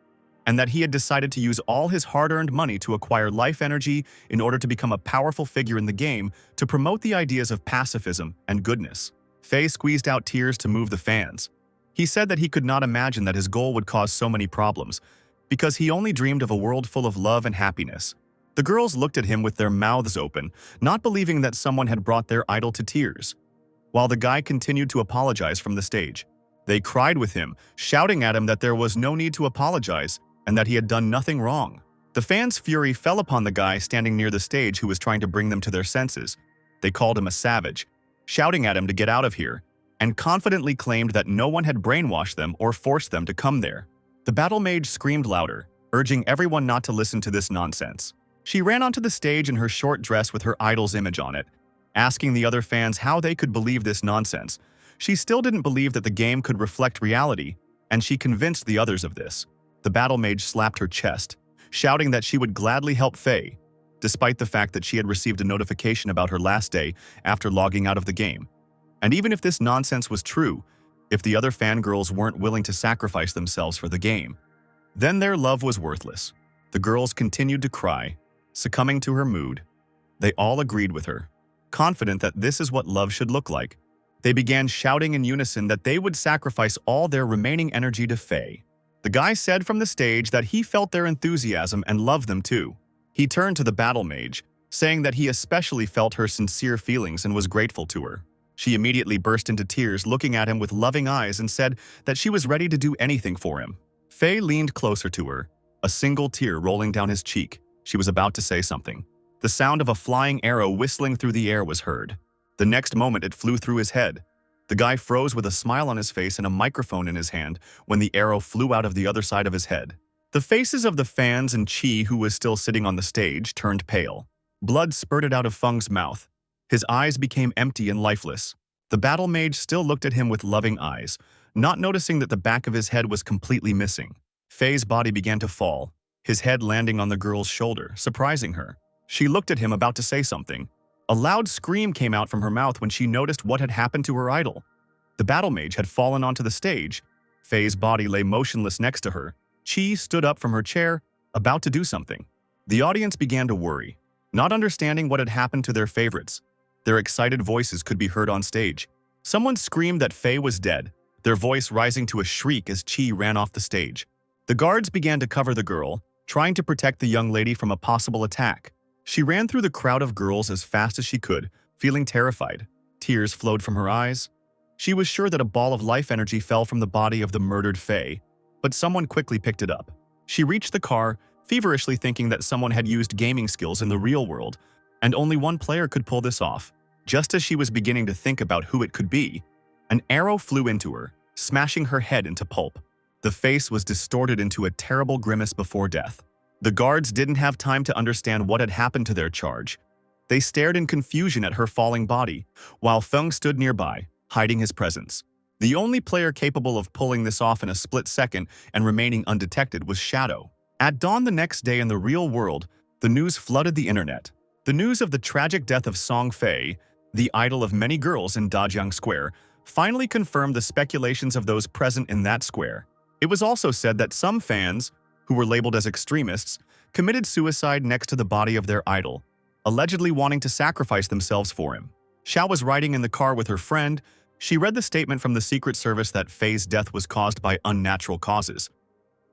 [SPEAKER 1] and that he had decided to use all his hard-earned money to acquire life energy in order to become a powerful figure in the game to promote the ideas of pacifism and goodness. Faye squeezed out tears to move the fans. He said that he could not imagine that his goal would cause so many problems, because he only dreamed of a world full of love and happiness. The girls looked at him with their mouths open, not believing that someone had brought their idol to tears, while the guy continued to apologize from the stage. They cried with him, shouting at him that there was no need to apologize and that he had done nothing wrong. The fans' fury fell upon the guy standing near the stage who was trying to bring them to their senses. They called him a savage, shouting at him to get out of here, and confidently claimed that no one had brainwashed them or forced them to come there. The battle mage screamed louder, urging everyone not to listen to this nonsense. She ran onto the stage in her short dress with her idol's image on it, asking the other fans how they could believe this nonsense. She still didn't believe that the game could reflect reality, and she convinced the others of this. The battle mage slapped her chest, shouting that she would gladly help Faye, despite the fact that she had received a notification about her last day after logging out of the game. And even if this nonsense was true, if the other fangirls weren't willing to sacrifice themselves for the game, then their love was worthless. The girls continued to cry, succumbing to her mood. They all agreed with her, confident that this is what love should look like. They began shouting in unison that they would sacrifice all their remaining energy to Faye. The guy said from the stage that he felt their enthusiasm and loved them too. He turned to the battle mage, saying that he especially felt her sincere feelings and was grateful to her. She immediately burst into tears, looking at him with loving eyes, and said that she was ready to do anything for him. Faye leaned closer to her, a single tear rolling down his cheek. She was about to say something. The sound of a flying arrow whistling through the air was heard. The next moment it flew through his head. The guy froze with a smile on his face and a microphone in his hand when the arrow flew out of the other side of his head. The faces of the fans and Chi, who was still sitting on the stage, turned pale. Blood spurted out of Feng's mouth. His eyes became empty and lifeless. The battle mage still looked at him with loving eyes, not noticing that the back of his head was completely missing. Faye's body began to fall, his head landing on the girl's shoulder, surprising her. She looked at him about to say something. A loud scream came out from her mouth when she noticed what had happened to her idol. The battle mage had fallen onto the stage. Faye's body lay motionless next to her. Chi stood up from her chair, about to do something. The audience began to worry, not understanding what had happened to their favorites. Their excited voices could be heard on stage. Someone screamed that Faye was dead, their voice rising to a shriek as Chi ran off the stage. The guards began to cover the girl, trying to protect the young lady from a possible attack. She ran through the crowd of girls as fast as she could, feeling terrified. Tears flowed from her eyes. She was sure that a ball of life energy fell from the body of the murdered Faye, but someone quickly picked it up. She reached the car, feverishly thinking that someone had used gaming skills in the real world, and only one player could pull this off. Just as she was beginning to think about who it could be, an arrow flew into her, smashing her head into pulp. The face was distorted into a terrible grimace before death. The guards didn't have time to understand what had happened to their charge. They stared in confusion at her falling body, while Feng stood nearby, hiding his presence. The only player capable of pulling this off in a split second and remaining undetected was Shadow. At dawn the next day in the real world, the news flooded the internet. The news of the tragic death of Song Fei, the idol of many girls in Dajiang Square, finally confirmed the speculations of those present in that square. It was also said that some fans, who were labeled as extremists, committed suicide next to the body of their idol, allegedly wanting to sacrifice themselves for him. Xiao was riding in the car with her friend. She read the statement from the Secret Service that Faye's death was caused by unnatural causes.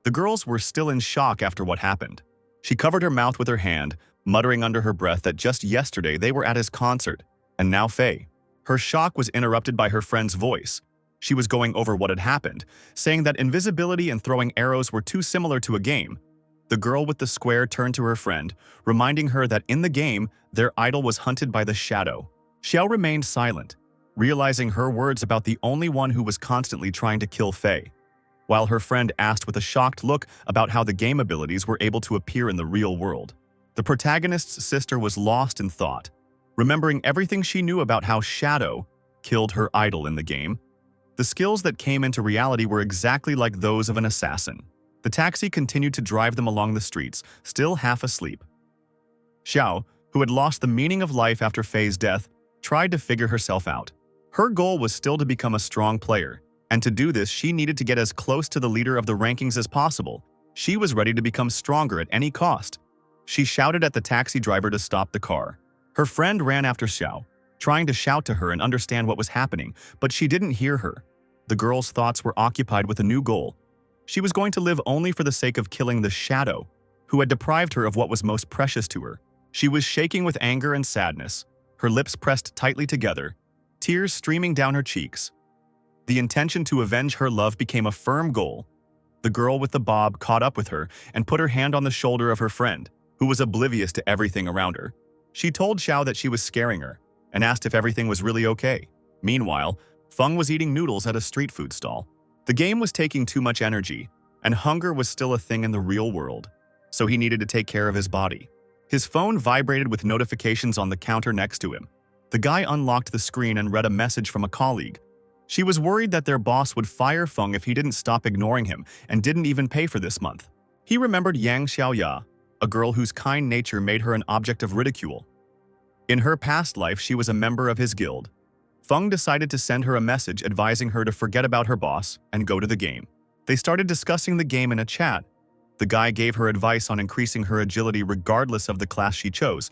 [SPEAKER 1] The girls were still in shock after what happened. She covered her mouth with her hand, muttering under her breath that just yesterday they were at his concert, and now Faye. Her shock was interrupted by her friend's voice. She was going over what had happened, saying that invisibility and throwing arrows were too similar to a game. The girl with the square turned to her friend, reminding her that in the game, their idol was hunted by the shadow. Xiao remained silent, realizing her words about the only one who was constantly trying to kill Faye, while her friend asked with a shocked look about how the game abilities were able to appear in the real world. The protagonist's sister was lost in thought, remembering everything she knew about how Shadow killed her idol in the game. The skills that came into reality were exactly like those of an assassin. The taxi continued to drive them along the streets, still half asleep. Xiao, who had lost the meaning of life after Faye's death, tried to figure herself out. Her goal was still to become a strong player, and to do this she needed to get as close to the leader of the rankings as possible. She was ready to become stronger at any cost. She shouted at the taxi driver to stop the car. Her friend ran after Xiao, trying to shout to her and understand what was happening, but she didn't hear her. The girl's thoughts were occupied with a new goal. She was going to live only for the sake of killing the Shadow, who had deprived her of what was most precious to her. She was shaking with anger and sadness, her lips pressed tightly together, tears streaming down her cheeks. The intention to avenge her love became a firm goal. The girl with the bob caught up with her and put her hand on the shoulder of her friend, who was oblivious to everything around her. She told Xiao that she was scaring her and asked if everything was really okay. Meanwhile, Feng was eating noodles at a street food stall. The game was taking too much energy, and hunger was still a thing in the real world, so he needed to take care of his body. His phone vibrated with notifications on the counter next to him. The guy unlocked the screen and read a message from a colleague. She was worried that their boss would fire Feng if he didn't stop ignoring him and didn't even pay for this month. He remembered Yang Xiaoya, a girl whose kind nature made her an object of ridicule. In her past life, she was a member of his guild. Feng decided to send her a message advising her to forget about her boss and go to the game. They started discussing the game in a chat. The guy gave her advice on increasing her agility regardless of the class she chose,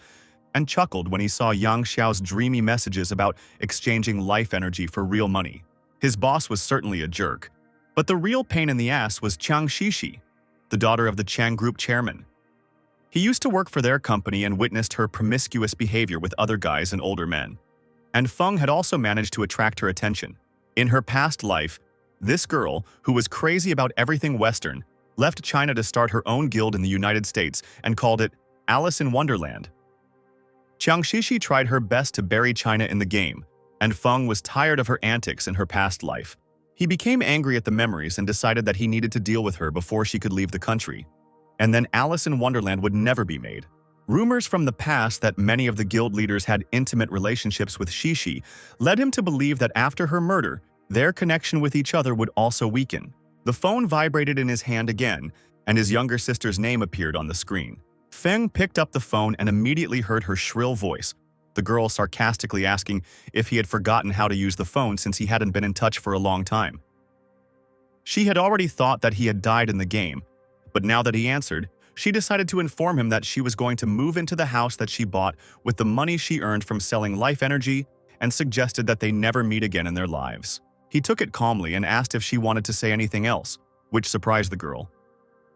[SPEAKER 1] and chuckled when he saw Yang Xiao's dreamy messages about exchanging life energy for real money. His boss was certainly a jerk, but the real pain in the ass was Chang Shishi, the daughter of the Chang Group chairman. He used to work for their company and witnessed her promiscuous behavior with other guys and older men. And Feng had also managed to attract her attention. In her past life, this girl, who was crazy about everything Western, left China to start her own guild in the United States and called it Alice in Wonderland. Chang Shishi tried her best to bury China in the game, and Feng was tired of her antics in her past life. He became angry at the memories and decided that he needed to deal with her before she could leave the country. And then Alice in Wonderland would never be made. Rumors from the past that many of the guild leaders had intimate relationships with Shishi led him to believe that after her murder, their connection with each other would also weaken. The phone vibrated in his hand again, and his younger sister's name appeared on the screen. Feng picked up the phone and immediately heard her shrill voice, the girl sarcastically asking if he had forgotten how to use the phone since he hadn't been in touch for a long time. She had already thought that he had died in the game, but now that he answered, she decided to inform him that she was going to move into the house that she bought with the money she earned from selling life energy and suggested that they never meet again in their lives. He took it calmly and asked if she wanted to say anything else, which surprised the girl.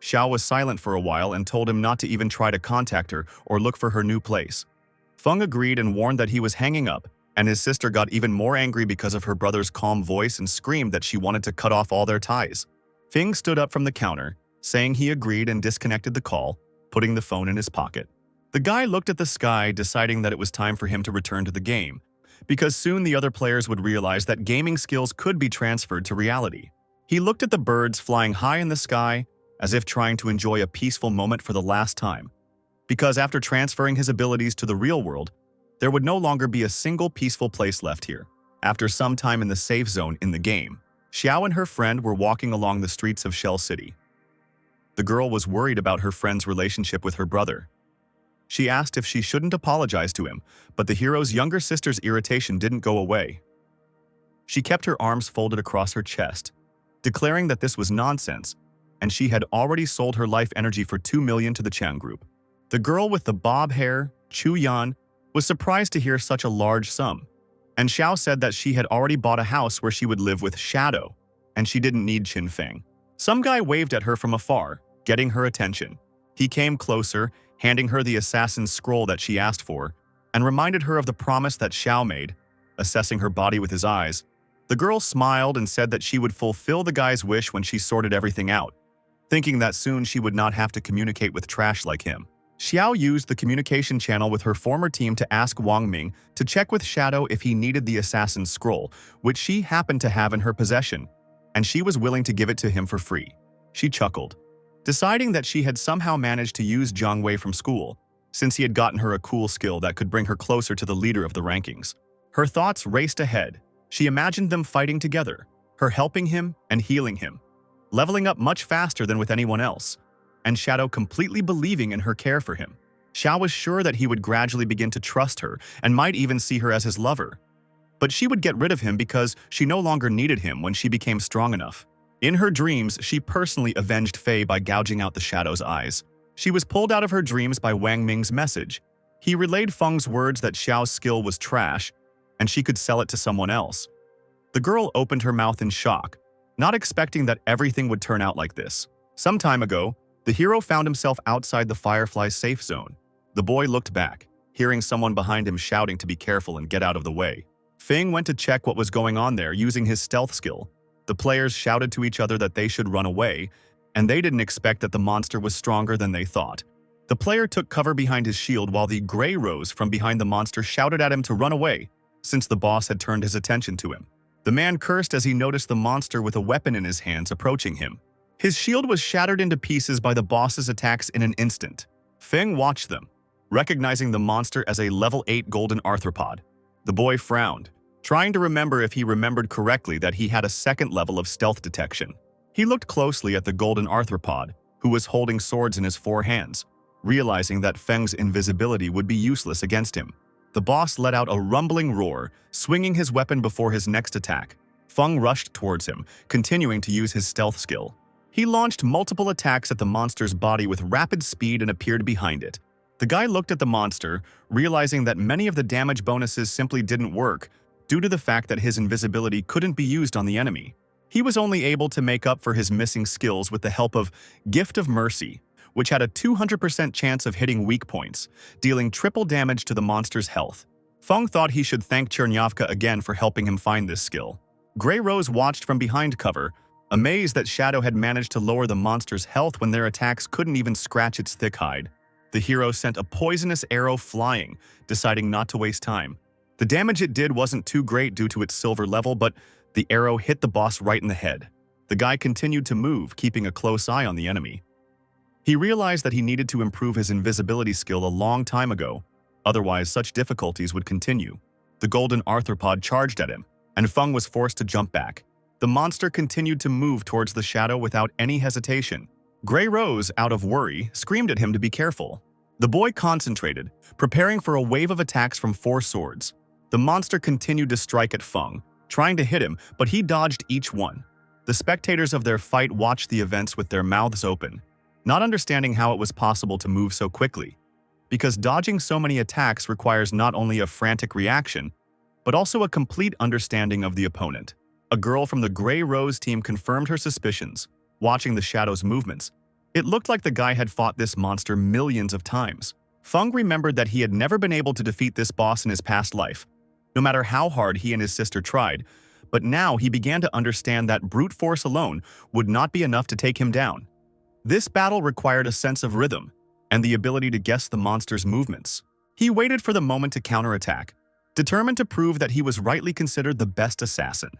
[SPEAKER 1] Xiao was silent for a while and told him not to even try to contact her or look for her new place. Feng agreed and warned that he was hanging up, and his sister got even more angry because of her brother's calm voice and screamed that she wanted to cut off all their ties. Feng stood up from the counter, saying he agreed and disconnected the call, putting the phone in his pocket. The guy looked at the sky, deciding that it was time for him to return to the game, because soon the other players would realize that gaming skills could be transferred to reality. He looked at the birds flying high in the sky, as if trying to enjoy a peaceful moment for the last time, because after transferring his abilities to the real world, there would no longer be a single peaceful place left here. After some time in the safe zone in the game, Xiao and her friend were walking along the streets of Shell City. The girl was worried about her friend's relationship with her brother. She asked if she shouldn't apologize to him, but the hero's younger sister's irritation didn't go away. She kept her arms folded across her chest, declaring that this was nonsense, and she had already sold her life energy for 2 million to the Chang group. The girl with the bob hair, Chu Yan, was surprised to hear such a large sum, and Xiao said that she had already bought a house where she would live with Shadow, and she didn't need Qin Feng. Some guy waved at her from afar, getting her attention. He came closer, handing her the assassin's scroll that she asked for, and reminded her of the promise that Xiao made, assessing her body with his eyes. The girl smiled and said that she would fulfill the guy's wish when she sorted everything out, thinking that soon she would not have to communicate with trash like him. Xiao used the communication channel with her former team to ask Wang Ming to check with Shadow if he needed the assassin's scroll, which she happened to have in her possession, and she was willing to give it to him for free. She chuckled, deciding that she had somehow managed to use Zhang Wei from school, since he had gotten her a cool skill that could bring her closer to the leader of the rankings. Her thoughts raced ahead. She imagined them fighting together, her helping him and healing him, leveling up much faster than with anyone else, and Shadow completely believing in her care for him. Xiao was sure that he would gradually begin to trust her and might even see her as his lover. But she would get rid of him because she no longer needed him when she became strong enough. In her dreams, she personally avenged Fei by gouging out the Shadow's eyes. She was pulled out of her dreams by Wang Ming's message. He relayed Feng's words that Xiao's skill was trash, and she could sell it to someone else. The girl opened her mouth in shock, not expecting that everything would turn out like this. Some time ago, the hero found himself outside the Firefly's safe zone. The boy looked back, hearing someone behind him shouting to be careful and get out of the way. Feng went to check what was going on there using his stealth skill. The players shouted to each other that they should run away, and they didn't expect that the monster was stronger than they thought. The player took cover behind his shield while the Grey Rose from behind the monster shouted at him to run away, since the boss had turned his attention to him. The man cursed as he noticed the monster with a weapon in his hands approaching him. His shield was shattered into pieces by the boss's attacks in an instant. Feng watched them, recognizing the monster as a level 8 golden arthropod. The boy frowned, trying to remember if he remembered correctly that he had a second level of stealth detection. He looked closely at the golden arthropod, who was holding swords in his 4 hands, realizing that Feng's invisibility would be useless against him. The boss let out a rumbling roar, swinging his weapon before his next attack. Feng rushed towards him, continuing to use his stealth skill. He launched multiple attacks at the monster's body with rapid speed and appeared behind it. The guy looked at the monster, realizing that many of the damage bonuses simply didn't work due to the fact that his invisibility couldn't be used on the enemy. He was only able to make up for his missing skills with the help of Gift of Mercy, which had a 200% chance of hitting weak points, dealing triple damage to the monster's health. Feng thought he should thank Chernyavka again for helping him find this skill. Grey Rose watched from behind cover, amazed that Shadow had managed to lower the monster's health when their attacks couldn't even scratch its thick hide. The hero sent a poisonous arrow flying, deciding not to waste time. The damage it did wasn't too great due to its silver level, but the arrow hit the boss right in the head. The guy continued to move, keeping a close eye on the enemy. He realized that he needed to improve his invisibility skill a long time ago, otherwise such difficulties would continue. The golden arthropod charged at him, and Feng was forced to jump back. The monster continued to move towards the Shadow without any hesitation. Grey Rose, out of worry, screamed at him to be careful. The boy concentrated, preparing for a wave of attacks from 4 swords. The monster continued to strike at Feng, trying to hit him, but he dodged each one. The spectators of their fight watched the events with their mouths open, not understanding how it was possible to move so quickly, because dodging so many attacks requires not only a frantic reaction, but also a complete understanding of the opponent. A girl from the Grey Rose team confirmed her suspicions, watching the Shadow's movements. It looked like the guy had fought this monster millions of times. Feng remembered that he had never been able to defeat this boss in his past life, no matter how hard he and his sister tried, but now he began to understand that brute force alone would not be enough to take him down. This battle required a sense of rhythm and the ability to guess the monster's movements. He waited for the moment to counterattack, determined to prove that he was rightly considered the best assassin.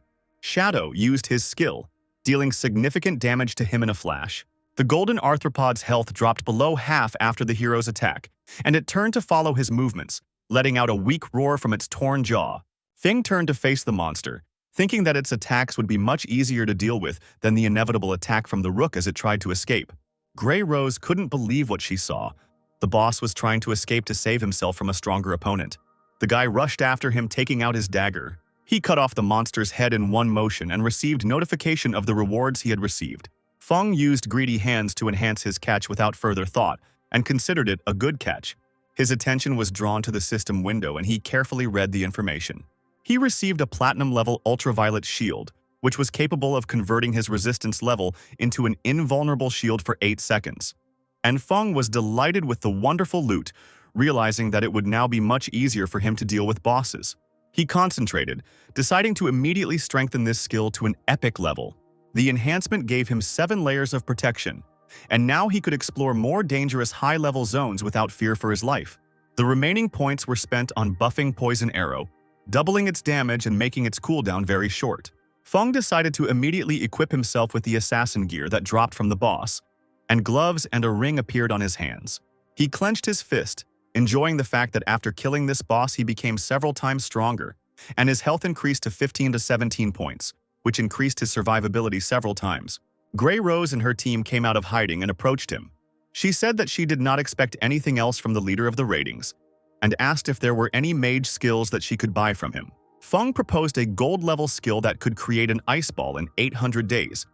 [SPEAKER 1] Shadow used his skill, dealing significant damage to him in a flash. The golden arthropod's health dropped below half after the hero's attack, and it turned to follow his movements, letting out a weak roar from its torn jaw. Feng turned to face the monster, thinking that its attacks would be much easier to deal with than the inevitable attack from the rook as it tried to escape. Grey Rose couldn't believe what she saw, The boss was trying to escape to save himself from a stronger opponent. The guy rushed after him, taking out his dagger. He cut off the monster's head in one motion and received notification of the rewards he had received. Feng used greedy hands to enhance his catch without further thought and considered it a good catch. His attention was drawn to the system window and he carefully read the information. He received a platinum-level ultraviolet shield, which was capable of converting his resistance level into an invulnerable shield for 8 seconds. And Feng was delighted with the wonderful loot, realizing that it would now be much easier for him to deal with bosses. He concentrated, deciding to immediately strengthen this skill to an epic level. The enhancement gave him 7 layers of protection, and now he could explore more dangerous high-level zones without fear for his life. The remaining points were spent on buffing Poison Arrow, doubling its damage and making its cooldown very short. Feng decided to immediately equip himself with the assassin gear that dropped from the boss, and gloves and a ring appeared on his hands. He clenched his fist, enjoying the fact that after killing this boss he became several times stronger, and his health increased to 15 to 17 points, which increased his survivability several times. Grey Rose and her team came out of hiding and approached him. She said that she did not expect anything else from the leader of the ratings, and asked if there were any mage skills that she could buy from him. Feng proposed a gold-level skill that could create an ice ball in 800 days,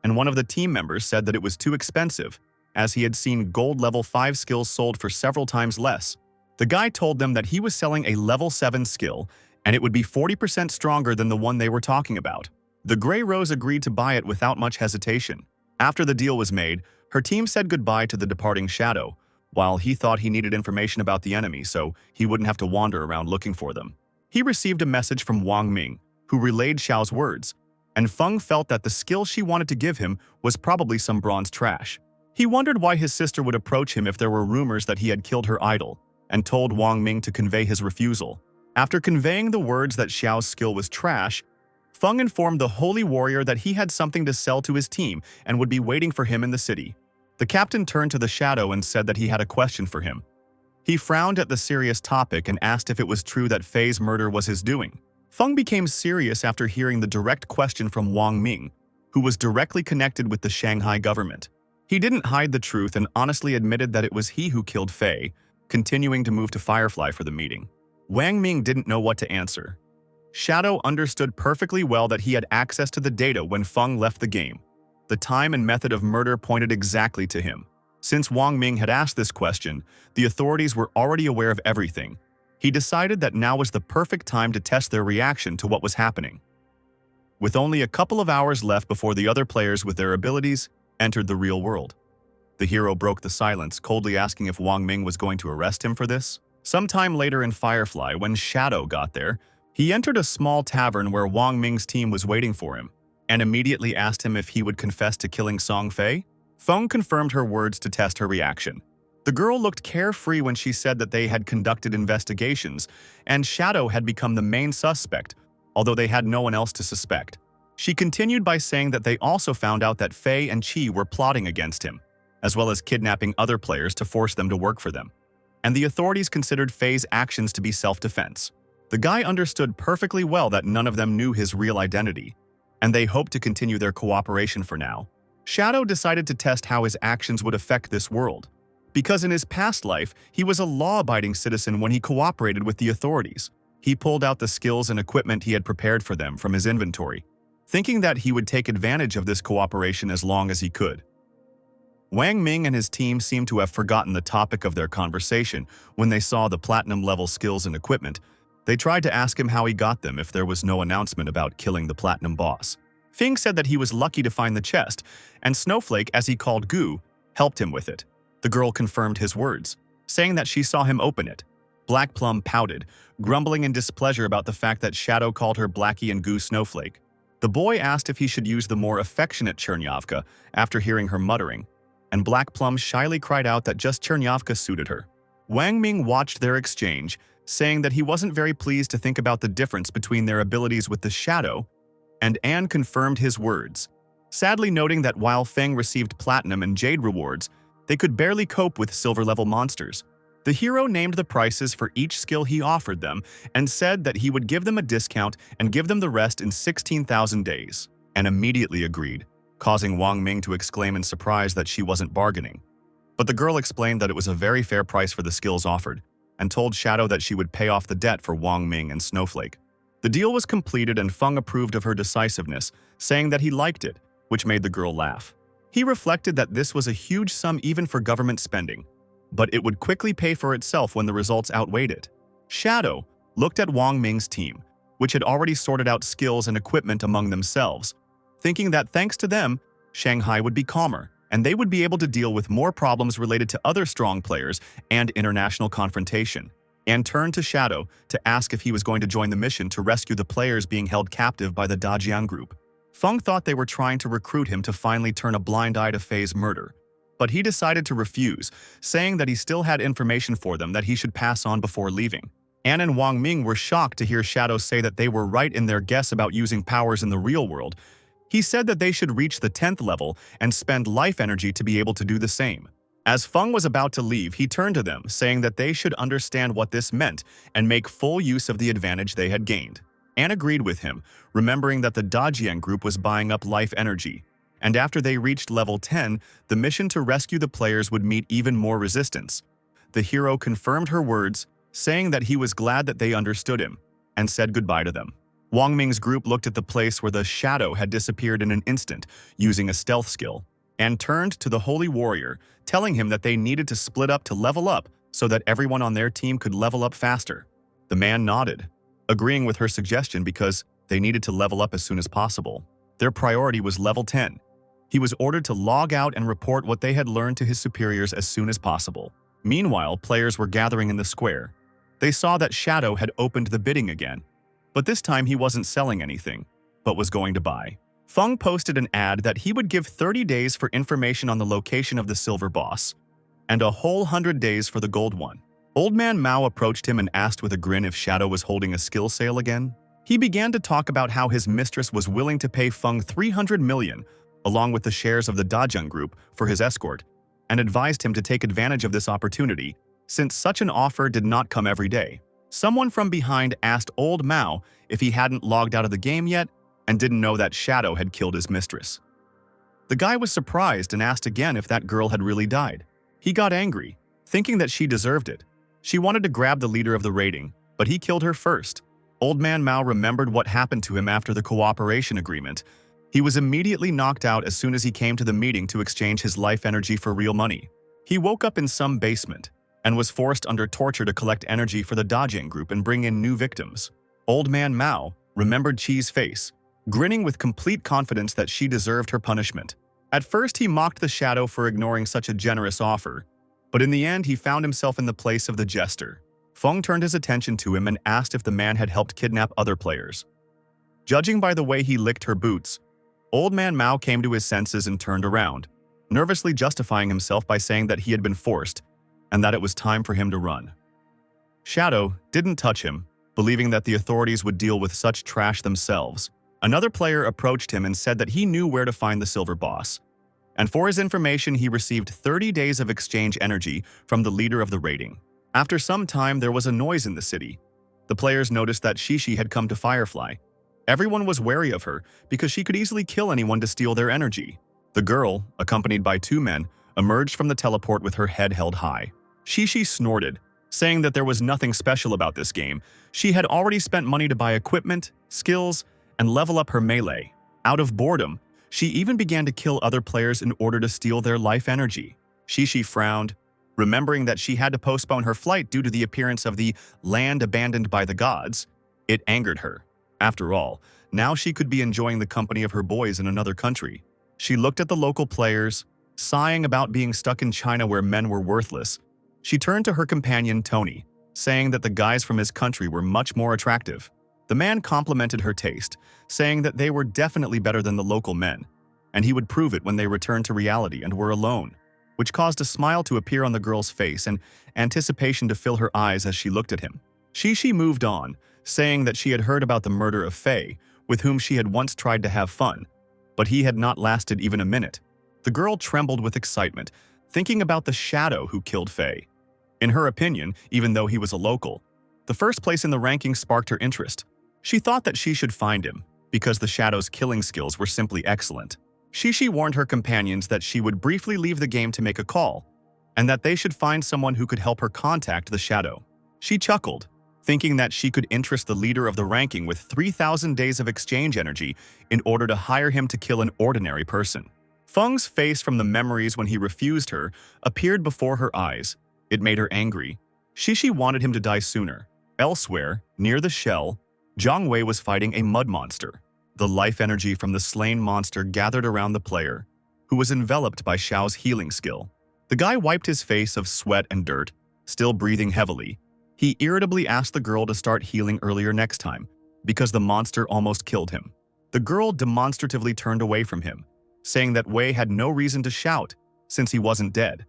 [SPEAKER 1] and one of the team members said that it was too expensive, as he had seen gold level 5 skills sold for several times less. The guy told them that he was selling a level 7 skill, and it would be 40% stronger than the one they were talking about. The Grey Rose agreed to buy it without much hesitation. After the deal was made, her team said goodbye to the departing Shadow, while he thought he needed information about the enemy so he wouldn't have to wander around looking for them. He received a message from Wang Ming, who relayed Xiao's words, and Feng felt that the skill she wanted to give him was probably some bronze trash. He wondered why his sister would approach him if there were rumors that he had killed her idol, and told Wang Ming to convey his refusal. After conveying the words that Xiao's skill was trash, Feng informed the holy warrior that he had something to sell to his team and would be waiting for him in the city. The captain turned to the Shadow and said that he had a question for him. He frowned at the serious topic and asked if it was true that Fei's murder was his doing. Feng became serious after hearing the direct question from Wang Ming, who was directly connected with the Shanghai government. He didn't hide the truth and honestly admitted that it was he who killed Fei, continuing to move to Firefly for the meeting. Wang Ming didn't know what to answer. Shadow understood perfectly well that he had access to the data when Feng left the game. The time and method of murder pointed exactly to him. Since Wang Ming had asked this question, the authorities were already aware of everything. He decided that now was the perfect time to test their reaction to what was happening. With only a couple of hours left before the other players with their abilities entered the real world, the hero broke the silence, coldly asking if Wang Ming was going to arrest him for this. Sometime later in Firefly, when Shadow got there, he entered a small tavern where Wang Ming's team was waiting for him, and immediately asked him if he would confess to killing Song Fei. Feng confirmed her words to test her reaction. The girl looked carefree when she said that they had conducted investigations, and Shadow had become the main suspect, although they had no one else to suspect. She continued by saying that they also found out that Fei and Qi were plotting against him, as well as kidnapping other players to force them to work for them. And the authorities considered Fei's actions to be self-defense. The guy understood perfectly well that none of them knew his real identity, and they hoped to continue their cooperation for now. Shadow decided to test how his actions would affect this world, because in his past life, he was a law-abiding citizen when he cooperated with the authorities. He pulled out the skills and equipment he had prepared for them from his inventory, thinking that he would take advantage of this cooperation as long as he could. Wang Ming and his team seemed to have forgotten the topic of their conversation when they saw the platinum-level skills and equipment. They tried to ask him how he got them if there was no announcement about killing the platinum boss. Fing said that he was lucky to find the chest, and Snowflake, as he called Gu, helped him with it. The girl confirmed his words, saying that she saw him open it. Black Plum pouted, grumbling in displeasure about the fact that Shadow called her Blackie and Gu Snowflake. The boy asked if he should use the more affectionate Chernyavka after hearing her muttering, and Black Plum shyly cried out that just Chernyavka suited her. Wang Ming watched their exchange, saying that he wasn't very pleased to think about the difference between their abilities with the Shadow, and Anne confirmed his words, sadly noting that while Feng received Platinum and Jade rewards, they could barely cope with silver-level monsters. The hero named the prices for each skill he offered them and said that he would give them a discount and give them the rest in 16,000 days, and immediately agreed, causing Wang Ming to exclaim in surprise that she wasn't bargaining. But the girl explained that it was a very fair price for the skills offered, and told Shadow that she would pay off the debt for Wang Ming and Snowflake. The deal was completed and Feng approved of her decisiveness, saying that he liked it, which made the girl laugh. He reflected that this was a huge sum even for government spending, but it would quickly pay for itself when the results outweighed it. Shadow looked at Wang Ming's team, which had already sorted out skills and equipment among themselves, thinking that thanks to them, Shanghai would be calmer, and they would be able to deal with more problems related to other strong players and international confrontation, and turned to Shadow to ask if he was going to join the mission to rescue the players being held captive by the Dajiang group. Feng thought they were trying to recruit him to finally turn a blind eye to Fei's murder, but he decided to refuse, saying that he still had information for them that he should pass on before leaving. An and Wang Ming were shocked to hear Shadow say that they were right in their guess about using powers in the real world. He said that they should reach the 10th level and spend life energy to be able to do the same. As Feng was about to leave, he turned to them, saying that they should understand what this meant and make full use of the advantage they had gained. An agreed with him, remembering that the Dajiang group was buying up life energy, and after they reached level 10, the mission to rescue the players would meet even more resistance. The hero confirmed her words, saying that he was glad that they understood him, and said goodbye to them. Wang Ming's group looked at the place where the Shadow had disappeared in an instant, using a stealth skill, and turned to the Holy Warrior, telling him that they needed to split up to level up so that everyone on their team could level up faster. The man nodded, agreeing with her suggestion because they needed to level up as soon as possible. Their priority was level 10. He was ordered to log out and report what they had learned to his superiors as soon as possible. Meanwhile, players were gathering in the square. They saw that Shadow had opened the bidding again, but this time he wasn't selling anything, but was going to buy. Feng posted an ad that he would give 30 days for information on the location of the silver boss, and a whole 100 days for the gold one. Old Man Mao approached him and asked with a grin if Shadow was holding a skill sale again. He began to talk about how his mistress was willing to pay Feng 300 million, along with the shares of the Dajiang group, for his escort, and advised him to take advantage of this opportunity, since such an offer did not come every day. Someone from behind asked Old Mao if he hadn't logged out of the game yet and didn't know that Shadow had killed his mistress. The guy was surprised and asked again if that girl had really died. He got angry, thinking that she deserved it. She wanted to grab the leader of the raiding, but he killed her first. Old Man Mao remembered what happened to him after the cooperation agreement. He was immediately knocked out as soon as he came to the meeting to exchange his life energy for real money. He woke up in some basement and was forced under torture to collect energy for the Dajiang group and bring in new victims. Old Man Mao remembered Chi's face, grinning with complete confidence that she deserved her punishment. At first, he mocked the Shadow for ignoring such a generous offer, but in the end, he found himself in the place of the jester. Feng turned his attention to him and asked if the man had helped kidnap other players. Judging by the way he licked her boots, Old Man Mao came to his senses and turned around, nervously justifying himself by saying that he had been forced and that it was time for him to run. Shadow didn't touch him, believing that the authorities would deal with such trash themselves. Another player approached him and said that he knew where to find the silver boss, and for his information he received 30 days of exchange energy from the leader of the raiding. After some time, there was a noise in the city. The players noticed that Shishi had come to Firefly. Everyone was wary of her because she could easily kill anyone to steal their energy. The girl, accompanied by 2 men, emerged from the teleport with her head held high. Shishi snorted, saying that there was nothing special about this game. She had already spent money to buy equipment, skills, and level up her melee. Out of boredom, she even began to kill other players in order to steal their life energy. Shishi frowned, remembering that she had to postpone her flight due to the appearance of the land abandoned by the gods. It angered her. After all, now she could be enjoying the company of her boys in another country. She looked at the local players, sighing about being stuck in China where men were worthless. She turned to her companion Tony, saying that the guys from his country were much more attractive. The man complimented her taste, saying that they were definitely better than the local men, and he would prove it when they returned to reality and were alone, which caused a smile to appear on the girl's face and anticipation to fill her eyes as she looked at him. Shishi moved on, saying that she had heard about the murder of Fei, with whom she had once tried to have fun, but he had not lasted even a minute. The girl trembled with excitement, thinking about the Shadow who killed Fei. In her opinion, even though he was a local, the first place in the ranking sparked her interest. She thought that she should find him, because the Shadow's killing skills were simply excellent. Shishi warned her companions that she would briefly leave the game to make a call, and that they should find someone who could help her contact the shadow. She chuckled, thinking that she could interest the leader of the ranking with 3,000 days of exchange energy in order to hire him to kill an ordinary person. Feng's face from the memories when he refused her appeared before her eyes. It made her angry. Shishi wanted him to die sooner. Elsewhere, near the shell, Zhang Wei was fighting a mud monster. The life energy from the slain monster gathered around the player, who was enveloped by Xiao's healing skill. The guy wiped his face of sweat and dirt, still breathing heavily. He irritably asked the girl to start healing earlier next time, because the monster almost killed him. The girl demonstratively turned away from him, saying that Wei had no reason to shout, since he wasn't dead.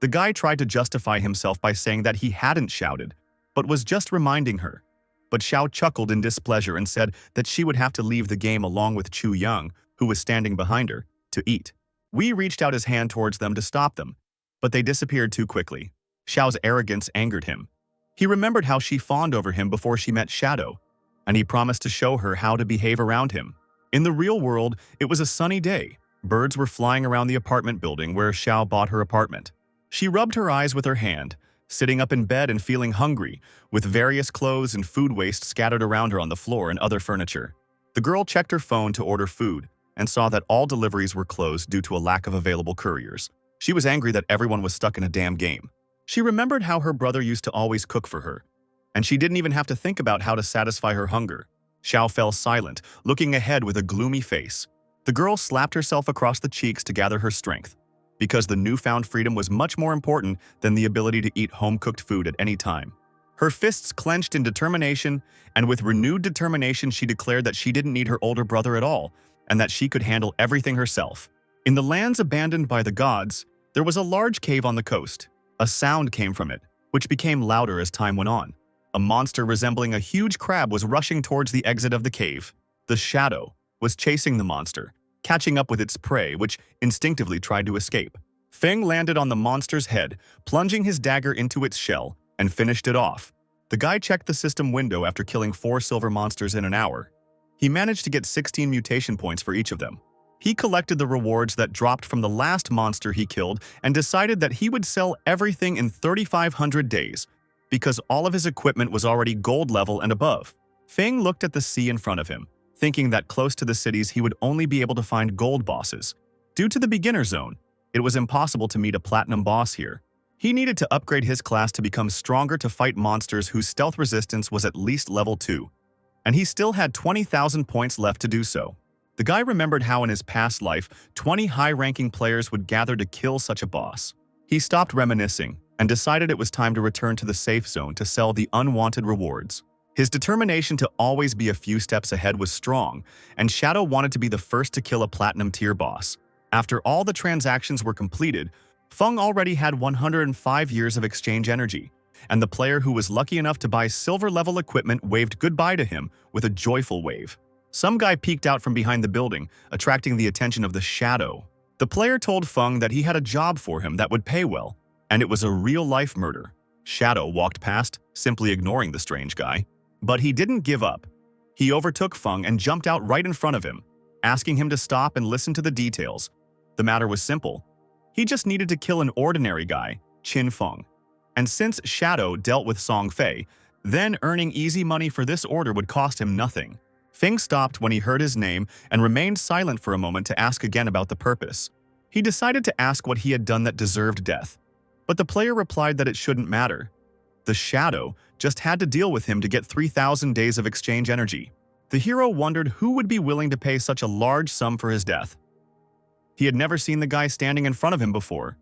[SPEAKER 1] The guy tried to justify himself by saying that he hadn't shouted, but was just reminding her. But Xiao chuckled in displeasure and said that she would have to leave the game along with Chu Yang, who was standing behind her, to eat. Wei reached out his hand towards them to stop them, but they disappeared too quickly. Xiao's arrogance angered him. He remembered how she fawned over him before she met Shadow, and he promised to show her how to behave around him. In the real world, it was a sunny day. Birds were flying around the apartment building where Xiao bought her apartment. She rubbed her eyes with her hand, sitting up in bed and feeling hungry, with various clothes and food waste scattered around her on the floor and other furniture. The girl checked her phone to order food and saw that all deliveries were closed due to a lack of available couriers. She was angry that everyone was stuck in a damn game. She remembered how her brother used to always cook for her, and she didn't even have to think about how to satisfy her hunger. Xiao fell silent, looking ahead with a gloomy face. The girl slapped herself across the cheeks to gather her strength, because the newfound freedom was much more important than the ability to eat home-cooked food at any time. Her fists clenched in determination, and with renewed determination she declared that she didn't need her older brother at all, and that she could handle everything herself. In the lands abandoned by the gods, there was a large cave on the coast. A sound came from it, which became louder as time went on. A monster resembling a huge crab was rushing towards the exit of the cave. The shadow was chasing the monster, catching up with its prey, which instinctively tried to escape. Feng landed on the monster's head, plunging his dagger into its shell, and finished it off. The guy checked the system window after killing 4 silver monsters in an hour. He managed to get 16 mutation points for each of them. He collected the rewards that dropped from the last monster he killed and decided that he would sell everything in 3,500 days, because all of his equipment was already gold level and above. Feng looked at the sea in front of him, thinking that close to the cities he would only be able to find gold bosses. Due to the beginner zone, it was impossible to meet a platinum boss here. He needed to upgrade his class to become stronger to fight monsters whose stealth resistance was at least level 2, and he still had 20,000 points left to do so. The guy remembered how in his past life, 20 high-ranking players would gather to kill such a boss. He stopped reminiscing and decided it was time to return to the safe zone to sell the unwanted rewards. His determination to always be a few steps ahead was strong, and Shadow wanted to be the first to kill a platinum tier boss. After all the transactions were completed, Feng already had 105 years of exchange energy, and the player who was lucky enough to buy silver-level equipment waved goodbye to him with a joyful wave. Some guy peeked out from behind the building, attracting the attention of the Shadow. The player told Feng that he had a job for him that would pay well, and it was a real-life murder. Shadow walked past, simply ignoring the strange guy. But he didn't give up. He overtook Feng and jumped out right in front of him, asking him to stop and listen to the details. The matter was simple. He just needed to kill an ordinary guy, Qin Feng. And since Shadow dealt with Song Fei, then earning easy money for this order would cost him nothing. Feng stopped when he heard his name and remained silent for a moment to ask again about the purpose. He decided to ask what he had done that deserved death, but the player replied that it shouldn't matter. The Shadow just had to deal with him to get 3,000 days of exchange energy. The hero wondered who would be willing to pay such a large sum for his death. He had never seen the guy standing in front of him before,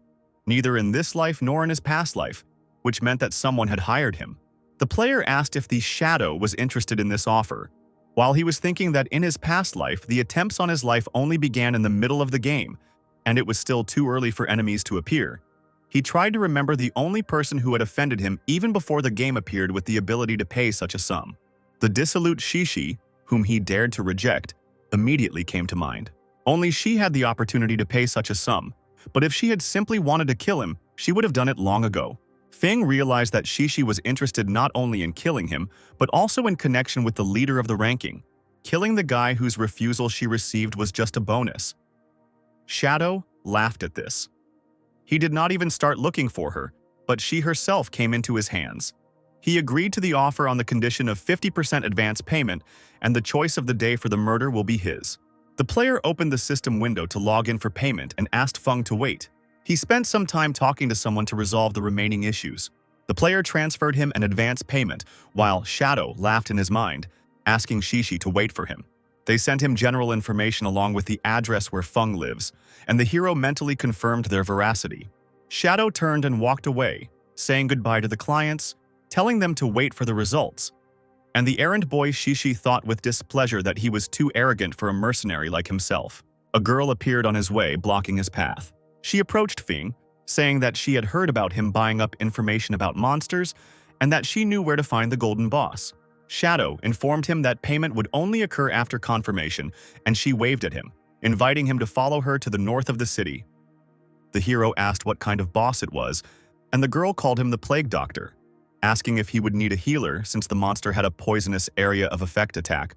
[SPEAKER 1] neither in this life nor in his past life, which meant that someone had hired him. The player asked if the Shadow was interested in this offer, while he was thinking that in his past life, the attempts on his life only began in the middle of the game, and it was still too early for enemies to appear. He tried to remember the only person who had offended him even before the game appeared with the ability to pay such a sum. The dissolute Shishi, whom he dared to reject, immediately came to mind. Only she had the opportunity to pay such a sum, but if she had simply wanted to kill him, she would have done it long ago. Feng realized that Shishi was interested not only in killing him, but also in connection with the leader of the ranking. Killing the guy whose refusal she received was just a bonus. Shadow laughed at this. He did not even start looking for her, but she herself came into his hands. He agreed to the offer on the condition of 50% advance payment, and the choice of the day for the murder will be his. The player opened the system window to log in for payment and asked Feng to wait. He spent some time talking to someone to resolve the remaining issues. The player transferred him an advance payment, while Shadow laughed in his mind, asking Shishi to wait for him. They sent him general information along with the address where Feng lives, and the hero mentally confirmed their veracity. Shadow turned and walked away, saying goodbye to the clients, telling them to wait for the results. And the errand boy Shishi thought with displeasure that he was too arrogant for a mercenary like himself. A girl appeared on his way, blocking his path. She approached Feng, saying that she had heard about him buying up information about monsters and that she knew where to find the golden boss. Shadow informed him that payment would only occur after confirmation, and she waved at him, inviting him to follow her to the north of the city. The hero asked what kind of boss it was, and the girl called him the Plague Doctor, asking if he would need a healer since the monster had a poisonous area of effect attack,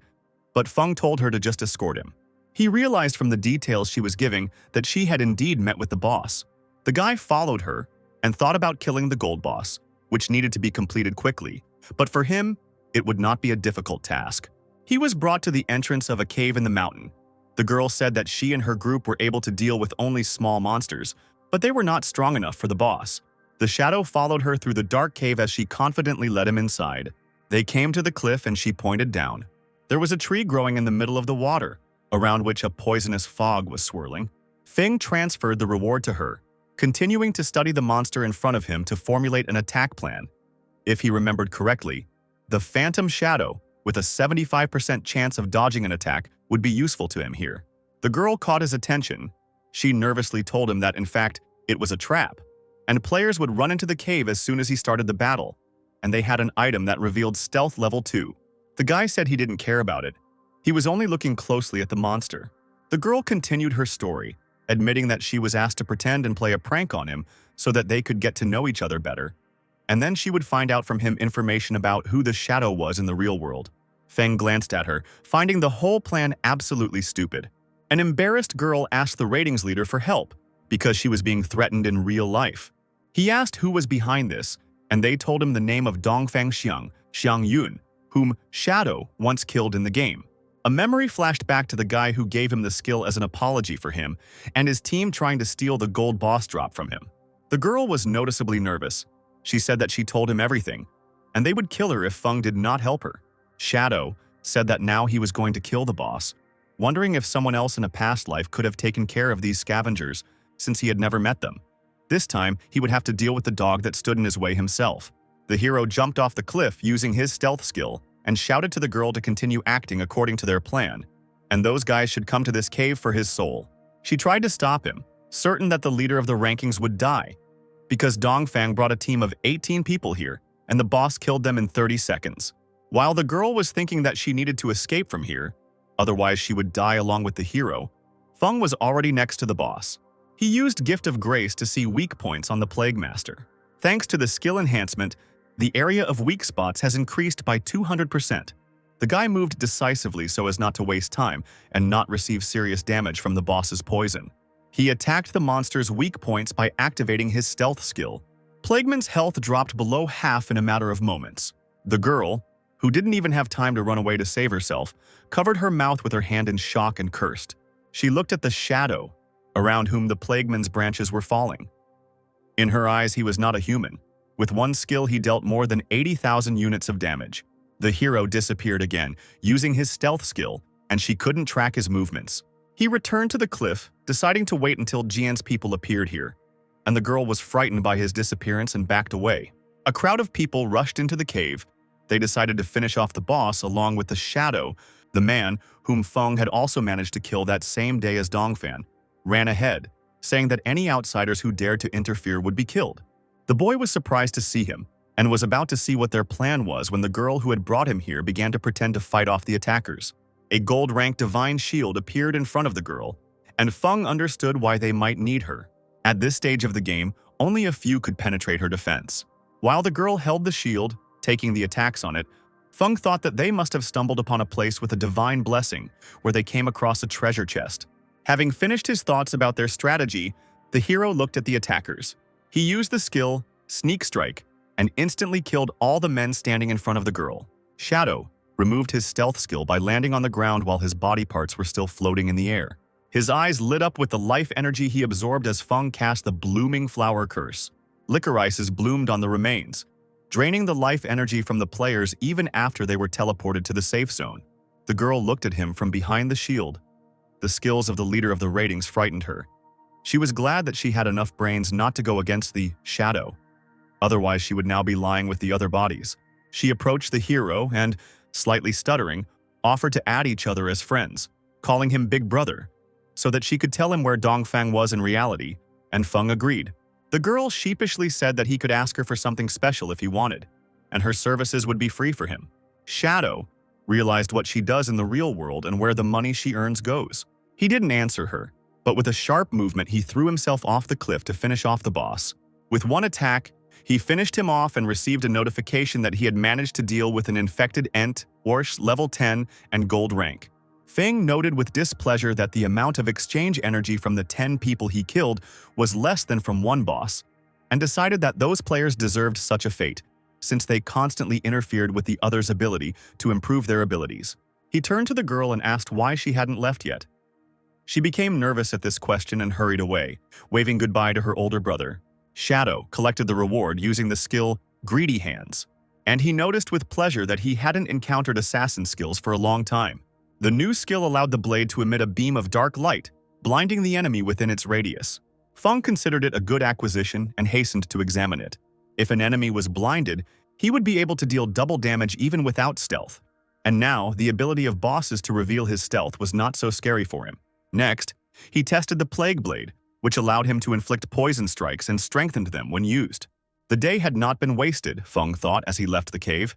[SPEAKER 1] but Feng told her to just escort him. He realized from the details she was giving that she had indeed met with the boss. The guy followed her and thought about killing the gold boss, which needed to be completed quickly, but for him, it would not be a difficult task. He was brought to the entrance of a cave in the mountain. The girl said that she and her group were able to deal with only small monsters, but they were not strong enough for the boss. The shadow followed her through the dark cave as she confidently led him inside. They came to the cliff and she pointed down. There was a tree growing in the middle of the water, around which a poisonous fog was swirling. Feng transferred the reward to her, continuing to study the monster in front of him to formulate an attack plan. If he remembered correctly, the Phantom Shadow, with a 75% chance of dodging an attack, would be useful to him here. The girl caught his attention. She nervously told him that, in fact, it was a trap, and players would run into the cave as soon as he started the battle, and they had an item that revealed Stealth Level 2. The guy said he didn't care about it. He was only looking closely at the monster. The girl continued her story, admitting that she was asked to pretend and play a prank on him so that they could get to know each other better. And then she would find out from him information about who the shadow was in the real world. Feng glanced at her, finding the whole plan absolutely stupid. An embarrassed girl asked the ratings leader for help because she was being threatened in real life. He asked who was behind this, and they told him the name of Dongfang Xiang Yun, whom Shadow once killed in the game. A memory flashed back to the guy who gave him the skill as an apology for him and his team trying to steal the gold boss drop from him. The girl was noticeably nervous. She said that she told him everything, and they would kill her if Feng did not help her. Shadow said that now he was going to kill the boss, wondering if someone else in a past life could have taken care of these scavengers since he had never met them. This time, he would have to deal with the dog that stood in his way himself. The hero jumped off the cliff using his stealth skill and shouted to the girl to continue acting according to their plan, and those guys should come to this cave for his soul. She tried to stop him, certain that the leader of the rankings would die, because Dongfang brought a team of 18 people here, and the boss killed them in 30 seconds. While the girl was thinking that she needed to escape from here, otherwise she would die along with the hero, Feng was already next to the boss. He used Gift of Grace to see weak points on the Plague Master. Thanks to the skill enhancement, the area of weak spots has increased by 200%. The guy moved decisively so as not to waste time and not receive serious damage from the boss's poison. He attacked the monster's weak points by activating his stealth skill. Plagueman's health dropped below half in a matter of moments. The girl, who didn't even have time to run away to save herself, covered her mouth with her hand in shock and cursed. She looked at the shadow, around whom the Plagueman's branches were falling. In her eyes, he was not a human. With one skill, he dealt more than 80,000 units of damage. The hero disappeared again, using his stealth skill, and she couldn't track his movements. He returned to the cliff, deciding to wait until Jian's people appeared here, and the girl was frightened by his disappearance and backed away. A crowd of people rushed into the cave. They decided to finish off the boss along with the shadow. The man, whom Feng had also managed to kill that same day as Dongfan, ran ahead, saying that any outsiders who dared to interfere would be killed. The boy was surprised to see him, and was about to see what their plan was when the girl who had brought him here began to pretend to fight off the attackers. A gold-ranked divine shield appeared in front of the girl, and Feng understood why they might need her. At this stage of the game, only a few could penetrate her defense. While the girl held the shield, taking the attacks on it, Feng thought that they must have stumbled upon a place with a divine blessing, where they came across a treasure chest. Having finished his thoughts about their strategy, The hero looked at the attackers. He used the skill Sneak Strike and instantly killed all the men standing in front of the girl. Shadow removed his stealth skill by landing on the ground while his body parts were still floating in the air. His eyes lit up with the life energy he absorbed as Feng cast the Blooming Flower Curse. Licorices bloomed on the remains, draining the life energy from the players even after they were teleported to the safe zone. The girl looked at him from behind the shield. The skills of the leader of the ratings frightened her. She was glad that she had enough brains not to go against the Shadow. Otherwise, she would now be lying with the other bodies. She approached the hero and, slightly stuttering, offered to add each other as friends, calling him Big Brother, so that she could tell him where Dongfang was in reality, and Feng agreed. The girl sheepishly said that he could ask her for something special if he wanted, and her services would be free for him. Shadow realized what she does in the real world and where the money she earns goes. He didn't answer her, but with a sharp movement he threw himself off the cliff to finish off the boss. With one attack, he finished him off and received a notification that he had managed to deal with an infected Ent, Orsh, level 10, and gold rank. Feng noted with displeasure that the amount of exchange energy from the 10 people he killed was less than from one boss, and decided that those players deserved such a fate, since they constantly interfered with the other's ability to improve their abilities. He turned to the girl and asked why she hadn't left yet. She became nervous at this question and hurried away, waving goodbye to her older brother. Shadow collected the reward using the skill Greedy Hands, and he noticed with pleasure that he hadn't encountered assassin skills for a long time. The new skill allowed the blade to emit a beam of dark light, blinding the enemy within its radius. Feng considered it a good acquisition and hastened to examine it. If an enemy was blinded, he would be able to deal double damage even without stealth. And now, the ability of bosses to reveal his stealth was not so scary for him. Next, he tested the Plague Blade, which allowed him to inflict poison strikes and strengthened them when used. The day had not been wasted, Feng thought as he left the cave.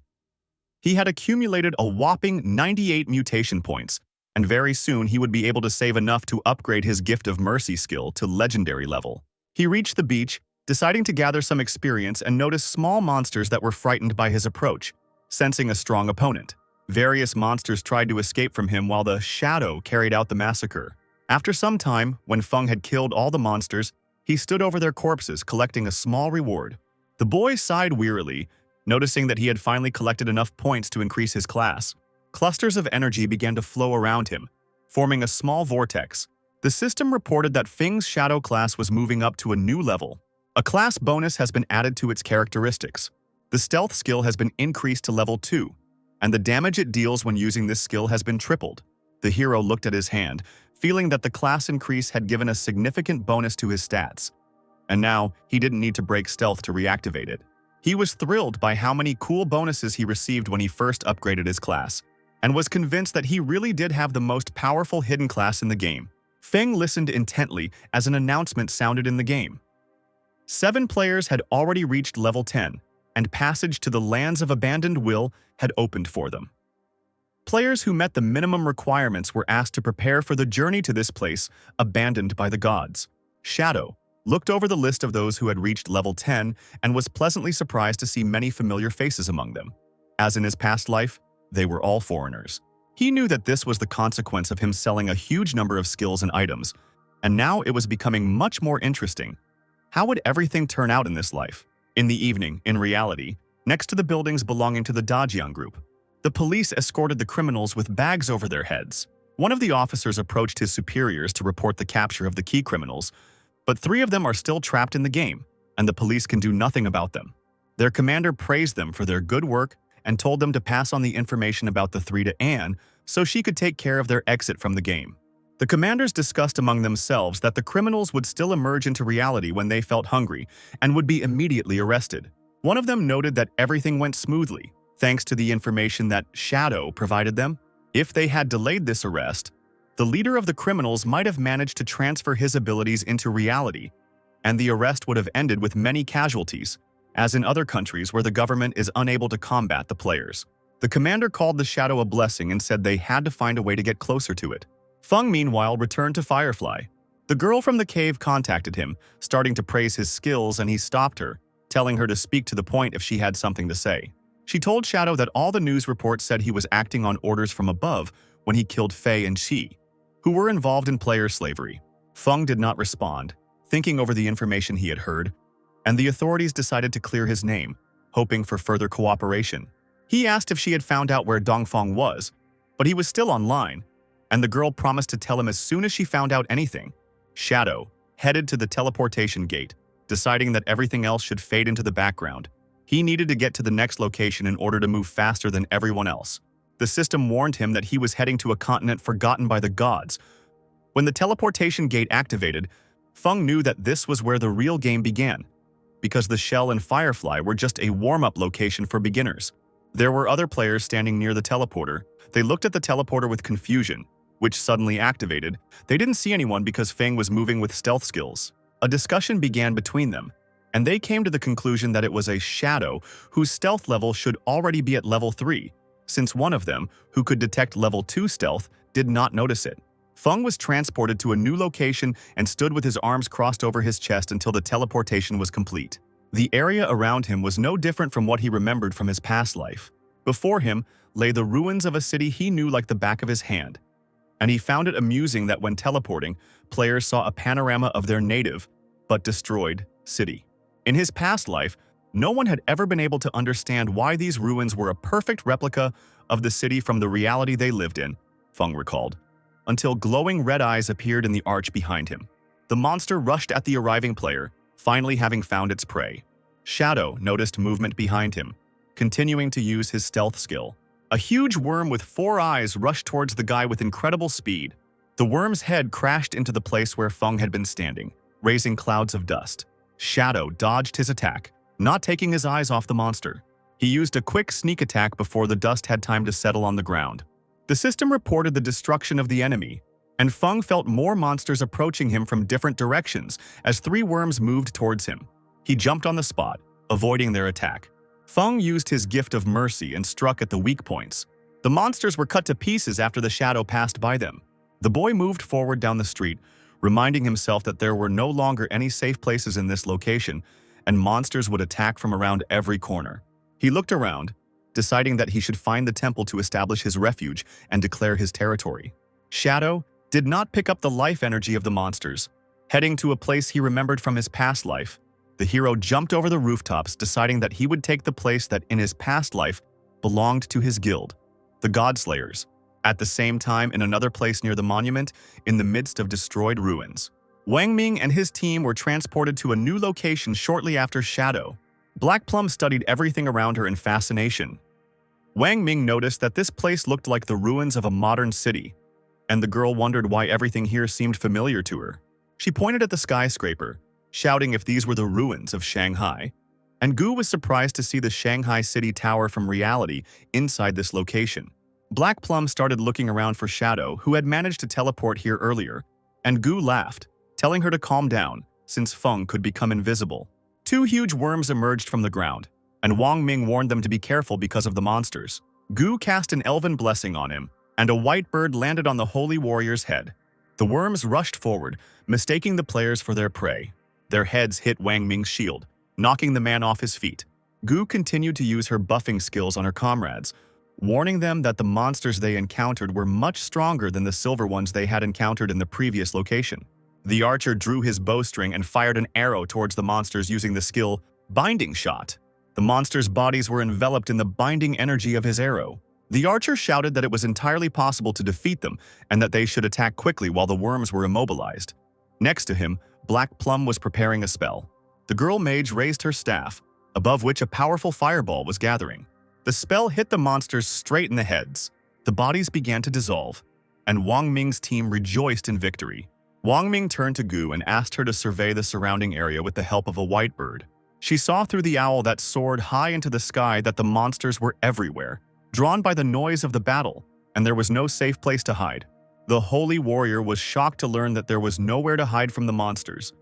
[SPEAKER 1] He had accumulated a whopping 98 mutation points, and very soon he would be able to save enough to upgrade his Gift of Mercy skill to legendary level. He reached the beach, deciding to gather some experience and notice small monsters that were frightened by his approach, sensing a strong opponent. Various monsters tried to escape from him while the Shadow carried out the massacre. After some time, when Feng had killed all the monsters, he stood over their corpses collecting a small reward. The boy sighed wearily, noticing that he had finally collected enough points to increase his class. Clusters of energy began to flow around him, forming a small vortex. The system reported that Feng's Shadow class was moving up to a new level. A class bonus has been added to its characteristics. The stealth skill has been increased to level 2, and the damage it deals when using this skill has been tripled. The hero looked at his hand, feeling that the class increase had given a significant bonus to his stats, and now he didn't need to break stealth to reactivate it. He was thrilled by how many cool bonuses he received when he first upgraded his class, and was convinced that he really did have the most powerful hidden class in the game. Feng listened intently as an announcement sounded in the game. 7 players had already reached level 10, and passage to the Lands of Abandoned Will had opened for them. Players who met the minimum requirements were asked to prepare for the journey to this place abandoned by the gods. Shadow looked over the list of those who had reached level 10 and was pleasantly surprised to see many familiar faces among them. As in his past life, they were all foreigners. He knew that this was the consequence of him selling a huge number of skills and items, and now it was becoming much more interesting. How would everything turn out in this life? In the evening, in reality, next to the buildings belonging to the Dajiang group, the police escorted the criminals with bags over their heads. One of the officers approached his superiors to report the capture of the key criminals, but 3 of them are still trapped in the game, and the police can do nothing about them. Their commander praised them for their good work and told them to pass on the information about the 3 to Anne so she could take care of their exit from the game. The commanders discussed among themselves that the criminals would still emerge into reality when they felt hungry and would be immediately arrested. One of them noted that everything went smoothly, thanks to the information that Shadow provided them. If they had delayed this arrest, the leader of the criminals might have managed to transfer his abilities into reality, and the arrest would have ended with many casualties, as in other countries where the government is unable to combat the players. The commander called the Shadow a blessing and said they had to find a way to get closer to it. Feng, meanwhile, returned to Firefly. The girl from the cave contacted him, starting to praise his skills, and he stopped her, telling her to speak to the point if she had something to say. She told Shadow that all the news reports said he was acting on orders from above when he killed Fei and Shi, who were involved in player slavery. Feng did not respond, thinking over the information he had heard, and the authorities decided to clear his name, hoping for further cooperation. He asked if she had found out where Dongfeng was, but he was still online, and the girl promised to tell him as soon as she found out anything. Shadow headed to the teleportation gate, deciding that everything else should fade into the background. He needed to get to the next location in order to move faster than everyone else. The system warned him that he was heading to a continent forgotten by the gods. When the teleportation gate activated, Feng knew that this was where the real game began, because the Shell and Firefly were just a warm-up location for beginners. There were other players standing near the teleporter. They looked at the teleporter with confusion, which suddenly activated. They didn't see anyone because Feng was moving with stealth skills. A discussion began between them, and they came to the conclusion that it was a Shadow whose stealth level should already be at level 3, since one of them, who could detect level 2 stealth, did not notice it. Feng was transported to a new location and stood with his arms crossed over his chest until the teleportation was complete. The area around him was no different from what he remembered from his past life. Before him lay the ruins of a city he knew like the back of his hand, and he found it amusing that when teleporting, players saw a panorama of their native, but destroyed, city. In his past life, no one had ever been able to understand why these ruins were a perfect replica of the city from the reality they lived in, Feng recalled, until glowing red eyes appeared in the arch behind him. The monster rushed at the arriving player, finally having found its prey. Shadow noticed movement behind him, continuing to use his stealth skill. A huge worm with 4 eyes rushed towards the guy with incredible speed. The worm's head crashed into the place where Feng had been standing, raising clouds of dust. Shadow dodged his attack, not taking his eyes off the monster. He used a quick sneak attack before the dust had time to settle on the ground. The system reported the destruction of the enemy, and Feng felt more monsters approaching him from different directions as 3 worms moved towards him. He jumped on the spot, avoiding their attack. Feng used his gift of mercy and struck at the weak points. The monsters were cut to pieces after the shadow passed by them. The boy moved forward down the street, reminding himself that there were no longer any safe places in this location, and monsters would attack from around every corner. He looked around, deciding that he should find the temple to establish his refuge and declare his territory. Shadow did not pick up the life energy of the monsters. Heading to a place he remembered from his past life, the hero jumped over the rooftops, deciding that he would take the place that in his past life belonged to his guild, the Godslayers. At the same time, in another place near the monument, in the midst of destroyed ruins, Wang Ming and his team were transported to a new location shortly after Shadow. Black Plum studied everything around her in fascination. Wang Ming noticed that this place looked like the ruins of a modern city, and the girl wondered why everything here seemed familiar to her. She pointed at the skyscraper, shouting if these were the ruins of Shanghai, and Gu was surprised to see the Shanghai City Tower from reality inside this location. Black Plum started looking around for Shadow, who had managed to teleport here earlier, and Gu laughed, telling her to calm down, since Feng could become invisible. 2 huge worms emerged from the ground, and Wang Ming warned them to be careful because of the monsters. Gu cast an elven blessing on him, and a white bird landed on the holy warrior's head. The worms rushed forward, mistaking the players for their prey. Their heads hit Wang Ming's shield, knocking the man off his feet. Gu continued to use her buffing skills on her comrades, warning them that the monsters they encountered were much stronger than the silver ones they had encountered in the previous location. The archer drew his bowstring and fired an arrow towards the monsters using the skill Binding Shot. The monsters' bodies were enveloped in the binding energy of his arrow. The archer shouted that it was entirely possible to defeat them and that they should attack quickly while the worms were immobilized. Next to him, Black Plum was preparing a spell. The girl mage raised her staff, above which a powerful fireball was gathering. The spell hit the monsters straight in the heads. The bodies began to dissolve, and Wang Ming's team rejoiced in victory. Wang Ming turned to Gu and asked her to survey the surrounding area with the help of a white bird. She saw through the owl that soared high into the sky that the monsters were everywhere, drawn by the noise of the battle, and there was no safe place to hide. The holy warrior was shocked to learn that there was nowhere to hide from the monsters,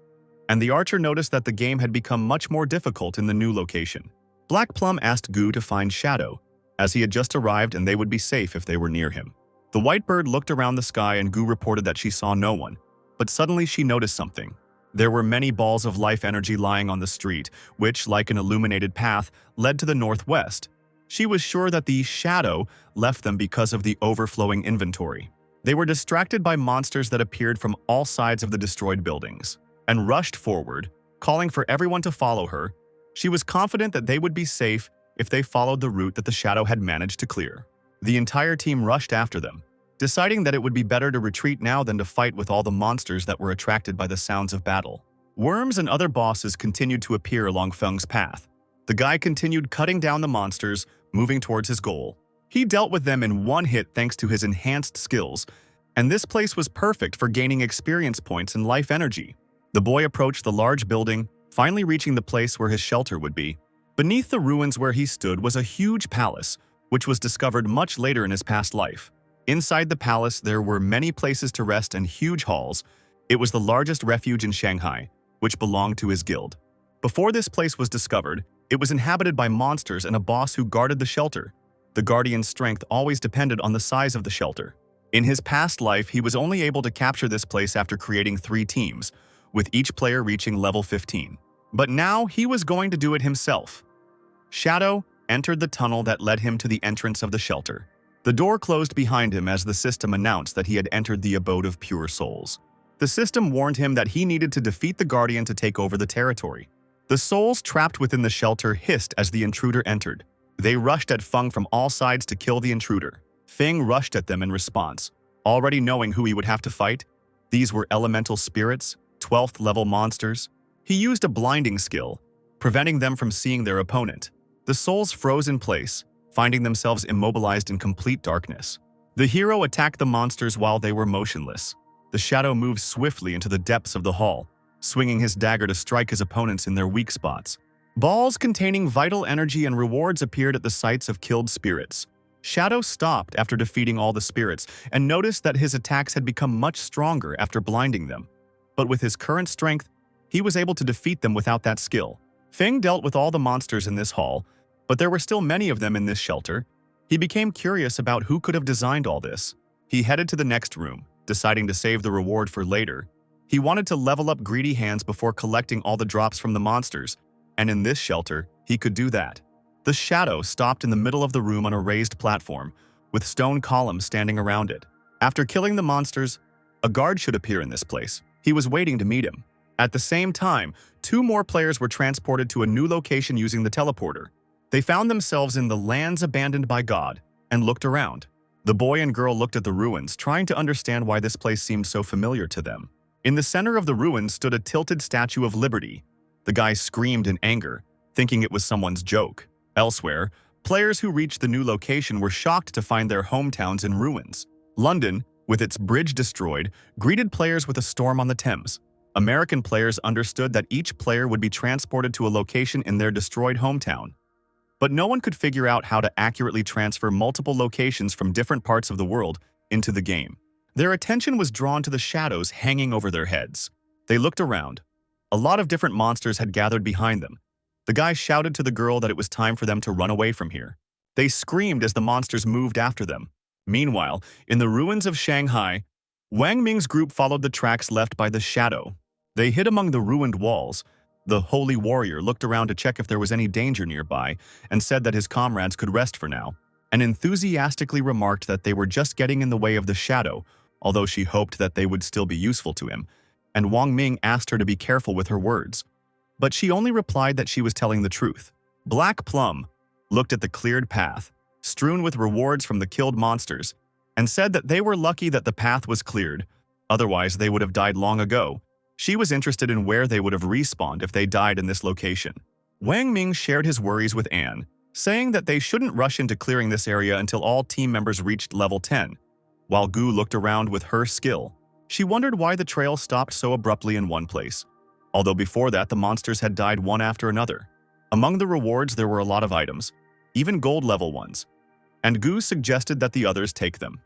[SPEAKER 1] and the archer noticed that the game had become much more difficult in the new location. Black Plum asked Gu to find Shadow, as he had just arrived and they would be safe if they were near him. The white bird looked around the sky and Gu reported that she saw no one, but suddenly she noticed something. There were many balls of life energy lying on the street, which, like an illuminated path, led to the northwest. She was sure that the Shadow left them because of the overflowing inventory. They were distracted by monsters that appeared from all sides of the destroyed buildings. and rushed forward, calling for everyone to follow her. She was confident that they would be safe if they followed the route that the shadow had managed to clear. The entire team rushed after them, deciding that it would be better to retreat now than to fight with all the monsters that were attracted by the sounds of battle. Worms and other bosses continued to appear along Feng's path. The guy continued cutting down the monsters, moving towards his goal. He dealt with them in one hit thanks to his enhanced skills, and this place was perfect for gaining experience points and life energy. The boy approached the large building, finally reaching the place where his shelter would be. Beneath the ruins where he stood was a huge palace, which was discovered much later in his past life. Inside the palace, there were many places to rest and huge halls. It was the largest refuge in Shanghai, which belonged to his guild. Before this place was discovered, it was inhabited by monsters and a boss who guarded the shelter. The guardian's strength always depended on the size of the shelter. In his past life, he was only able to capture this place after creating 3 teams, with each player reaching level 15. But now he was going to do it himself. Shadow entered the tunnel that led him to the entrance of the shelter. The door closed behind him as the system announced that he had entered the abode of pure souls. The system warned him that he needed to defeat the guardian to take over the territory. The souls trapped within the shelter hissed as the intruder entered. They rushed at Feng from all sides to kill the intruder. Feng rushed at them in response, already knowing who he would have to fight. These were elemental spirits, 12th level monsters. He used a blinding skill, preventing them from seeing their opponent. The souls froze in place, finding themselves immobilized in complete darkness. The hero attacked the monsters while they were motionless. The shadow moved swiftly into the depths of the hall, swinging his dagger to strike his opponents in their weak spots. Balls containing vital energy and rewards appeared at the sites of killed spirits. Shadow stopped after defeating all the spirits and noticed that his attacks had become much stronger after blinding them. But with his current strength, he was able to defeat them without that skill. Feng dealt with all the monsters in this hall, but there were still many of them in this shelter. He became curious about who could have designed all this. He headed to the next room, deciding to save the reward for later. He wanted to level up greedy hands before collecting all the drops from the monsters, and in this shelter, he could do that. The shadow stopped in the middle of the room on a raised platform, with stone columns standing around it. After killing the monsters, a guard should appear in this place. He was waiting to meet him. At the same time, 2 more players were transported to a new location using the teleporter. They found themselves in the lands abandoned by God and looked around. The boy and girl looked at the ruins, trying to understand why this place seemed so familiar to them. In the center of the ruins stood a tilted statue of Liberty. The guy screamed in anger, thinking it was someone's joke. Elsewhere, players who reached the new location were shocked to find their hometowns in ruins. London, with its bridge destroyed, greeted players with a storm on the Thames. American players understood that each player would be transported to a location in their destroyed hometown. But no one could figure out how to accurately transfer multiple locations from different parts of the world into the game. Their attention was drawn to the shadows hanging over their heads. They looked around. A lot of different monsters had gathered behind them. The guy shouted to the girl that it was time for them to run away from here. They screamed as the monsters moved after them. Meanwhile, in the ruins of Shanghai, Wang Ming's group followed the tracks left by the shadow. They hid among the ruined walls. The holy warrior looked around to check if there was any danger nearby and said that his comrades could rest for now, and enthusiastically remarked that they were just getting in the way of the shadow, although she hoped that they would still be useful to him, and Wang Ming asked her to be careful with her words. But she only replied that she was telling the truth. Black Plum looked at the cleared path, strewn with rewards from the killed monsters, and said that they were lucky that the path was cleared, otherwise they would have died long ago. She was interested in where they would have respawned if they died in this location. Wang Ming shared his worries with Anne, saying that they shouldn't rush into clearing this area until all team members reached level 10. While Gu looked around with her skill, she wondered why the trail stopped so abruptly in one place, although before that the monsters had died one after another. Among the rewards there were a lot of items, even gold level ones, and Gu suggested that the others take them.